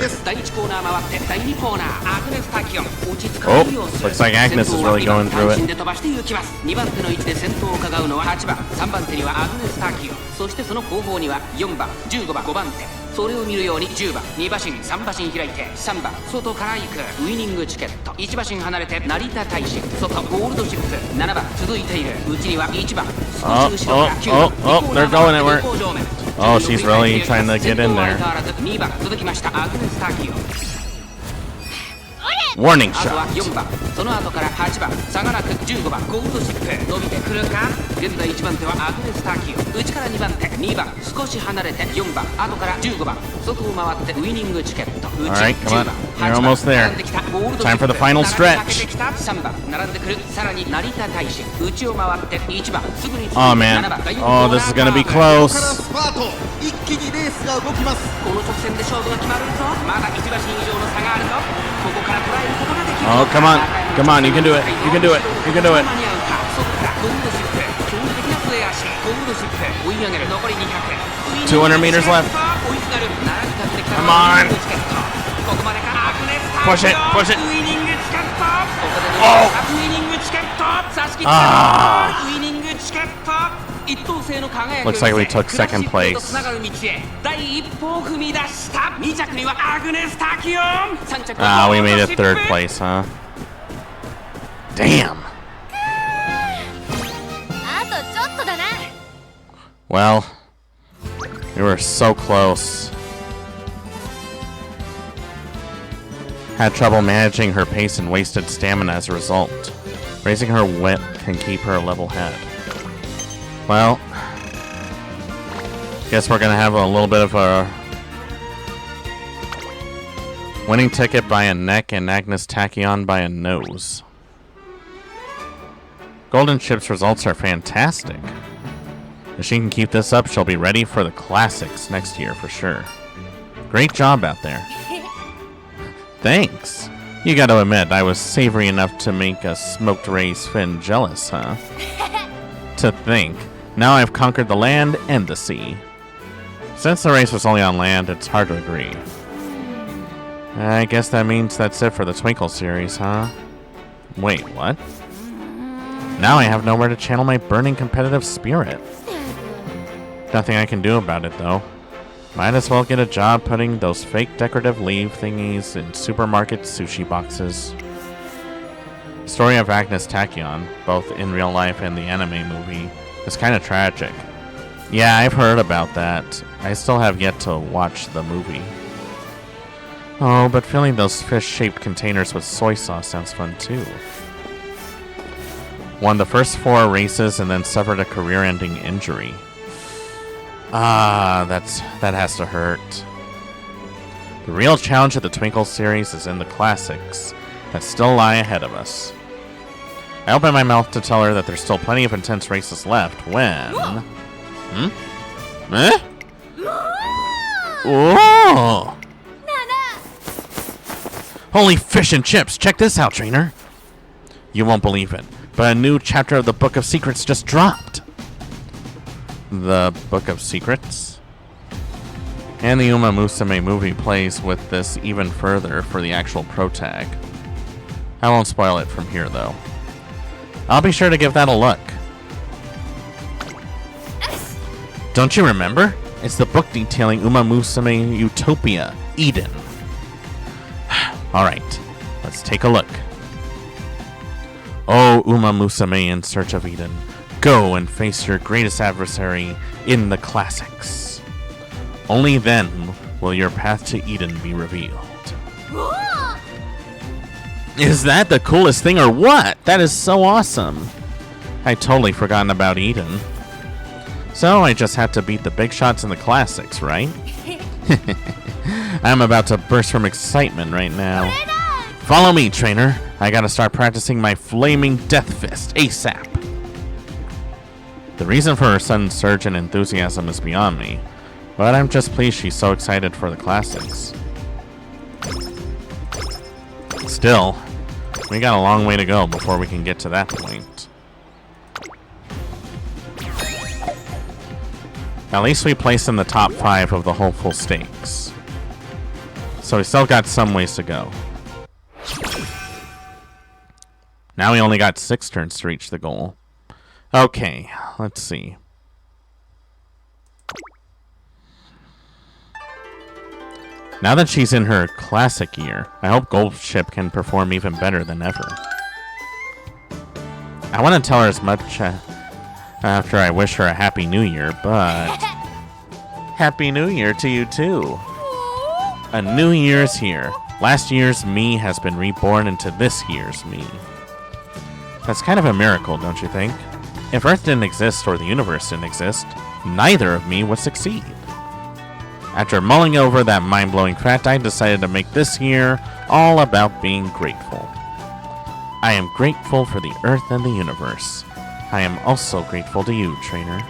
Oh, looks like Agnes is really going through it. 2番手の位置で先頭を伺うのは8番、3番手にはアグネス・タキオ、そしてその後方には4番、15番、5番手。 それを見るように10番、2馬身、3馬身開いて3番、外から行くウイニングチケット1馬身離れて成田大使外ゴールドシップ7番続いているうちには1番少し後ろから9番 they're going everywhere. Oh, she's really trying to get in there. 2番続きましたアグネス・タキオ Warning あとは shot. 4番その後から8番差がなく15番ゴールドシップ伸びてくるか現在1番手はアグネス・ターキオ内から2番手2番少し離れて4番後から15番外を回ってウィニングチケット Alright, come on. You're almost there. Time for the final stretch. 3番並んでくるさらに成田大使内を回って1番すぐに Oh man. Oh, this is gonna be close. 一気にレースが動きますこの直線で勝負が決まるぞまだ1馬身以上の差があるぞここから捉えることができる Oh, come on. Come on, you can do it. You can do it. You can do it. 200 meters left. Come on. Push it. Push it. Oh. Ah. Looks like we took second place. Ah, we made it third place, huh? Damn. Well, we were so close. Had trouble managing her pace and wasted stamina as a result. Raising her wit can keep her a level head. Well, guess we're gonna have a little bit of a winning ticket by a neck and Agnes Tachyon by a nose. Golden Ship's results are fantastic. If she can keep this up, she'll be ready for the classics next year for sure. Great job out there. Thanks. You gotta admit, I was savory enough to make a smoked Ray's Finn jealous, huh? To think, now I've conquered the land and the sea. Since the race was only on land, it's hard to agree. I guess that means that's it for the Twinkle series, huh? Wait, what? Now I have nowhere to channel my burning competitive spirit. Nothing I can do about it, though. Might as well get a job putting those fake decorative leaf thingies in supermarket sushi boxes. The story of Agnes Tachyon, both in real life and the anime movie, is kind of tragic. Yeah, I've heard about that. I still have yet to watch the movie. Oh, but filling those fish-shaped containers with soy sauce sounds fun too. Won the first 4 races and then suffered a career-ending injury. Ah, that has to hurt. The real challenge of the Twinkle series is in the classics that still lie ahead of us. I open my mouth to tell her that there's still plenty of intense races left when... Eh? Whoa! Holy fish and chips! Check this out, trainer! You won't believe it, but a new chapter of the Book of Secrets just dropped. The Book of Secrets? And the Umamusme movie plays with this even further for the actual protag. I won't spoil it from here, though. I'll be sure to give that a look. Don't you remember? It's the book detailing Umamusme Utopia, Eden. Alright, let's take a look. Oh, Umamusme in search of Eden. Go and face your greatest adversary in the classics. Only then will your path to Eden be revealed. Is that the coolest thing or what? That is so awesome. I totally forgotten about Eden. So I just had to beat the big shots in the classics, right? I'm about to burst from excitement right now. Follow me, trainer. I gotta start practicing my flaming death fist ASAP. The reason for her sudden surge in enthusiasm is beyond me, but I'm just pleased she's so excited for the classics. Still, we got a long way to go before we can get to that point. At least we placed in the top 5 of the hopeful stakes. So we still got some ways to go. Now we only got 6 turns to reach the goal. Okay, let's see. Now that she's in her classic year, I hope Gold Ship can perform even better than ever. I want to tell her as much after I wish her a Happy New Year, but... Happy New Year to you too! A new year is here. Last year's me has been reborn into this year's me. That's kind of a miracle, don't you think? If Earth didn't exist or the universe didn't exist, neither of me would succeed. After mulling over that mind-blowing fact, I decided to make this year all about being grateful. I am grateful for the Earth and the universe. I am also grateful to you, trainer.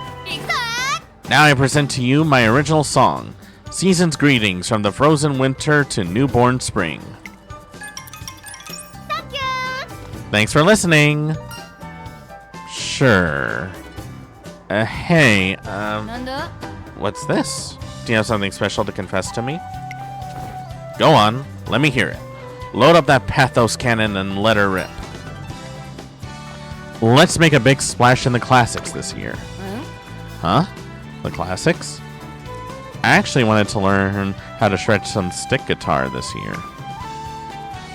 Now I present to you my original song, Season's Greetings from the Frozen Winter to Newborn Spring. Thank you. Thanks for listening. Sure. Hey, what's this? Do you have something special to confess to me? Go on, let me hear it. Load up that pathos cannon and let her rip. Let's make a big splash in the classics this year. Huh? The classics? I actually wanted to learn how to shred some stick guitar this year.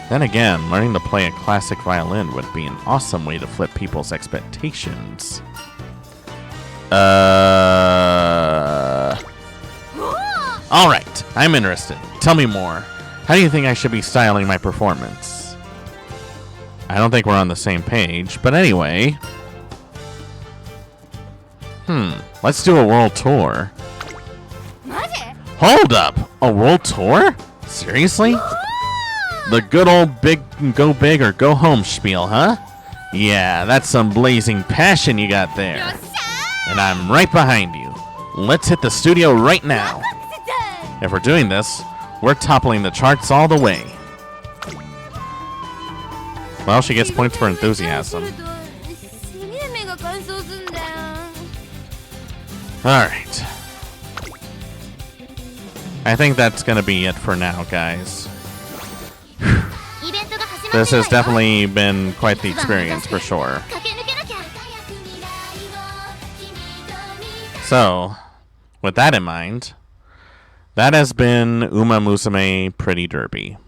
Then again, learning to play a classic violin would be an awesome way to flip people's expectations. Alright, I'm interested. Tell me more. How do you think I should be styling my performance? I don't think we're on the same page, but anyway. Let's do a world tour. Hold up! A world tour? Seriously? The good old go big or go home spiel, huh? Yeah, that's some blazing passion you got there. And I'm right behind you. Let's hit the studio right now. If we're doing this, we're toppling the charts all the way. Well, she gets points for enthusiasm. Alright. I think that's gonna be it for now, guys. This has definitely been quite the experience for sure. So, with that in mind, that has been Umamusme Pretty Derby.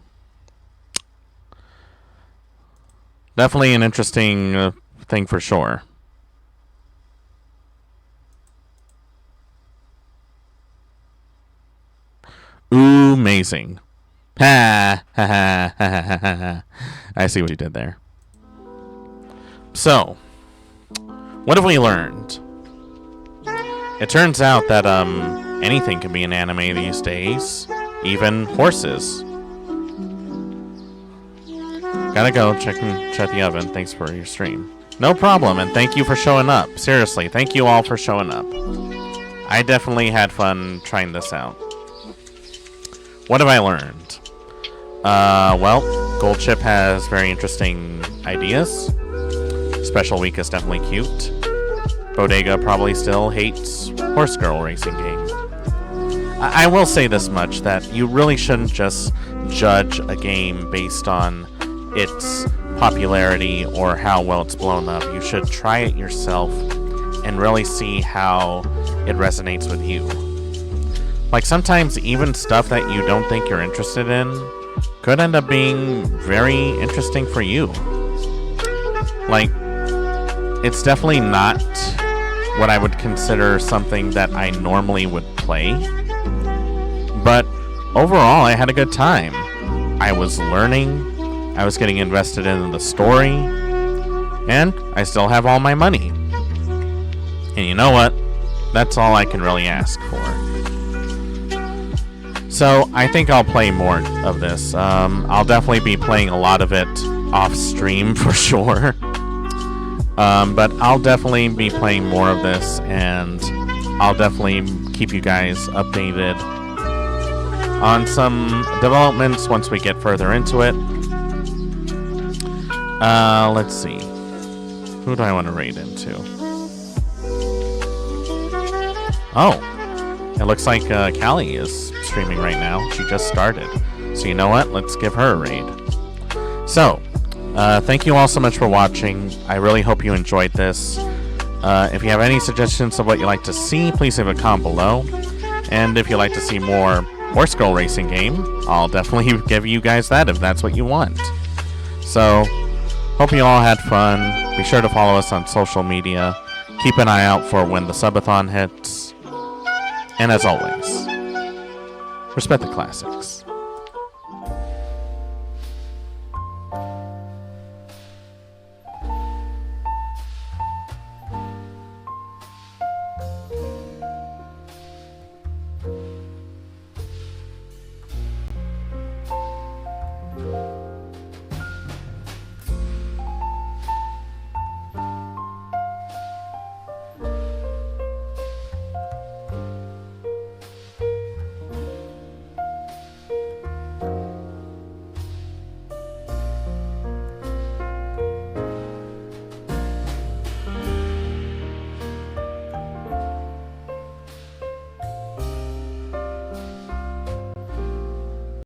Definitely an interesting thing for sure. Amazing. Ha ha ha ha ha ha. I see what you did there. So, what have we learned? It turns out that anything can be an anime these days, even horses. Gotta go check the oven. Thanks for your stream. No problem, and thank you for showing up. Seriously, thank you all for showing up. I definitely had fun trying this out. What have I learned? Well, Gold Chip has very interesting ideas. Special Week is definitely cute. Bodega probably still hates Horse Girl Racing Game. I will say this much, that you really shouldn't just judge a game based on its popularity or how well it's blown up. You should try it yourself and really see how it resonates with you. Like, sometimes even stuff that you don't think you're interested in could end up being very interesting for you. Like, it's definitely not what I would consider something that I normally would play. But overall, I had a good time. I was learning, I was getting invested in the story, and I still have all my money. And you know what? That's all I can really ask for. So, I think I'll play more of this. I'll definitely be playing a lot of it off stream for sure. But I'll definitely be playing more of this, and I'll definitely keep you guys updated on some developments once we get further into it. Let's see. Who do I want to raid into? Oh, it looks like Callie is streaming right now. She just started. So you know what? Let's give her a raid. So, thank you all so much for watching. I really hope you enjoyed this. If you have any suggestions of what you'd like to see, please leave a comment below. And if you'd like to see more Horse Girl Racing Game, I'll definitely give you guys that if that's what you want. So, hope you all had fun. Be sure to follow us on social media. Keep an eye out for when the subathon hits. And as always, respect the classics.